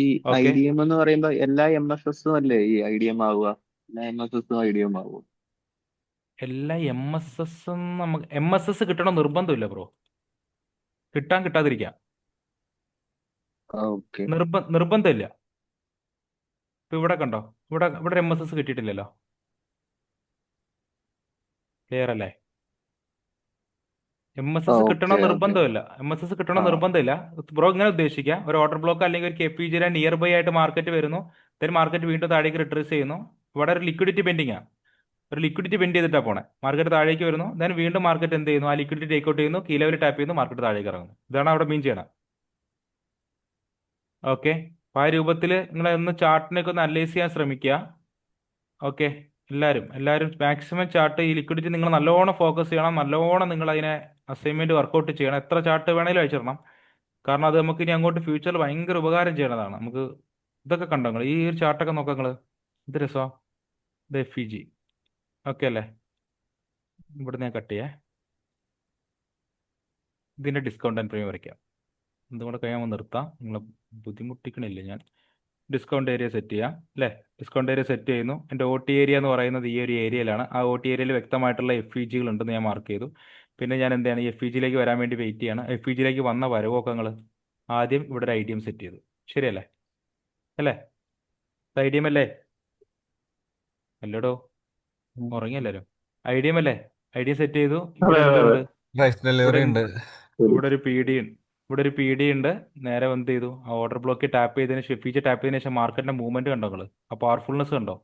ഈ ഓക്കെ, IDM എന്ന് പറയുമ്പോ എല്ലാ MSS-ഉം അല്ലേ ഈ IDM ആവുക? എല്ലാ MSS-ഉം IDM ആവുക? എല്ലാ നമുക്ക് MSS കിട്ടണം നിർബന്ധമില്ല ബ്രോ. കിട്ടാതിരിക്കാം ഓക്കെ. നിർബന്ധമില്ല. ഇപ്പൊ ഇവിടെ കണ്ടോ, ഇവിടെ ഒരു MSS കിട്ടിയിട്ടില്ലല്ലോ. ക്ലിയർ അല്ലേ? MSS കിട്ടണം ഓക്കെ. നിർബന്ധമില്ല. ബ്രോ ഇങ്ങനെ ഉദ്ദേശിക്കുക, ഒരു ഓർഡർ ബ്ലോക്ക് അല്ലെങ്കിൽ ഒരു KPG നിയർ ബൈ ആയിട്ട് മാർക്കറ്റ് വരുന്നു, ദെൻ മാർക്കറ്റ് വീണ്ടും താഴേക്ക് റിട്രേസ് ചെയ്യുന്നു. ഇവിടെ ഒരു ലിക്വിഡിറ്റി പെൻഡിങ് ആണ്. ഒരു ലിക്വിഡിറ്റി പെൻഡ് ചെയ്തിട്ടാണ് പോണേ. മാർക്കറ്റ് താഴേക്ക് വരുന്നു, ദെൻ വീണ്ടും മാർക്കറ്റ് എന്ത് ചെയ്യുന്നു? ആ ലിക്വിഡിറ്റി ടേക്ക് ഔട്ട് ചെയ്യുന്നു, കീ ലെവൽ ടാപ്പ് ചെയ്യുന്നു, മാർക്കറ്റ് താഴേക്ക് ഇറങ്ങുന്നു. ഇതാണ് അവിടെ മീൻ ചെയ്യണം. ഓക്കെ, അപ്പോൾ ആ രൂപത്തിൽ നിങ്ങൾ ഒന്ന് ചാർട്ടിനൊക്കെ ഒന്ന് അനലൈസ് ചെയ്യാൻ ശ്രമിക്കുക. ഓക്കെ, എല്ലാവരും മാക്സിമം ചാർട്ട്, ഈ ലിക്വിഡിറ്റി നിങ്ങൾ നല്ലോണം ഫോക്കസ് ചെയ്യണം. നല്ലോണം നിങ്ങൾ അതിനെ അസൈൻമെന്റ് വർക്കൗട്ട് ചെയ്യണം. എത്ര ചാർട്ട് വേണേലും അയച്ചിടണം. കാരണം അത് നമുക്ക് ഇനി അങ്ങോട്ട് ഫ്യൂച്ചറിൽ ഭയങ്കര ഉപകാരം ചെയ്യണതാണ്. നമുക്ക് ഇതൊക്കെ കണ്ടോ നിങ്ങൾ? ഈ ഒരു ചാർട്ടൊക്കെ നോക്കാം നിങ്ങൾ. ഇത് രസമാണ്. ഇത് FEG. ഓക്കെ അല്ലേ? ഇവിടെ ഞാൻ കട്ട് ചെയ്യേ. ഇതിൻ്റെ ഡിസ്കൗണ്ട് ആൻഡ് പ്രീമിയം വരയ്ക്കാം. എന്തും കൂടെ കഴിയാൻ നിർത്താം. നിങ്ങളെ ബുദ്ധിമുട്ടിക്കണില്ല ഞാൻ. ഡിസ്കൗണ്ട് ഏരിയ സെറ്റ് ചെയ്യാം അല്ലേ? ഡിസ്കൗണ്ട് ഏരിയ സെറ്റ് ചെയ്യുന്നു. എൻ്റെ OT ഏരിയ എന്ന് പറയുന്നത് ഈ ഒരു ഏരിയയിലാണ്. ആ OT ഏരിയയിൽ വ്യക്തമായിട്ടുള്ള FEGകൾ ഉണ്ടെന്ന് ഞാൻ മാർക്ക് ചെയ്തു. പിന്നെ ഞാൻ എന്താണ്, ഈ FEGയിലേക്ക് വരാൻ വേണ്ടി വെയിറ്റ് ചെയ്യണം. FEGയിലേക്ക് വന്ന വരവൊക്കെ നിങ്ങൾ ആദ്യം ഇവിടെ ഒരു IDM സെറ്റ് ചെയ്തു. ശരിയല്ലേ? IDM അല്ലേ? അല്ലടോ, ഉറങ്ങി എല്ലാവരും. IDM അല്ലേ? IDM സെറ്റ് ചെയ്തു. ഇവിടെ എന്തുണ്ട്? പ്രൈസ് ഡെലിവറി ഉണ്ട്. ഇവിടെ ഒരു PD ഉണ്ട്. നേരെ എന്ത് ചെയ്തു? ആ ഓർഡർ ബ്ലോക്ക് ടാപ്പ് ചെയ്തതിന് ശേഷം, FEG ടാപ്പ് ചെയ്തതിനു ശേഷം മാർക്കറ്റിന്റെ മൂവ്മെന്റ് കണ്ടോ നിങ്ങൾ? ആ പവർഫുൾനെസ് കണ്ടോ?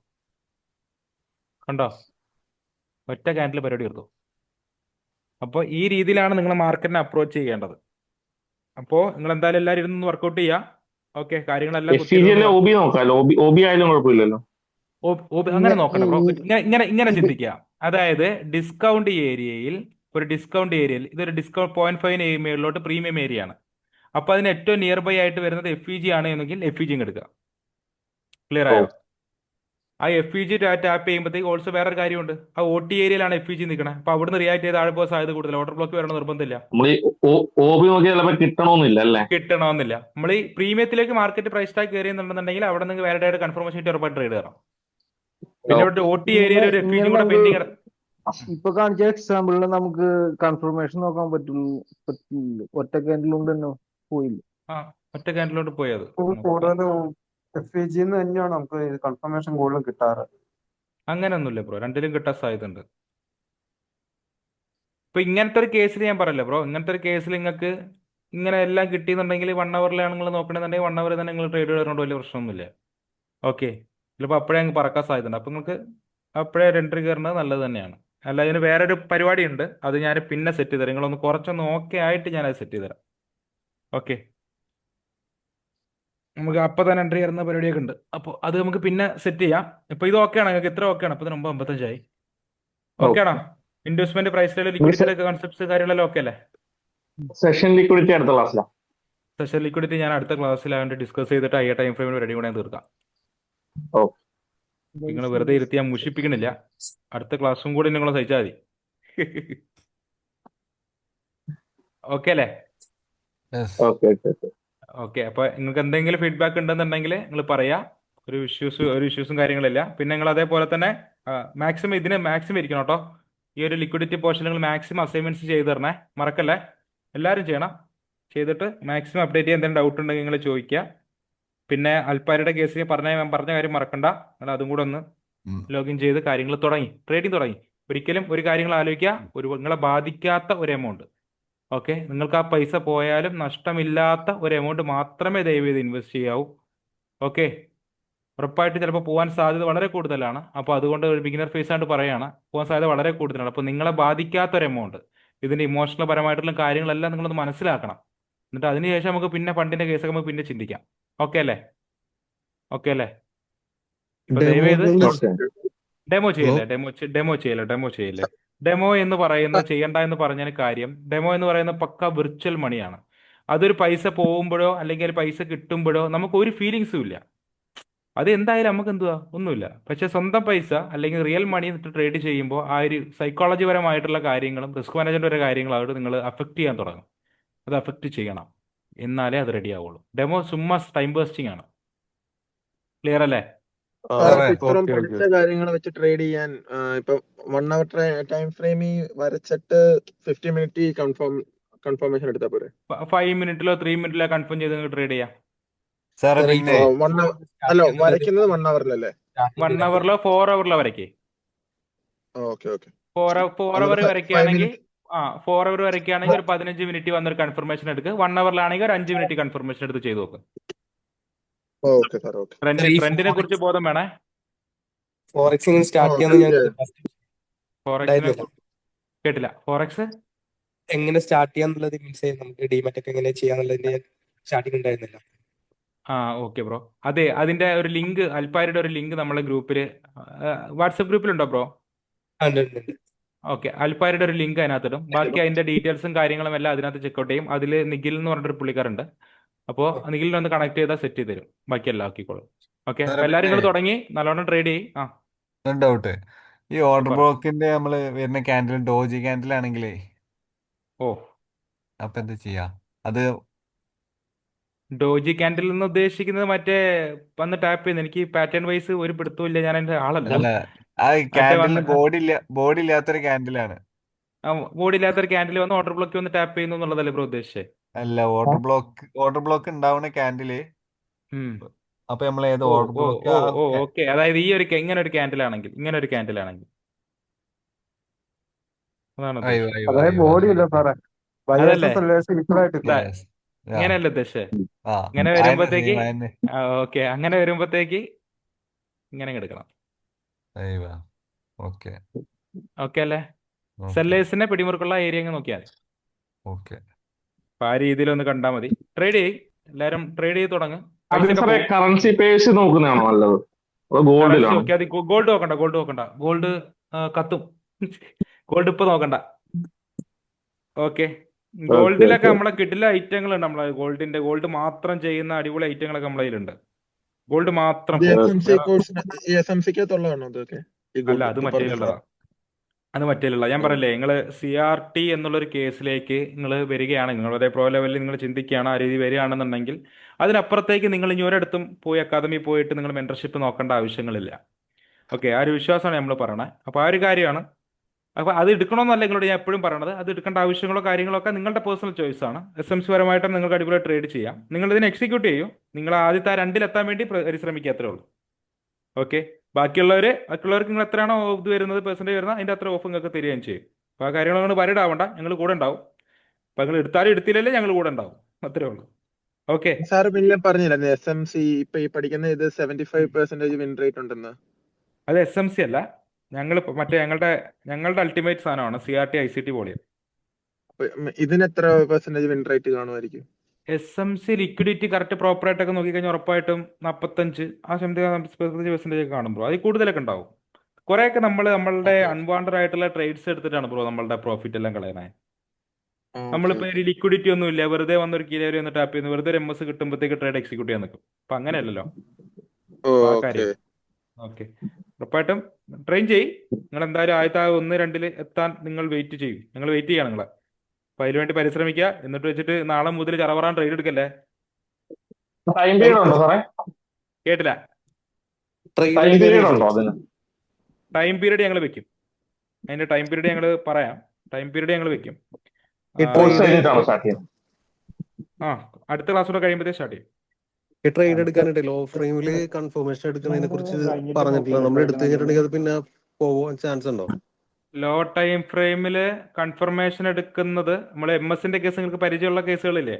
ഒറ്റ ക്യാൻഡിൽ പരിപാടി എടുത്തു. അപ്പോൾ ഈ രീതിയിലാണ് നിങ്ങൾ മാർക്കറ്റിനെ അപ്രോച്ച് ചെയ്യേണ്ടത്. അപ്പോൾ നിങ്ങൾ എന്തായാലും എല്ലാവരും ഇരുന്ന് വർക്കൗട്ട് ചെയ്യുക. ഓക്കെ, കാര്യങ്ങളെല്ലാം OB നോക്കാം. OB ആയാലും കുഴപ്പമില്ലല്ലോ. അങ്ങനെ നോക്കണ്ട ബ്രോ. ഇങ്ങനെ ചിന്തിക്കുക. അതായത് ഡിസ്കൗണ്ട് ഏരിയയിൽ ഇതൊരു ഡിസ്കൗണ്ട് 0.5 മേളിലോട്ട് പ്രീമിയം ഏരിയ ആണ്. അപ്പോൾ അതിന് ഏറ്റവും നിയർ ബൈ ആയിട്ട് വരുന്നത് FEG ആണ് എന്നെങ്കിൽ FEG എടുക്കുക. ക്ലിയർ ആയോ? ആ FEG ടാപ്പ് ചെയ്യുമ്പോഴത്തേക്ക് ഓൾസോ വേറൊരു കാര്യമുണ്ട്. ആ OT ഏരിയയിലാണ് FEG നിൽക്കണേ. അപ്പോൾ അവിടുന്ന് റിയാക്ട് ചെയ്ത് താഴെ പോകാൻ സാധ്യത കൂടുതൽ. ഓർഡർ ബ്ലോക്ക് വരണം നിർബന്ധമില്ല. നമ്മൾ OB നോക്കിയാൽ ചിലപ്പോൾ കിട്ടണമെന്നില്ല. നമ്മൾ ഈ പ്രീമിയത്തിലേക്ക് മാർക്കറ്റ് പ്രൈസ് ടാഗ് കയറിയെന്നുണ്ടെന്നുണ്ടെങ്കിൽ അവിടെ നിന്ന് വാലിഡ് ആയിട്ട് കൺഫർമേഷൻ കിട്ടി ഉറപ്പായിട്ട് ട്രേഡ് കയറാം. പിന്നെ ഇവിടെ OT ഏരിയയിൽ ഒരു FEG കൂടെ പെൻഡിങ്. ഇപ്പൊ കാണിച്ച എക്സാമ്പിളിൽ നമുക്ക് കൺഫർമേഷൻ നോക്കാൻ പറ്റില്ല. ഒറ്റ ക്യാൻഡിലുണ്ട് തന്നെ പോയില്ല. ഒറ്റ ക്യാൻഡിലോട്ട് പോയത് കൂടുതലും FEG തന്നെയാണ് നമുക്ക് കൺഫർമേഷൻ കൂടുതലും കിട്ടാറ്. അങ്ങനെയൊന്നുമില്ല ബ്രോ, രണ്ടിലും കിട്ടാൻ സാധ്യത ഉണ്ട്. ഇപ്പൊ ഇങ്ങനത്തെ ഒരു കേസിൽ ഞാൻ പറയല്ലേ ബ്രോ, ഇങ്ങനത്തെ ഒരു കേസിൽ നിങ്ങൾക്ക് ഇങ്ങനെ എല്ലാം കിട്ടിയെന്നുണ്ടെങ്കിൽ 1 അവറിലാണ് നിങ്ങൾ നോക്കണമെന്നുണ്ടെങ്കിൽ 1 അവർ തന്നെ നിങ്ങൾ ട്രേഡ് കയറുന്നതുകൊണ്ട് വലിയ പ്രശ്നമൊന്നുമില്ല. ഓക്കെ, ചിലപ്പോൾ അപ്പോഴേ അങ്ങ് പറക്കാൻ സാധ്യത ഉണ്ട്. അപ്പോൾ നിങ്ങൾക്ക് അപ്പോഴേ എൻട്രി കയറുന്നത് നല്ലത് തന്നെയാണ്. അല്ല, ഇതിന് വേറൊരു പരിപാടി ഉണ്ട്. അത് ഞാൻ പിന്നെ സെറ്റ് ചെയ്ത് തരാം. നിങ്ങളൊന്ന് കുറച്ചൊന്ന് ഓക്കെ ആയിട്ട് ഞാനത് സെറ്റ് ചെയ്ത് തരാം. ഓക്കെ, നമുക്ക് അപ്പം തന്നെ എൻട്രി കയറുന്ന പരിപാടിയൊക്കെ ഉണ്ട്. അപ്പോൾ അത് നമുക്ക് പിന്നെ സെറ്റ് ചെയ്യാം. ഇപ്പോൾ ഇത് ഓക്കെ ആണ് നിങ്ങൾക്ക്? ഇത്ര ഓക്കെ ആണ്? അപ്പോൾ 9:55 ഓക്കെ ആണോ? ഇൻവെസ്റ്റ്മെന്റ് പ്രൈസിലെ ലിക്വിഡിറ്റി കൺസെപ്റ്റ്സ് കാര്യങ്ങളെല്ലാം ഓക്കെ അല്ലേ? സെഷൻ ലിക്വിഡിറ്റി അടുത്ത ക്ലാസ്സിലാണ്. സെഷൻ ലിക്വിഡിറ്റി ഞാൻ അടുത്ത ക്ലാസ്സിലായിട്ട് ഡിസ്കസ് ചെയ്തിട്ട് ഹയർ ടൈം ഫ്രെയിമിന് റെഡി കൂടെ തീർക്കാം. നിങ്ങൾ വെറുതെ ഇരുത്തി ഞാൻ മുഷിപ്പിക്കണില്ല. അടുത്ത ക്ലാസ്സും കൂടി നിങ്ങൾ സഹിച്ചാൽ മതി. ഓക്കെ അല്ലേ? ഓക്കെ, അപ്പോൾ നിങ്ങൾക്ക് എന്തെങ്കിലും ഫീഡ്ബാക്ക് ഉണ്ടെന്നുണ്ടെങ്കിൽ നിങ്ങൾ പറയാ. ഒരു ഇഷ്യൂസും കാര്യങ്ങളില്ല. പിന്നെ നിങ്ങൾ അതേപോലെ തന്നെ മാക്സിമം ഇരിക്കണം കേട്ടോ. ഈ ഒരു ലിക്വിഡിറ്റി പോർഷൻ നിങ്ങൾ മാക്സിമം അസൈൻമെന്റ്സ് ചെയ്ത് തരണേ, മറക്കല്ലേ. എല്ലാവരും ചെയ്യണം. ചെയ്തിട്ട് മാക്സിമം അപ്ഡേറ്റ് ചെയ്യാൻ എന്തെങ്കിലും ഡൗട്ട് ഉണ്ടെങ്കിൽ നിങ്ങൾ ചോദിക്കുക. പിന്നെ അൽപ്പാരിയുടെ കേസിൽ പറഞ്ഞ കാര്യം മറക്കണ്ട. നിങ്ങൾ അതും കൂടെ ഒന്ന് ലോഗിൻ ചെയ്ത് കാര്യങ്ങൾ ട്രേഡിങ് തുടങ്ങി. ഒരിക്കലും ഒരു കാര്യങ്ങൾ ആലോചിക്കുക, നിങ്ങളെ ബാധിക്കാത്ത ഒരു എമൗണ്ട്. ഓക്കെ, നിങ്ങൾക്ക് ആ പൈസ പോയാലും നഷ്ടമില്ലാത്ത ഒരു എമൗണ്ട് മാത്രമേ ദയവ് ചെയ്ത് ഇൻവെസ്റ്റ് ചെയ്യാവൂ. ഓക്കെ, ഉറപ്പായിട്ട് ചിലപ്പോൾ പോകാൻ സാധ്യത വളരെ കൂടുതലാണ്. അപ്പോൾ അതുകൊണ്ട് ഒരു ബിഗിനർ ഫേസ് ആയിട്ട് പറയുകയാണ്, പോകാൻ സാധ്യത വളരെ കൂടുതലാണ്. അപ്പോൾ നിങ്ങളെ ബാധിക്കാത്ത ഒരു എമൗണ്ട്, ഇതിൻ്റെ ഇമോഷണൽ പരമായിട്ടുള്ള കാര്യങ്ങളെല്ലാം നിങ്ങളൊന്ന് മനസ്സിലാക്കണം. എന്നിട്ട് അതിനുശേഷം നമുക്ക് പിന്നെ ഫണ്ടിന്റെ കേസൊക്കെ നമുക്ക് പിന്നെ ചിന്തിക്കാം. ഓക്കെ അല്ലേ? ഇപ്പൊ ദയവ് ചെയ്ത് ഡെമോ ചെയ്യല്ലേ. ഡെമോ എന്ന് പറയുന്നത് ചെയ്യണ്ട എന്ന് പറഞ്ഞതിന് കാര്യം, ഡെമോ എന്ന് പറയുന്നത് പക്ക വിർച്വൽ മണിയാണ്. അതൊരു പൈസ പോകുമ്പോഴോ അല്ലെങ്കിൽ പൈസ കിട്ടുമ്പോഴോ നമുക്ക് ഒരു ഫീലിങ്സും ഇല്ല. അത് എന്തായാലും നമുക്ക് ഒന്നുമില്ല. പക്ഷെ സ്വന്തം പൈസ അല്ലെങ്കിൽ റിയൽ മണി ട്രേഡ് ചെയ്യുമ്പോൾ ആ ഒരു സൈക്കോളജി പരമായിട്ടുള്ള കാര്യങ്ങളും റിസ്ക് മാനേജ്മെന്റ് വരെ കാര്യങ്ങളും അവിടെ നിങ്ങൾ അഫക്റ്റ് ചെയ്യാൻ തുടങ്ങും. അത് അഫക്റ്റ് ചെയ്യണം, എന്നാലേ അത് റെഡി ആവുള്ളൂ. ഡെമോ ചുമ്മാ ടൈം വേസ്റ്റിംഗ് ആണ്. ക്ലിയർ അല്ലേ? ഇത്രയും പഠിച്ച കാര്യങ്ങൾ വെച്ച് ട്രേഡ് ചെയ്യാൻ ഇപ്പൊ 1 hour ടൈം ഫ്രെയിമിൽ വരച്ചിട്ട് 50 മിനിറ്റ് കൺഫർമേഷൻ എടുത്താൽ പോരെ? 5 മിനിറ്റിലോ 3 മിനിറ്റിലോ കൺഫേം ചെയ്ത് നിങ്ങൾ ട്രേഡ് ചെയ്യാം. സാറേ പിന്നെ അല്ല, വരയ്ക്കുന്നത് 1 hourലല്ലേ? 1 hourലോ 4 hourലോ വരയ്ക്കേ. ഓക്കെ 4 അവർ വരയ്ക്കുകയാണെങ്കിൽ 4 അവർ വരയ്ക്കുകയാണെങ്കിൽ ഒരു 15 മിനിറ്റ് വന്നൊരു കൺഫർമേഷൻ എടുക്കുക. 1 hourലാണെങ്കിൽ ഒരു 5 മിനിറ്റ് കൺഫർമേഷൻ എടുത്ത് ചെയ്ത് നോക്ക്. Okay sir. ട്രെൻഡിനെ കുറിച്ച് ബോധം വേണേ. ഫോറക്സ് സ്റ്റാർട്ട് കേട്ടില്ല. ഫോറക്സ് എങ്ങനെ സ്റ്റാർട്ട് ചെയ്യാന്നുള്ളത് മീൻസ് നമുക്ക് ഡിമാറ്റ് ഒക്കെ എങ്ങനെ ചെയ്യാന്നുള്ളതിന്റെ സ്റ്റാർട്ടിംഗ് ഉണ്ടായിരുന്നില്ല. Okay bro. അതെ, അതിന്റെ ഒരു ലിങ്ക്, അൽപ്പാരിയുടെ ഒരു ലിങ്ക് നമ്മളെ ഗ്രൂപ്പിൽ, വാട്സപ്പ് ഗ്രൂപ്പിലുണ്ടോ ബ്രോ? ഓക്കെ, അൽപ്പാരിയുടെ ഒരു ലിങ്ക് അതിനകത്തിടും. ബാക്കി അതിന്റെ ഡീറ്റെയിൽസും കാര്യങ്ങളും എല്ലാം അതിനകത്ത് ചെക്കൗട്ട് ചെയ്യും. അതിൽ നിഖിൽ എന്ന് പറഞ്ഞൊരു പുള്ളിക്കാരുണ്ട്. അപ്പോൾ നിഖിലിനെ ഒന്ന് കണക്ട് ചെയ്താൽ സെറ്റ് ചെയ്ത് തരും. ബാക്കി എല്ലാം ആക്കിക്കോളും. ഓക്കെ, എല്ലാവരും നിങ്ങൾ തുടങ്ങി നല്ലോണം ട്രേഡ് ചെയ്യും. ഡൗട്ട്, ഈ ഓർഡർ ബ്ലോക്കിന്റെ നമ്മള് വരുന്ന ക്യാൻഡിൽ ഡോജി ക്യാൻഡിൽ ആണെങ്കിലേ അപ്പൊ എന്താ ചെയ്യാ? അത് ഡോജി ക്യാൻഡിൽ എന്ന് ഉദ്ദേശിക്കുന്നത് മറ്റേ വന്ന് ടാപ്പ് ചെയ്യുന്നത്. എനിക്ക് പാറ്റേൺ വൈസ് ഒരു പിടുത്തവും ഇല്ല, ഞാൻ എന്റെ ആളല്ല. അല്ല, ആ ക്യാൻഡിലിന് ബോഡി ഇല്ലാത്തൊരു ക്യാൻഡിലാണ്. ബോഡി ഇല്ലാത്തൊരു ക്യാൻഡിൽ വന്ന് ഓർഡർ ബ്ലോക്ക് വന്ന് ടാപ്പ് ചെയ്യുന്നു എന്നുള്ളതല്ലേ ബ്രോ ഉദ്ദേശിച്ചത്? അല്ല, ഓർഡർ ബ്ലോക്ക് ഉണ്ടാവുന്ന ക്യാൻഡില്. അപ്പൊ നമ്മൾ ഏത് ഓർഡർ ബ്ലോക്ക്? ഓക്കെ, അതായത് ഈ ഒരു ഇങ്ങനെ ഒരു ക്യാൻഡിൽ ആണെങ്കിൽ അതാണ് ഉദ്ദേശിച്ചത്. അതായത് ബോഡി ഇല്ല സാറേ, അതല്ലേ ബയേഴ്സ് ഇങ്ങനെയല്ലേ ഉദ്ദേശിച്ചത്? ഇങ്ങനെ വരുമ്പോഴത്തേക്ക് ഇങ്ങനെ എടുക്കണം. ഓക്കെ അല്ലേ? സെല്ലേഴ്സിനെ പിടിമുറുക്കുള്ള ഏരിയ നോക്കിയാൽ മതി. അപ്പൊ ആ രീതിയിൽ ഒന്ന് കണ്ടാൽ മതി. ട്രേഡ് ചെയ്യും, എല്ലാരും ട്രേഡ് ചെയ്ത് തുടങ്ങും. കറൻസി പേഴ്സ് നോക്കുന്നതാണോ നല്ലത്? ഗോൾഡ് നോക്കണ്ട. ഗോൾഡ് കത്തും. ഗോൾഡ് ഇപ്പൊ നോക്കണ്ട. ഓക്കെ, ഗോൾഡിലൊക്കെ നമ്മളെ കിട്ടില്ല ഐറ്റങ്ങളുണ്ട്. നമ്മളെ ഗോൾഡ് മാത്രം ചെയ്യുന്ന അടിപൊളി ഐറ്റങ്ങളൊക്കെ നമ്മളെ കയ്യിലുണ്ട്. ഗോൾഡ് മാത്രം അല്ല, അത് മറ്റേലുള്ള ഞാൻ പറയല്ലേ, നിങ്ങൾ CRT എന്നുള്ളൊരു കേസിലേക്ക് നിങ്ങൾ വരികയാണ്, നിങ്ങളുടെ പ്രോ ലെവലിൽ നിങ്ങൾ ചിന്തിക്കുകയാണ്, ആ രീതി വരികയാണെന്നുണ്ടെങ്കിൽ അതിനപ്പുറത്തേക്ക് നിങ്ങൾ ഇനി ഒരിടത്തും പോയി അക്കാദമി പോയിട്ട് നിങ്ങൾ മെന്റർഷിപ്പ് നോക്കേണ്ട ആവശ്യങ്ങളില്ല. ഓക്കെ, ആ ഒരു വിശ്വാസമാണ് നമ്മൾ പറയണത്. അപ്പോൾ ആ ഒരു കാര്യമാണ്. അപ്പോൾ അത് എടുക്കണമെന്നല്ല നിങ്ങളോട് ഞാൻ എപ്പോഴും പറയണത്. അത് എടുക്കേണ്ട ആവശ്യങ്ങളോ കാര്യങ്ങളോ ഒക്കെ നിങ്ങളുടെ പേഴ്സണൽ ചോയ്സ് ആണ്. SMC പരമായിട്ട് നിങ്ങൾക്ക് അടിപൊളി ട്രേഡ് ചെയ്യാം. നിങ്ങൾ ഇതിനെ എക്സിക്യൂട്ട് ചെയ്യും. നിങ്ങൾ ആദ്യത്തെ 2-ൽ എത്താൻ വേണ്ടി പരിശ്രമിക്കാത്രേ ഉള്ളൂ. ഓക്കെ, ബാക്കിയുള്ളവർക്ക് നിങ്ങൾ എത്രയാണോ ഇത് വരുന്നത്, പെർസെൻറ്റേജ് വരുന്നത്, അതിൻ്റെ അത്ര ഓഫ് നിങ്ങൾക്ക് തരികയും ചെയ്യും. അപ്പോൾ ആ കാര്യങ്ങൾ വരിഡ് ആവണ്ട, ഞങ്ങൾ കൂടെ ഉണ്ടാവും. അപ്പോൾ നിങ്ങൾ എടുത്താലും എടുത്തില്ലല്ലേ ഞങ്ങൾ കൂടെ ഉണ്ടാവും. അത്രേ ഉള്ളൂ. ഓക്കെ സാർ, പിന്നെ പറഞ്ഞില്ല SMC ഇപ്പൊ ഈ പഠിക്കുന്ന ഇത് 75% വിൻ റേറ്റ് ഉണ്ടെന്ന്. അത് SMC അല്ല, മറ്റേ ഞങ്ങളുടെ അൾട്ടിമേറ്റ് സാധനമാണ് CRT ICT വോളിയം. ഇതിന് എത്ര പെർസെന്റേജ് വിൻ റേറ്റ് കാണുമായിരിക്കും? SMC ലിക്വിഡിറ്റി കറക്റ്റ് പ്രോപ്പർ ആയിട്ടൊക്കെ നോക്കിക്കഴിഞ്ഞാൽ ഉറപ്പായിട്ടും 45 പെർസെന്റേജ് കാണും ബ്രോ. അതിൽ കൂടുതലൊക്കെ ഉണ്ടാവും. കുറെയൊക്കെ നമ്മളുടെ അൺവാണ്ടഡ് ആയിട്ടുള്ള ട്രേഡ്സ് എടുത്തിട്ടാണ് ബ്രോ നമ്മളുടെ പ്രോഫിറ്റ് എല്ലാം കളയണേ. നമ്മളിപ്പോ ഒരു ലിക്വിഡിറ്റി ഒന്നും ഇല്ല, വെറുതെ വന്നൊരു കീഴേറി ഒന്ന് ടാപ്പ് ചെയ്യുന്നു, വെറുതെ ഒരു MS കിട്ടുമ്പോഴത്തേക്ക് ട്രേഡ് എക്സിക്യൂട്ട് ചെയ്യാൻ നിൽക്കും. അപ്പൊ അങ്ങനെയല്ലല്ലോ ആ കാര്യം. ഓക്കെ, ഉറപ്പായിട്ടും ട്രെയിൻ ചെയ്യും. നിങ്ങൾ എന്തായാലും ആദ്യത്തെ 1-2-ൽ എത്താൻ നിങ്ങൾ വെയിറ്റ് ചെയ്യും. നിങ്ങൾ വെയിറ്റ് ചെയ്യണം നിങ്ങളെ. അപ്പൊ അതിനുവേണ്ടി പരിശ്രമിക്കുക. എന്നിട്ട് വെച്ചിട്ട് നാളെ മുതൽ ചറവറാൻ ട്രേഡ് എടുക്കല്ലേ. ടൈം പീരീഡ് ഉണ്ടോ സാറേ? കേട്ടില്ല. ടൈം പീരീഡ് ഉണ്ടോ അതിന്? ടൈം പീരീഡ് ഞങ്ങൾ വെക്കും. അതിന്റെ ടൈം പീരീഡ് ഞങ്ങൾ പറയാം. ടൈം പീരീഡ് ഞങ്ങൾ വെക്കും. കോഴ്സ് കഴിഞ്ഞിട്ടാണോ സ്റ്റാർട്ട് ചെയ്യുന്നത്? ആ, അടുത്ത ക്ലാസ് കൂടെ കഴിയുമ്പോഴത്തേ സ്റ്റാർട്ട് ചെയ്യും. ഈ ട്രേഡ് എടുക്കാനായിട്ട് ലോ ഫ്രെയിമിൽ കൺഫർമേഷൻ എടുക്കുന്നതിനെ കുറിച്ച് പറഞ്ഞിട്ടില്ല. നമ്മൾ എടുത്തു കഴിഞ്ഞിട്ടുണ്ടെങ്കിൽ അത് പിന്നെ പോവാൻ ചാൻസ് ഉണ്ടോ? ലോ ടൈം ഫ്രെയിമിൽ കൺഫർമേഷൻ എടുക്കുന്നത് നമ്മൾ MS-ന്റെ കേസ് നിങ്ങൾക്ക് പരിചയമുള്ള കേസുകളില്ലേ,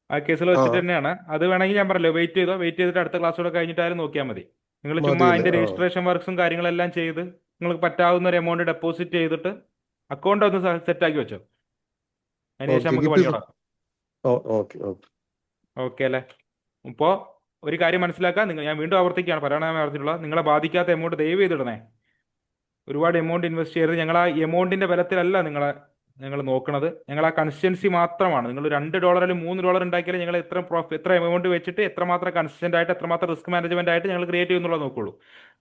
ആ കേസുകൾ വെച്ചിട്ട് തന്നെയാണ്. അത് വേണമെങ്കിൽ ഞാൻ പറഞ്ഞല്ലോ, വെയിറ്റ് ചെയ്തിട്ട് അടുത്ത ക്ലാസ് കൂടെ കഴിഞ്ഞിട്ടായാലും നോക്കിയാൽ മതി. നിങ്ങൾ ചുമ്മാ അതിന്റെ രജിസ്ട്രേഷൻ വർക്ക്സും കാര്യങ്ങളെല്ലാം ചെയ്ത് നിങ്ങൾക്ക് പറ്റാവുന്ന ഒരു എമൗണ്ട് ഡെപ്പോസിറ്റ് ചെയ്തിട്ട് അക്കൗണ്ട് ഒന്ന് സെറ്റ് ആക്കി വെച്ചോ. അതിനുശേഷം നമുക്ക് പണി തുടങ്ങാം. ഓക്കെ അല്ലേ? ഇപ്പോൾ ഒരു കാര്യം മനസ്സിലാക്കാൻ ഞാൻ വീണ്ടും ആവർത്തിക്കുകയാണ്, പറയാൻ ആവർത്തിച്ചുള്ള നിങ്ങളെ ബാധിക്കാത്ത എമൗണ്ട് ദയവ് ചെയ്തിടണേ. ഒരുപാട് എമൗണ്ട് ഇൻവെസ്റ്റ് ചെയ്യരുത്. ഞങ്ങൾ ആ എമൗണ്ടിന്റെ ബലത്തിലല്ല ഞങ്ങൾ നോക്കുന്നത്. ഞങ്ങൾ ആ കൺസിസ്റ്റൻസി മാത്രമാണ്. നിങ്ങൾ $2 അല്ലെങ്കിൽ $3 ഉണ്ടാക്കിയാലും ഞങ്ങൾ എത്ര എമൗണ്ട് വെച്ചിട്ട് എത്രമാത്രം കൺസിസ്റ്റന്റ് ആയിട്ട് എത്രമാത്രം റിസ്ക് മാനേജ്മെന്റ് ആയിട്ട് ഞങ്ങൾ ക്രിയേറ്റ് ചെയ്യുന്നുള്ളത് നോക്കുള്ളൂ.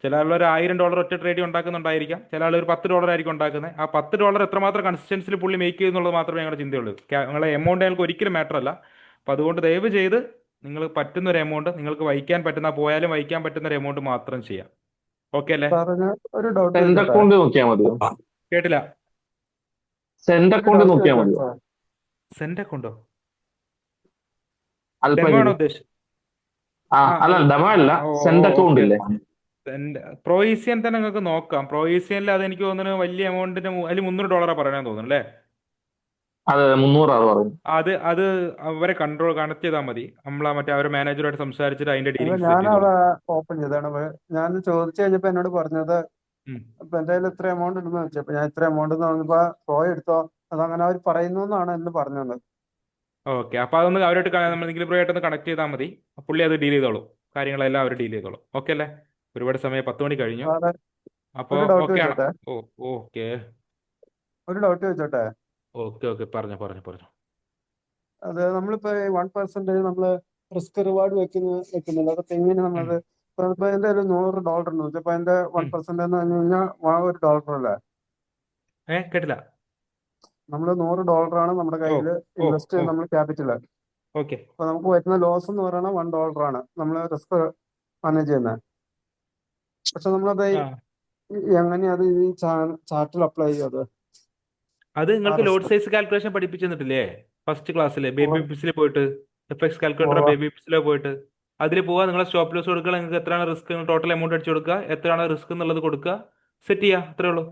ചില ആളുകൾ ഒരു $1000 ഒറ്റ ട്രേഡ് ഉണ്ടാക്കുന്നുണ്ടായിരിക്കാം, ചില ആളുകൾ $10 ആയിരിക്കും ഉണ്ടാക്കുന്നത്. ആ $10 എത്രമാത്രം കൺസിസ്റ്റൻസിൽ പുള്ളി മേക്ക് ചെയ്യുന്നുള്ളത് മാത്രമേ ഞങ്ങളുടെ ചിന്തയുള്ളൂ. ഞങ്ങളെ എമൗണ്ട് ഞങ്ങൾക്ക് ഒരിക്കലും മാറ്റർ അല്ല. അപ്പോൾ അതുകൊണ്ട് ദയവ് ചെയ്ത് നിങ്ങൾ പറ്റുന്ന ഒരു എമൗണ്ട്, നിങ്ങൾക്ക് വഹിക്കാൻ പറ്റുന്ന, പോയാലും വഹിക്കാൻ പറ്റുന്ന ഒരു എമൗണ്ട് മാത്രം ചെയ്യാം. ഓക്കെ അല്ലേ? ഒരു ഡൗട്ട് സെൻഡ് അക്കൗണ്ട് നോക്കിയാൽ മതിയോ? കേട്ടില്ല. സെൻഡ് അക്കൗണ്ട് നോക്കിയാൽ മതിയോ? സെൻഡ് അക്കൗണ്ടോ? അൽപ്പനി ഡെമോ ആണോ ഉദ്ദേശിച്ചത്? അല്ല ഡെമോ അല്ല, സെൻഡ് അക്കൗണ്ട് ഇല്ലേ? പ്രൊയിസിയൻ തന്നെ നിങ്ങൾക്ക് നോക്കാം. പ്രൊയിസിയനിൽ അതെനിക്ക് തോന്നുന്നു വലിയ എമൗണ്ടിന് അതിൽ $300 പറയാൻ തോന്നുന്നു അല്ലേ? അതെ, 300 പറയുന്നു. അത് അവരെ കണക്ട് ചെയ്താൽ മതി. നമ്മളാ മറ്റേ അവരെ മാനേജറുമായിട്ട് സംസാരിച്ചിട്ട് അതിന്റെ അല്ല, ഡീലിംഗ്സ് ഞാൻ സെറ്റ് അവിടെ ചെയ്തോളാം. ഓപ്പൺ ചെയ്താണ്. ഞാൻ ചോദിച്ചു കഴിഞ്ഞപ്പോ എന്നോട് പറഞ്ഞത് ഇപ്പൊ എന്റെ കയ്യിൽ ഇത്ര എമൗണ്ട് ഉണ്ടെന്ന് വെച്ചു. അപ്പൊ ഞാൻ ഇത്ര എമൗണ്ട് എന്ന് പറഞ്ഞപ്പോ എടുത്തോ, അതങ്ങനെ അവർ പറയുന്നു എന്നാണ് എന്ന് പറഞ്ഞത്. ഓക്കെ, അപ്പൊ അതൊന്ന് അവരായിട്ട് നമ്മൾ നിഖിൽബ്രോയായിട്ടൊന്ന് കണക്ട് ചെയ്താൽ മതി. പുള്ളി അത് ഡീൽ ചെയ്തോളൂ. കാര്യങ്ങളെല്ലാം അവർ ഡീൽ ചെയ്തോളൂ. ഓക്കെ അല്ലേ? ഒരുപാട് സമയം 10 മണി കഴിഞ്ഞു. സാറേ, അപ്പോൾ ഒരു ഡൗട്ട് ഓക്കെ ആണോ? ചോദിച്ചോട്ടെ? ഓക്കെ ഒരു ഡൗട്ട് ചോദിച്ചോട്ടെ? ഓക്കെ പറഞ്ഞോ. അത് നമ്മളിപ്പോ 1% നമ്മള് റിസ്ക് റിവാർഡ് വെക്കുന്നില്ല. അതൊക്കെ എങ്ങനെ നമ്മളത് ഇപ്പൊ എന്റെ ഒരു $100 ഉണ്ട് വെച്ചാൽ അപ്പൊ എന്റെ 1% എന്ന് പറഞ്ഞു കഴിഞ്ഞാൽ $1 അല്ലേ? കേട്ടില്ല. നമ്മള് $100 ആണ് നമ്മുടെ കയ്യിൽ ഇൻവെസ്റ്റ് നമ്മൾ ക്യാപിറ്റല്. ഓക്കെ, അപ്പൊ നമുക്ക് വരുന്ന ലോസ് എന്ന് പറയുന്നത് $1 ആണ് നമ്മൾ റിസ്ക് മാനേജ് ചെയ്യുന്നത്. പക്ഷെ നമ്മളത് എങ്ങനെയാ അത് ഈ ചാർട്ടിൽ അപ്ലൈ ചെയ്യത്? അത് നിങ്ങൾക്ക് ലോഡ് സൈസ് കാൽക്കുലേഷൻ പഠിപ്പിച്ചു തന്നിട്ടില്ലേ ഫസ്റ്റ് ക്ലാസ്സിൽ? ബേബി പിപ്സിൽ പോയിട്ട് FX കാൽക്കുലേറ്റർ ബേബി പിപ്സിൽ പോയിട്ട് അതിൽ പോവുക. നിങ്ങളെ സ്റ്റോപ്പ് ലോസ് കൊടുക്കുക. നിങ്ങൾക്ക് എത്രയാണ് റിസ്ക്, ടോട്ടൽ എമൗണ്ട് അടിച്ചു കൊടുക്കുക, എത്രയാണ് റിസ്ക് എന്നുള്ളത് കൊടുക്കുക, സെറ്റ് ചെയ്യുക. അത്രേ ഉള്ളൂ.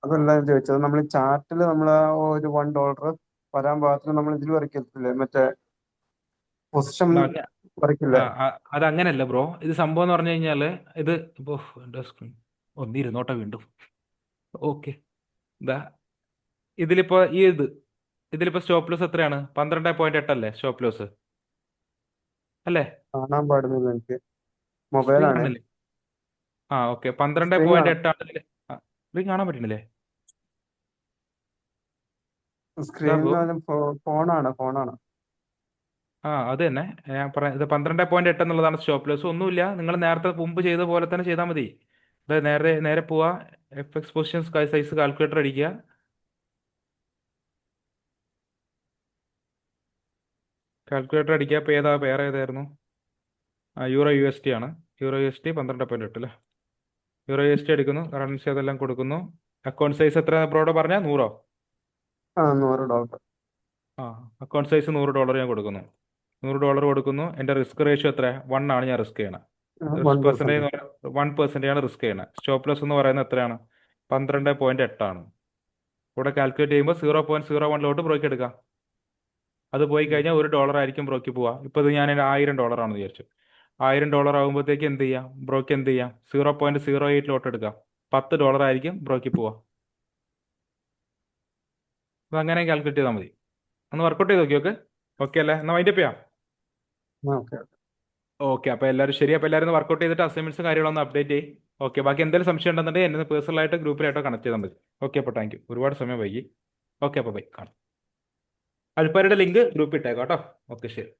അതല്ല ഞാൻ ചോദിച്ചത്, നമ്മൾ ചാർട്ടിൽ നമ്മൾ ഒരു $1 വരാൻ പാകത്തിന് നമ്മൾ ഇതിൽ വരയ്ക്കത്തില്ലേ, മറ്റേ പൊസിഷൻ വരയ്ക്കില്ലേ? അതങ്ങനല്ല ബ്രോ. ഇത് സംഭവം എന്ന് പറഞ്ഞു കഴിഞ്ഞാൽ ഇത് ഇപ്പോൾ ഒന്നിരുന്നോട്ടെ വീണ്ടും. ഓക്കെ, ഇതിലിപ്പോ സ്റ്റോപ്പ് ലോസ് എത്രയാണ്? 12.8 അല്ലേ സ്റ്റോപ്പ് ലോസ്? അല്ലേ? കാണാൻ പാടുന്നില്ല എനിക്ക്, മൊബൈലാണ്. ഓക്കെ, 12.8 ആണ്. ഇത് കാണാൻ പറ്റുന്നില്ലേ? സ്ക്രീനിൽ ഫോണാണ്. അത് തന്നെ ഞാൻ പറയാം. ഇത് 12.8 എന്നുള്ളതാണ് സ്റ്റോപ്പ് ലോസ്. ഒന്നുമില്ല, നിങ്ങൾ നേരത്തെ മുമ്പ് ചെയ്ത പോലെ തന്നെ ചെയ്താൽ മതി. നേരെ പോവാ, FX പൊസിഷൻ സൈസ് കാൽക്കുലേറ്റർ അടിക്കുക. ഇപ്പോൾ വേറെ ഏതായിരുന്നു? യൂറോ USD ആണ്. യൂറോ USD 12.8 അല്ലേ? യൂറോ USD എടുക്കുന്നു, കറൻസി അതെല്ലാം കൊടുക്കുന്നു. അക്കൗണ്ട് സൈസ് എത്ര ബ്രോഡ് പറഞ്ഞാൽ? $100? $100. അക്കൗണ്ട് സൈസ് $100 ഞാൻ കൊടുക്കുന്നു. $100 കൊടുക്കുന്നു. എൻ്റെ റിസ്ക് റേഷ്യോ എത്ര? 1 ആണ് ഞാൻ റിസ്ക് ചെയ്യണം. 1% ആണ് റിസ്ക് ചെയ്യണം. സ്റ്റോപ്പ് ലോസ് എന്ന് പറയുന്നത് എത്രയാണ്? 12.8 ആണ്. ഇവിടെ കാൽക്കുലേറ്റ് ചെയ്യുമ്പോൾ 0.01 ബ്രോക്ക് എടുക്കാം. അത് പോയി കഴിഞ്ഞാൽ $1 ആയിരിക്കും ബ്രോക്ക് പോവുക. ഇപ്പോൾ ഇത് ഞാൻ $1000 ആണെന്ന് വിചാരിച്ചു. $1000 ആകുമ്പോഴത്തേക്ക് എന്ത് ചെയ്യാം? ബ്രോക്ക് എന്ത് ചെയ്യാം? 0.08 എടുക്കാം. $10 ആയിരിക്കും ബ്രോക്ക് പോവുക. അപ്പോൾ അങ്ങനെ കാൽക്കുലേറ്റ് ചെയ്താൽ മതി. ഒന്ന് വർക്കൗട്ട് ചെയ്ത് നോക്കി. ഓക്കെ അല്ലേ? എന്നാൽ വൈൻഡപ്പ് ചെയ്യാം. ഓക്കെ, അപ്പോൾ എല്ലാവരും ശരി. അപ്പോൾ എല്ലാവരും വർക്കൗട്ട് ചെയ്തിട്ട് അസൈൻമെന്റ്സും കാര്യങ്ങളൊന്ന് അപ്ഡേറ്റ് ചെയ്യും. ഓക്കെ, ബാക്കി എന്തെങ്കിലും സംശയം ഉണ്ടെന്നുണ്ടെങ്കിൽ എന്നെ പേഴ്സണലായിട്ട് ഗ്രൂപ്പിലായിട്ടോ കണക്ട് ചെയ്താൽ മതി. ഓക്കെ, അപ്പോൾ താങ്ക് യു. ഒരുപാട് സമയം വൈകി. ഓക്കെ, അപ്പോൾ ബൈ. കാണാം. അൽപ്പാരുടെ ലിങ്ക് ഗ്രൂപ്പിൽ ഇട്ടേക്കാം കേട്ടോ. ഓക്കെ, ശരി.